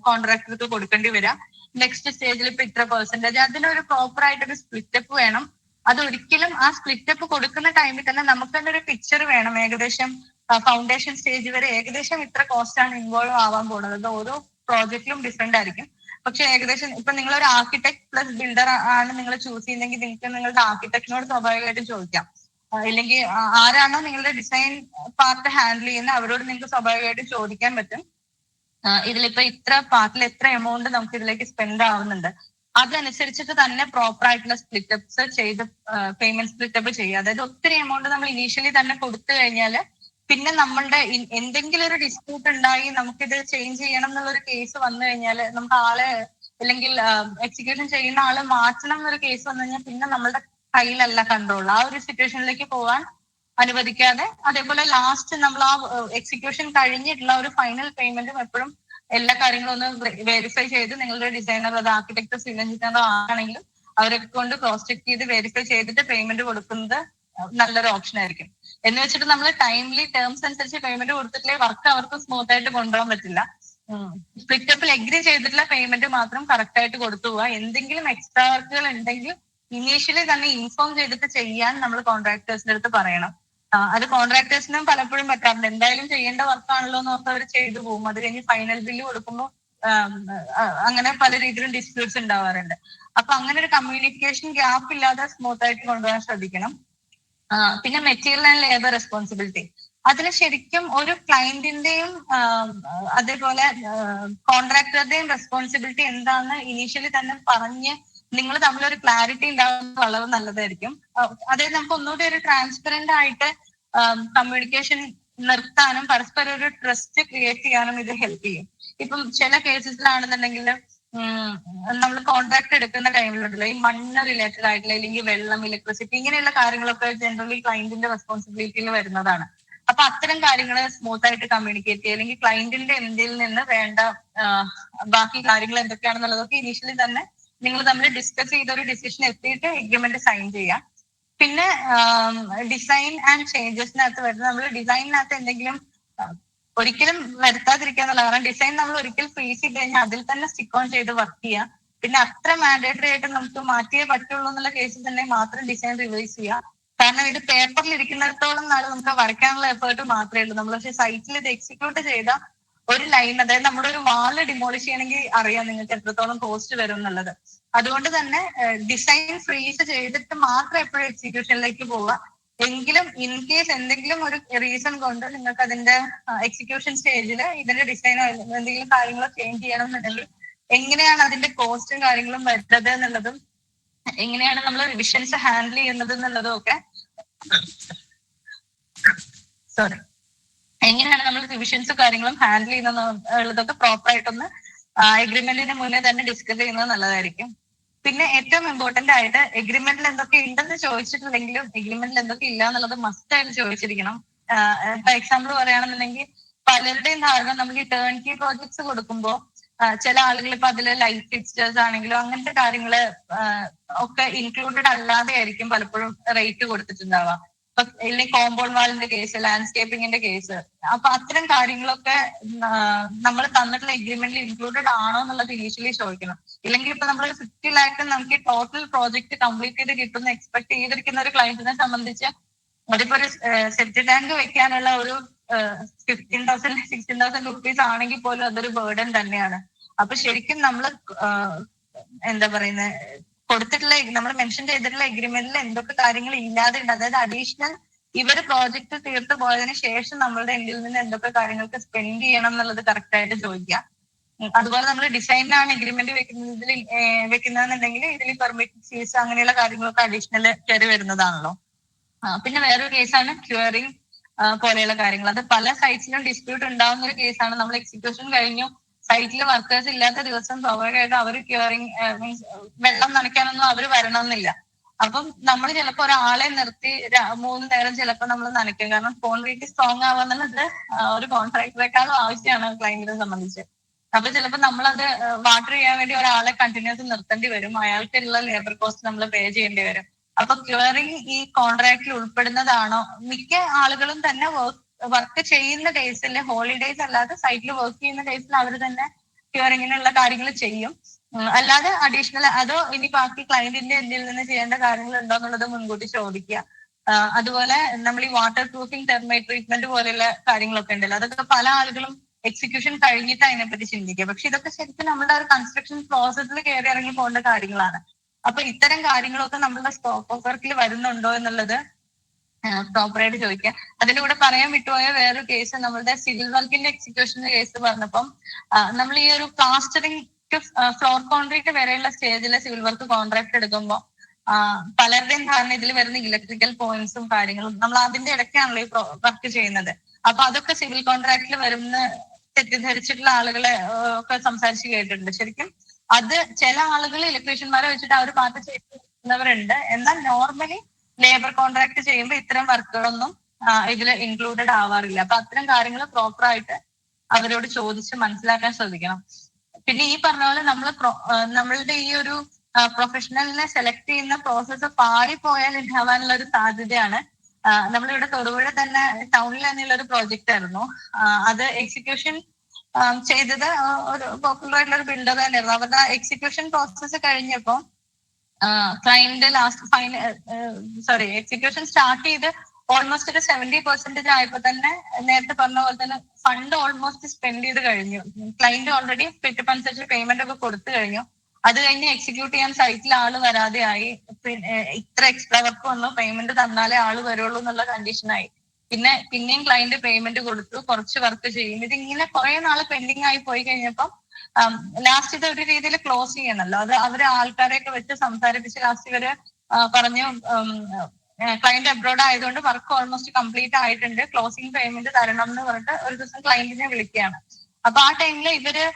കോൺട്രാക്ടർക്ക് കൊടുക്കേണ്ടി വരിക. നെക്സ്റ്റ് സ്റ്റേജിൽ ഇപ്പൊ ഇത്ര പെർസെന്റേജ്, അതിനൊരു പ്രോപ്പർ ആയിട്ടൊരു സ്പ്ലിറ്റപ്പ് വേണം. അതൊരിക്കലും ആ സ്പ്ലിറ്റപ്പ് കൊടുക്കുന്ന ടൈമിൽ തന്നെ നമുക്ക് തന്നെ ഒരു പിക്ചർ വേണം. ഏകദേശം ഫൗണ്ടേഷൻ സ്റ്റേജ് വരെ ഏകദേശം ഇത്ര കോസ്റ്റ് ആണ് ഇൻവോൾവ് ആവാൻ പോകുന്നത്. അത് ഓരോ പ്രോജക്റ്റിലും ഡിഫറെന്റ് ആയിരിക്കും. പക്ഷെ ഏകദേശം ഇപ്പൊ നിങ്ങൾ ഒരു ആർക്കിടെക്ട് പ്ലസ് ബിൽഡർ ആണ് നിങ്ങൾ ചൂസ് ചെയ്യുന്നെങ്കിൽ നിങ്ങൾക്ക് നിങ്ങളുടെ ആർക്കിടെക്ടിനോട് സ്വാഭാവികമായിട്ടും ചോദിക്കാം. ഇല്ലെങ്കിൽ ആരാണോ നിങ്ങളുടെ ഡിസൈൻ പാർട്ട് ഹാൻഡിൽ ചെയ്യുന്നത് അവരോട് നിങ്ങൾക്ക് സ്വാഭാവികമായിട്ടും ചോദിക്കാൻ പറ്റും. ഇതിലിപ്പോ ഇത്ര പാർട്ടിൽ എത്ര എമൗണ്ട് നമുക്ക് ഇതിലേക്ക് സ്പെൻഡ് ആവുന്നുണ്ട്, അതനുസരിച്ചിട്ട് തന്നെ പ്രോപ്പർ ആയിട്ടുള്ള സ്പ്ലിറ്റപ്സ് ചെയ്ത് പേയ്മെന്റ് സ്പ്ലിറ്റപ്പ് ചെയ്യുക. അതായത് ഒത്തിരി എമൗണ്ട് നമ്മൾ ഇനീഷ്യലി തന്നെ കൊടുത്തു കഴിഞ്ഞാൽ പിന്നെ നമ്മളുടെ എന്തെങ്കിലും ഒരു ഡിസ്പ്യൂട്ട് ഉണ്ടായി നമുക്കിത് ചേഞ്ച് ചെയ്യണം എന്നുള്ളൊരു കേസ് വന്നു കഴിഞ്ഞാൽ നമുക്ക് ആളെ അല്ലെങ്കിൽ എക്സിക്യൂഷൻ ചെയ്യുന്ന ആളെ മാറ്റണം എന്നൊരു കേസ് വന്നു കഴിഞ്ഞാൽ പിന്നെ നമ്മളുടെ കയ്യിലല്ല കൺട്രോൾ. ആ ഒരു സിറ്റുവേഷനിലേക്ക് പോകാൻ അനുവദിക്കാതെ, അതേപോലെ ലാസ്റ്റ് നമ്മൾ ആ എക്സിക്യൂഷൻ കഴിഞ്ഞിട്ടുള്ള ഒരു ഫൈനൽ പേയ്മെന്റും എപ്പോഴും എല്ലാ കാര്യങ്ങളും ഒന്ന് വെരിഫൈ ചെയ്ത് നിങ്ങളുടെ ഡിസൈനർ അത് ആർക്കിടെക്ടർ സിവിൽ എഞ്ചിനീയറോ ആണെങ്കിലും അവരൊക്കെ കൊണ്ട് ക്രോസ് ചെക്ക് ചെയ്ത് വെരിഫൈ ചെയ്തിട്ട് പേയ്മെന്റ് കൊടുക്കുന്നത് നല്ലൊരു ഓപ്ഷൻ ആയിരിക്കും. എന്ന് വെച്ചിട്ട് നമ്മൾ ടൈംലി ടേംസ് അനുസരിച്ച് പേയ്മെന്റ് കൊടുത്തിട്ടില്ലേ വർക്ക് അവർക്ക് സ്മൂത്ത് ആയിട്ട് കൊണ്ടുപോകാൻ പറ്റില്ല. സ്പ്ലിറ്റപ്പിൽ എഗ്രി ചെയ്തിട്ടുള്ള പേയ്മെന്റ് മാത്രം കറക്റ്റ് ആയിട്ട് കൊടുത്തു പോവുക. എന്തെങ്കിലും എക്സ്ട്രാ വർക്കുകൾ ഉണ്ടെങ്കിൽ ഇനീഷ്യലി തന്നെ ഇൻഫോം ചെയ്തിട്ട് ചെയ്യാൻ നമ്മൾ കോൺട്രാക്ടേഴ്സിന്റെ അടുത്ത് പറയണം. അത് കോൺട്രാക്ടേഴ്സിനും പലപ്പോഴും പറ്റാറുണ്ട്. എന്തായാലും ചെയ്യേണ്ട വർക്കാണല്ലോ എന്ന് ഓർത്ത് അവർ ചെയ്തു പോകും. അത് കഴിഞ്ഞ് ഫൈനൽ ബില്ല് കൊടുക്കുമ്പോൾ അങ്ങനെ പല രീതിയിലും ഡിസ്പ്യൂട്ട്സ് ഉണ്ടാവാറുണ്ട്. അപ്പൊ അങ്ങനെ ഒരു കമ്മ്യൂണിക്കേഷൻ ഗ്യാപ്പ് ഇല്ലാതെ സ്മൂത്ത് ആയിട്ട് കൊണ്ടുപോകാൻ ശ്രദ്ധിക്കണം. പിന്നെ മെറ്റീരിയൽ ആൻഡ് ലേബർ റെസ്പോൺസിബിലിറ്റി, അതിന് ശരിക്കും ഒരു ക്ലയന്റിന്റെയും അതേപോലെ കോൺട്രാക്ടറുടെയും റെസ്പോൺസിബിലിറ്റി എന്താണെന്ന് ഇനീഷ്യലി തന്നെ പറഞ്ഞ് നിങ്ങൾ തമ്മിലൊരു ക്ലാരിറ്റി ഉണ്ടാകുന്നത് വളരെ നല്ലതായിരിക്കും. അതായത് നമുക്ക് ഒന്നുകൂടി ഒരു ട്രാൻസ്പെറന്റ് ആയിട്ട് കമ്മ്യൂണിക്കേഷൻ നിർത്താനും പരസ്പരം ഒരു ട്രസ്റ്റ് ക്രിയേറ്റ് ചെയ്യാനും ഇത് ഹെൽപ്പ് ചെയ്യും. ഇപ്പം ചില കേസസിലാണെന്നുണ്ടെങ്കിൽ നമ്മൾ കോൺട്രാക്ട് എടുക്കുന്ന ടൈമിലുണ്ടല്ലോ ഈ മണ്ണ് റിലേറ്റഡ് ആയിട്ടുള്ള അല്ലെങ്കിൽ വെള്ളം, ഇലക്ട്രിസിറ്റി ഇങ്ങനെയുള്ള കാര്യങ്ങളൊക്കെ ജനറലി ക്ലയന്റിന്റെ റെസ്പോൺസിബിലിറ്റിയിൽ വരുന്നതാണ്. അപ്പൊ അത്തരം കാര്യങ്ങൾ സ്മൂത്ത് ആയിട്ട് കമ്മ്യൂണിക്കേറ്റ് ചെയ്യുക, അല്ലെങ്കിൽ ക്ലയന്റിന്റെ എന്തിൽ നിന്ന് വേണ്ട ബാക്കി കാര്യങ്ങൾ എന്തൊക്കെയാണെന്നുള്ളതൊക്കെ ഇനീഷ്യലി തന്നെ നിങ്ങൾ തമ്മിൽ ഡിസ്കസ് ചെയ്ത ഒരു ഡിസിഷൻ എത്തിയിട്ട് എഗ്രിമെന്റ് സൈൻ ചെയ്യാം. പിന്നെ ഡിസൈൻ ആൻഡ് ചേഞ്ചസിനകത്ത് വരുന്നത് നമ്മൾ ഡിസൈനിനകത്ത് എന്തെങ്കിലും ഒരിക്കലും വരുത്താതിരിക്കുക എന്നുള്ള, കാരണം ഡിസൈൻ നമ്മൾ ഒരിക്കൽ ഫേസ് ചെയ്ത് കഴിഞ്ഞാൽ അതിൽ തന്നെ സ്റ്റിക്ക് ഓൺ ചെയ്ത് വർക്ക് ചെയ്യാം. പിന്നെ അത്ര മാൻഡേറ്ററി ആയിട്ട് നമുക്ക് മാറ്റിയേ പറ്റുള്ളൂ എന്നുള്ള കേസിൽ തന്നെ മാത്രം ഡിസൈൻ റിവൈസ് ചെയ്യുക. കാരണം ഇത് പേപ്പറിൽ ഇരിക്കുന്നിടത്തോളം നാളെ നമുക്ക് വരയ്ക്കാനുള്ള എഫേർട്ട് മാത്രമേ ഉള്ളൂ. നമ്മൾ പക്ഷെ സൈറ്റിൽ ഇത് എക്സിക്യൂട്ട് ചെയ്ത ഒരു ലൈൻ, അതായത് നമ്മുടെ ഒരു വാള് ഡിമോളിഷ് ചെയ്യണമെങ്കിൽ അറിയാം നിങ്ങൾക്ക് എത്രത്തോളം കോസ്റ്റ് വരും എന്നുള്ളത്. അതുകൊണ്ട് തന്നെ ഡിസൈൻ ഫ്രീസ് ചെയ്തിട്ട് മാത്രം എപ്പോഴും എക്സിക്യൂഷനിലേക്ക് പോവുക. എങ്കിലും ഇൻ കേസ് എന്തെങ്കിലും ഒരു റീസൺ കൊണ്ട് നിങ്ങൾക്ക് അതിന്റെ എക്സിക്യൂഷൻ സ്റ്റേജിൽ ഇതിന്റെ ഡിസൈനോ എന്തെങ്കിലും കാര്യങ്ങളോ ചേഞ്ച് ചെയ്യണം എന്നുണ്ടെങ്കിൽ എങ്ങനെയാണ് അതിന്റെ കോസ്റ്റും കാര്യങ്ങളും വരുന്നത് എന്നുള്ളതും എങ്ങനെയാണ് നമ്മൾ റിവിഷൻസ് ഹാൻഡിൽ ചെയ്യുന്നത് എന്നുള്ളതും ഒക്കെ എങ്ങനെയാണ് നമ്മൾ റിവിഷൻസും കാര്യങ്ങളും ഹാൻഡിൽ ചെയ്യുന്നതൊക്കെ പ്രോപ്പർ ആയിട്ടൊന്ന് എഗ്രിമെന്റിന് മുന്നേ തന്നെ ഡിസ്കസ് ചെയ്യുന്നത് നല്ലതായിരിക്കും. പിന്നെ ഏറ്റവും ഇമ്പോർട്ടന്റ് ആയിട്ട് എഗ്രിമെന്റിൽ എന്തൊക്കെ ഉണ്ടെന്ന് ചോദിച്ചിട്ടില്ലെങ്കിലും എഗ്രിമെന്റിൽ എന്തൊക്കെ ഇല്ല എന്നുള്ളത് മസ്റ്റ് ആയിട്ട് ചോദിച്ചിരിക്കണം. ഇപ്പൊ എക്സാമ്പിൾ പറയുകയാണെന്നുണ്ടെങ്കിൽ പലരുടെയും ധാരണ നമ്മൾ ഈ ടേൺ കീ പ്രോജക്ട്സ് കൊടുക്കുമ്പോൾ ചില ആളുകൾ ഇപ്പൊ അതിൽ ലൈറ്റ് ഫിക്സ്റ്റേഴ്സ് ആണെങ്കിലും അങ്ങനത്തെ കാര്യങ്ങള് ഒക്കെ ഇൻക്ലൂഡഡ് അല്ലാതെ ആയിരിക്കും പലപ്പോഴും റേറ്റ് കൊടുത്തിട്ടുണ്ടാവുക. ഇപ്പൊ ഇല്ലെങ്കിൽ കോമ്പൗണ്ട് വാളിന്റെ കേസ്, ലാൻഡ്സ്കേപ്പിങ്ങിന്റെ കേസ്, അപ്പൊ അത്തരം കാര്യങ്ങളൊക്കെ നമ്മൾ തന്നിട്ടുള്ള എഗ്രിമെന്റിൽ ഇൻക്ലൂഡഡ് ആണോ എന്നുള്ളത് ഇനീഷ്യലി ചോദിക്കണം. ഇല്ലെങ്കിൽ ഇപ്പൊ നമ്മൾ 50 ലാഖ് നമുക്ക് ടോട്ടൽ പ്രോജക്ട് കംപ്ലീറ്റ് ചെയ്ത് കിട്ടുന്ന എക്സ്പെക്ട് ചെയ്തിരിക്കുന്ന ഒരു ക്ലയന്റിനെ സംബന്ധിച്ച് അതിപ്പോ ഒരു സെപ്റ്റി ടാങ്ക് വെക്കാനുള്ള ഒരു 15,000 16,000 റുപ്പീസ് ആണെങ്കിൽ പോലും അതൊരു ബേർഡൻ തന്നെയാണ്. അപ്പൊ ശരിക്കും നമ്മൾ എന്താ പറയുന്നത്, കൊടുത്തിട്ടുള്ള നമ്മൾ മെൻഷൻ ചെയ്തിട്ടുള്ള എഗ്രിമെന്റിൽ എന്തൊക്കെ കാര്യങ്ങൾ ഇല്ലാതെ ഉണ്ട്, അതായത് അഡീഷണൽ ഇവര് പ്രോജക്ട് തീർത്ത് പോയതിനു ശേഷം നമ്മളുടെ എൻഡിൽ നിന്ന് എന്തൊക്കെ കാര്യങ്ങൾക്ക് സ്പെൻഡ് ചെയ്യണം എന്നുള്ളത് കറക്റ്റ് ആയിട്ട് ചോദിക്കുക. അതുപോലെ നമ്മൾ ഡിസൈനിലാണ് എഗ്രിമെന്റ് വെക്കുന്നതെന്നുണ്ടെങ്കിൽ ഇതിൽ പെർമിറ്റ് ഫീസ് അങ്ങനെയുള്ള കാര്യങ്ങളൊക്കെ അഡീഷണൽ കയറി വരുന്നതാണല്ലോ. പിന്നെ വേറൊരു കേസാണ് ക്യൂറിംഗ് പോലെയുള്ള കാര്യങ്ങൾ. അത് പല സൈറ്റ്സിലും ഡിസ്പ്യൂട്ട് ഉണ്ടാവുന്ന ഒരു കേസാണ്. നമ്മൾ എക്സിക്യൂഷൻ കഴിഞ്ഞു, സൈറ്റിൽ വർക്കേഴ്സ് ഇല്ലാത്ത ദിവസം സ്വാഭാവികമായിട്ടും അവർ ക്യൂറിംഗ് മീൻസ് വെള്ളം നനയ്ക്കാനൊന്നും അവർ വരണമെന്നില്ല. അപ്പം നമ്മൾ ചിലപ്പോൾ ഒരാളെ നിർത്തി 3 നേരം ചിലപ്പോൾ നമ്മൾ നനയ്ക്കും. കാരണം കോൺക്രീറ്റ് സ്ട്രോങ് ആവാന്നുള്ളത് ഒരു കോൺട്രാക്ടറെക്കാളും ആവശ്യമാണ് ക്ലയന്റിനെ സംബന്ധിച്ച്. അപ്പൊ ചിലപ്പോൾ നമ്മളത് വാട്ടർ ചെയ്യാൻ വേണ്ടി ഒരാളെ കണ്ടിന്യൂസ് നിർത്തേണ്ടി വരും, അയാൾക്കുള്ള ലേബർ കോസ്റ്റ് നമ്മൾ പേ ചെയ്യേണ്ടി വരും. അപ്പൊ ക്യൂറിംഗ് ഈ കോൺട്രാക്റ്റിൽ ഉൾപ്പെടുന്നതാണോ? മിക്ക ആളുകളും തന്നെ വർക്ക് ചെയ്യുന്ന ഡേയ്സിൽ, ഹോളിഡേയ്സ് അല്ലാതെ സൈറ്റിൽ വർക്ക് ചെയ്യുന്ന ഡേയ്സിൽ അവർ തന്നെ ക്യൂറിങ്ങിനുള്ള കാര്യങ്ങൾ ചെയ്യും. അല്ലാതെ അഡീഷണൽ അതോ ഇനി ബാക്കി ക്ലയന്റിന്റെ എന്തിൽ നിന്ന് ചെയ്യേണ്ട കാര്യങ്ങൾ ഉണ്ടോ എന്നുള്ളത് മുൻകൂട്ടി ചോദിക്കുക. അതുപോലെ നമ്മൾ ഈ വാട്ടർ പ്രൂഫിംഗ്, തെർമൈറ്റ് ട്രീറ്റ്മെന്റ് പോലെയുള്ള കാര്യങ്ങളൊക്കെ ഉണ്ടല്ലോ, അതൊക്കെ പല ആളുകളും എക്സിക്യൂഷൻ കഴിഞ്ഞിട്ട് അതിനെപ്പറ്റി ചിന്തിക്കുക. പക്ഷെ ഇതൊക്കെ ശരിക്കും നമ്മുടെ ഒരു കൺസ്ട്രക്ഷൻ പ്രോസസ്സിൽ കയറി ഇറങ്ങി പോകേണ്ട കാര്യങ്ങളാണ്. അപ്പൊ ഇത്തരം കാര്യങ്ങളൊക്കെ നമ്മളുടെ സ്കോപ്പ് ഓഫ് വർക്കിൽ വരുന്നുണ്ടോ എന്നുള്ളത് പ്രോപ്പറായിട്ട് ചോദിക്കുക. അതിന്റെ കൂടെ പറയാൻ വിട്ടുപോയ വേറൊരു കേസ്, നമ്മളുടെ സിവിൽ വർക്കിന്റെ എക്സിക്യൂഷന്റെ കേസ് പറഞ്ഞപ്പം നമ്മൾ ഈ ഒരു പ്ലാസ്റ്ററിംഗ് ഫ്ലോർ കോൺക്രീറ്റ് വരെയുള്ള സ്റ്റേജിലെ സിവിൽ വർക്ക് കോൺട്രാക്ട് എടുക്കുമ്പോൾ പലരുടെയും ധാരണ ഇതിൽ വരുന്ന ഇലക്ട്രിക്കൽ പോയിന്റ്സും കാര്യങ്ങളും നമ്മൾ അതിന്റെ ഇടയ്ക്കാണല്ലോ ഈ വർക്ക് ചെയ്യുന്നത്. അപ്പൊ അതൊക്കെ സിവിൽ കോൺട്രാക്റ്റിൽ വരുന്ന തെറ്റിദ്ധരിച്ചിട്ടുള്ള ആളുകളെ ഒക്കെ സംസാരിച്ച് കേട്ടിട്ടുണ്ട്. ശരിക്കും അത് ചില ആളുകൾ ഇലക്ട്രീഷ്യന്മാരെ വെച്ചിട്ട് അവർ പാർട്ട് ചെയ്യുന്നവരുണ്ട്. എന്നാൽ നോർമലി ലേബർ കോൺട്രാക്ട് ചെയ്യുമ്പോൾ ഇത്തരം വർക്കുകളൊന്നും ഇതിൽ ഇൻക്ലൂഡഡ് ആവാറില്ല. അപ്പൊ അത്തരം കാര്യങ്ങൾ പ്രോപ്പർ ആയിട്ട് അവരോട് ചോദിച്ച് മനസ്സിലാക്കാൻ ശ്രദ്ധിക്കണം. പിന്നെ ഈ പറഞ്ഞ പോലെ നമ്മളുടെ ഈ ഒരു പ്രൊഫഷണലിനെ സെലക്ട് ചെയ്യുന്ന പ്രോസസ്സ് പാളിപ്പോയാൽ ഉണ്ടാവാനുള്ള ഒരു സാധ്യതയാണ്. നമ്മളിവിടെ തൊടുപുഴ തന്നെ ടൗണിൽ തന്നെയുള്ള ഒരു പ്രോജക്റ്റ് ആയിരുന്നു. അത് എക്സിക്യൂഷൻ ചെയ്തത് ഒരു പോപ്പുലർ ആയിട്ടുള്ള ഒരു ബിൽഡർ തന്നെയായിരുന്നു. അവരുടെ എക്സിക്യൂഷൻ പ്രോസസ്സ് കഴിഞ്ഞപ്പോൾ ക്ലയന്റ് എക്സിക്യൂഷൻ സ്റ്റാർട്ട് ചെയ്ത് ഓൾമോസ്റ്റ് ഒരു 70% ആയപ്പോ തന്നെ നേരത്തെ പറഞ്ഞ പോലെ തന്നെ ഫണ്ട് ഓൾമോസ്റ്റ് സ്പെൻഡ് ചെയ്ത് കഴിഞ്ഞു. ക്ലയന്റ് ഓൾറെഡി അനുസരിച്ച് പേയ്മെന്റ് ഒക്കെ കൊടുത്തു കഴിഞ്ഞു. അത് കഴിഞ്ഞ് എക്സിക്യൂട്ട് ചെയ്യാൻ സൈറ്റിൽ ആള് വരാതെ ആയി. ഇത്ര എക്സ്ട്രാ വർക്ക് വന്നു, പേയ്മെന്റ് തന്നാലേ ആള് വരുള്ളൂ എന്നുള്ള കണ്ടീഷനായി. പിന്നെയും ക്ലയന്റ് പേയ്മെന്റ് കൊടുത്തു, കുറച്ച് വർക്ക് ചെയ്യും. ഇതിങ്ങനെ കുറെ നാള് പെൻഡിങ് ആയി പോയി കഴിഞ്ഞപ്പം ലാസ്റ്റ് ഇത് ഒരു രീതിയിൽ ക്ലോസ് ചെയ്യണമല്ലോ. അത് അവര് ആൾക്കാരെയൊക്കെ വെച്ച് സംസാരിപ്പിച്ച് ലാസ്റ്റ് ഇവര് പറഞ്ഞു ക്ലയന്റ് അബ്രോഡ് ആയതുകൊണ്ട് വർക്ക് ഓൾമോസ്റ്റ് കംപ്ലീറ്റ് ആയിട്ടുണ്ട്, ക്ലോസിംഗ് പേയ്മെന്റ് തരണം എന്ന് പറഞ്ഞിട്ട് ഒരു ദിവസം ക്ലയന്റിനെ വിളിക്കുകയാണ്. അപ്പൊ ആ ടൈമിൽ ഇവര്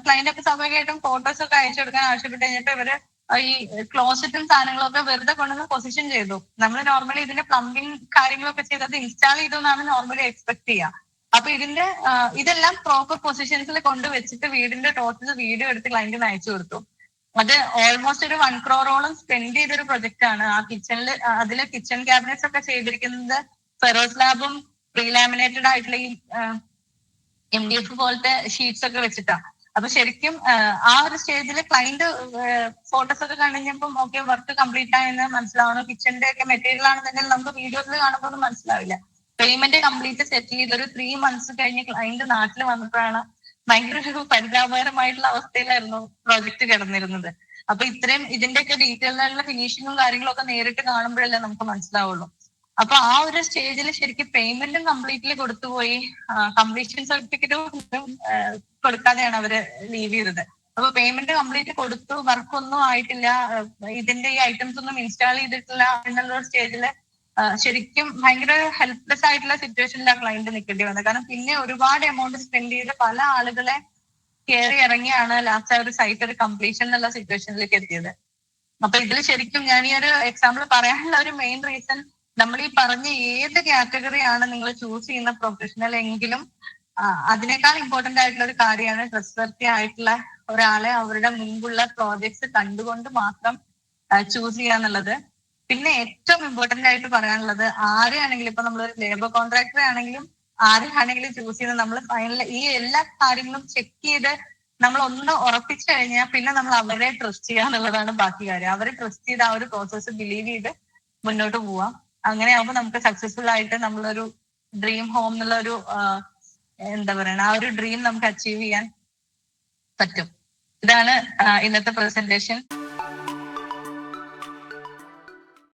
ക്ലയന്റ് ഒക്കെ സ്വാഭാവികമായിട്ടും ഫോട്ടോസ് ഒക്കെ അയച്ചു കൊടുക്കാൻ ആവശ്യപ്പെട്ട് കഴിഞ്ഞിട്ട് ഇവര് ഈ ക്ലോസറ്റും സാധനങ്ങളൊക്കെ വെറുതെ കൊണ്ടുവന്ന് പൊസിഷൻ ചെയ്തു. നമ്മൾ നോർമലി ഇതിന്റെ പ്ലംബിംഗ് കാര്യങ്ങളൊക്കെ ചെയ്തത് ഇൻസ്റ്റാൾ ചെയ്തു എന്നാണ് നോർമലി എക്സ്പെക്ട് ചെയ്യുക. അപ്പൊ ഇതെല്ലാം പ്രോപ്പർ പൊസിഷൻസിൽ കൊണ്ടുവച്ചിട്ട് വീടിന്റെ ടോട്ടൽ വീഡിയോ എടുത്ത് ക്ലയന്റിന് അയച്ചു കൊടുത്തു. അത് ഓൾമോസ്റ്റ് ഒരു 1 crore സ്പെൻഡ് ചെയ്തൊരു പ്രൊജക്ട് ആണ്. ആ കിച്ചണിൽ അതില് കിച്ചൺ ക്യാബിനറ്റ്സ് ഒക്കെ ചെയ്തിരിക്കുന്നത് ഫെറോ സ്ലാബും പ്രീലാമിനേറ്റഡ് ആയിട്ടുള്ള ഈ MDF പോലത്തെ ഷീറ്റ്സ് ഒക്കെ വെച്ചിട്ടാണ്. അപ്പൊ ശരിക്കും ആ ഒരു സ്റ്റേജിൽ ക്ലയന്റ് ഫോട്ടോസ് ഒക്കെ കഴിഞ്ഞപ്പം ഓക്കെ വർക്ക് കംപ്ലീറ്റ് ആയെന്ന് മനസ്സിലാവണം. കിച്ചന്റെ ഒക്കെ മെറ്റീരിയൽ ആണെന്നുണ്ടെങ്കിൽ നമുക്ക് വീഡിയോസിൽ കാണുമ്പോൾ ഒന്നും മനസ്സിലാവില്ല. പേയ്മെന്റ് കംപ്ലീറ്റ് സെറ്റ് ചെയ്ത് ഒരു 3 months കഴിഞ്ഞ് ക്ലയന്റ് നാട്ടിൽ വന്നപ്പോഴാണ് ഭയങ്കര ഒരു പരിതാപകരമായിട്ടുള്ള അവസ്ഥയിലായിരുന്നു പ്രോജക്റ്റ് കിടന്നിരുന്നത്. അപ്പൊ ഇത്രയും ഇതിന്റെയൊക്കെ ഡീറ്റെയിൽ ആയിട്ടുള്ള ഫിനിഷിങ്ങും കാര്യങ്ങളും ഒക്കെ നേരിട്ട് കാണുമ്പോഴല്ലേ നമുക്ക് മനസ്സിലാവുള്ളൂ. അപ്പൊ ആ ഒരു സ്റ്റേജിൽ ശരിക്കും പേയ്മെന്റും കംപ്ലീറ്റ്ലി കൊടുത്തുപോയി. കംപ്ലീഷൻ സർട്ടിഫിക്കറ്റും കൊടുക്കാതെയാണ് അവര് ലീവ് ചെയ്തത്. അപ്പൊ പേയ്മെന്റ് കംപ്ലീറ്റ് കൊടുത്തു, വർക്ക് ഒന്നും ആയിട്ടില്ല, ഇതിന്റെ ഈ ഐറ്റംസ് ഒന്നും ഇൻസ്റ്റാൾ ചെയ്തിട്ടില്ല എന്നുള്ള സ്റ്റേജില് ശരിക്കും ഭയങ്കര ഹെൽപ്ലെസ് ആയിട്ടുള്ള സിറ്റുവേഷനിലാണ് ക്ലയന്റ് നിൽക്കേണ്ടി വന്നത്. കാരണം പിന്നെ ഒരുപാട് എമൗണ്ട് സ്പെൻഡ് ചെയ്ത് പല ആളുകളെ കയറി ഇറങ്ങിയാണ് ലാസ്റ്റ് ആ ഒരു സൈറ്റ് ഒരു കംപ്ലീഷൻ എന്നുള്ള സിറ്റുവേഷനിലേക്ക് എത്തിയത്. അപ്പൊ ഇതിൽ ശരിക്കും ഞാൻ ഈ ഒരു എക്സാമ്പിൾ പറയാനുള്ള ഒരു മെയിൻ റീസൺ, നമ്മൾ ഈ പറഞ്ഞ ഏത് കാറ്റഗറിയാണ് നിങ്ങൾ ചൂസ് ചെയ്യുന്ന പ്രൊഫഷണൽ എങ്കിലും അതിനേക്കാൾ ഇമ്പോർട്ടന്റ് ആയിട്ടുള്ള ഒരു കാര്യമാണ് ട്രസ്റ്റ്വർത്തി ആയിട്ടുള്ള ഒരാളെ അവരുടെ മുൻപുള്ള പ്രോജക്ട്സ് കണ്ടുകൊണ്ട് മാത്രം ചൂസ് ചെയ്യാന്നുള്ളത്. പിന്നെ ഏറ്റവും ഇമ്പോർട്ടന്റ് ആയിട്ട് പറയാനുള്ളത്, ആരെയാണെങ്കിലും ഇപ്പൊ നമ്മളൊരു ലേബർ കോൺട്രാക്ടറെ ആണെങ്കിലും ആരെയാണെങ്കിലും ചൂസ് ചെയ്യുന്നത് നമ്മൾ ഫൈനൽ ഈ എല്ലാ കാര്യങ്ങളും ചെക്ക് ചെയ്ത് നമ്മൾ ഒന്ന് ഉറപ്പിച്ചു കഴിഞ്ഞാൽ പിന്നെ നമ്മൾ അവരെ ട്രസ്റ്റ് ചെയ്യുക എന്നുള്ളതാണ് ബാക്കി കാര്യം. അവരെ ട്രസ്റ്റ് ചെയ്ത് ആ ഒരു പ്രോസസ്സ് ബിലീവ് ചെയ്ത് മുന്നോട്ട് പോവാം. അങ്ങനെ ആകുമ്പോൾ നമുക്ക് സക്സസ്ഫുൾ ആയിട്ട് നമ്മളൊരു ഡ്രീം ഹോം എന്നുള്ള ഒരു എന്താ പറയണ ആ ഒരു ഡ്രീം നമുക്ക് അച്ചീവ് ചെയ്യാൻ പറ്റും. ഇതാണ് ഇന്നത്തെ പ്രസന്റേഷൻ.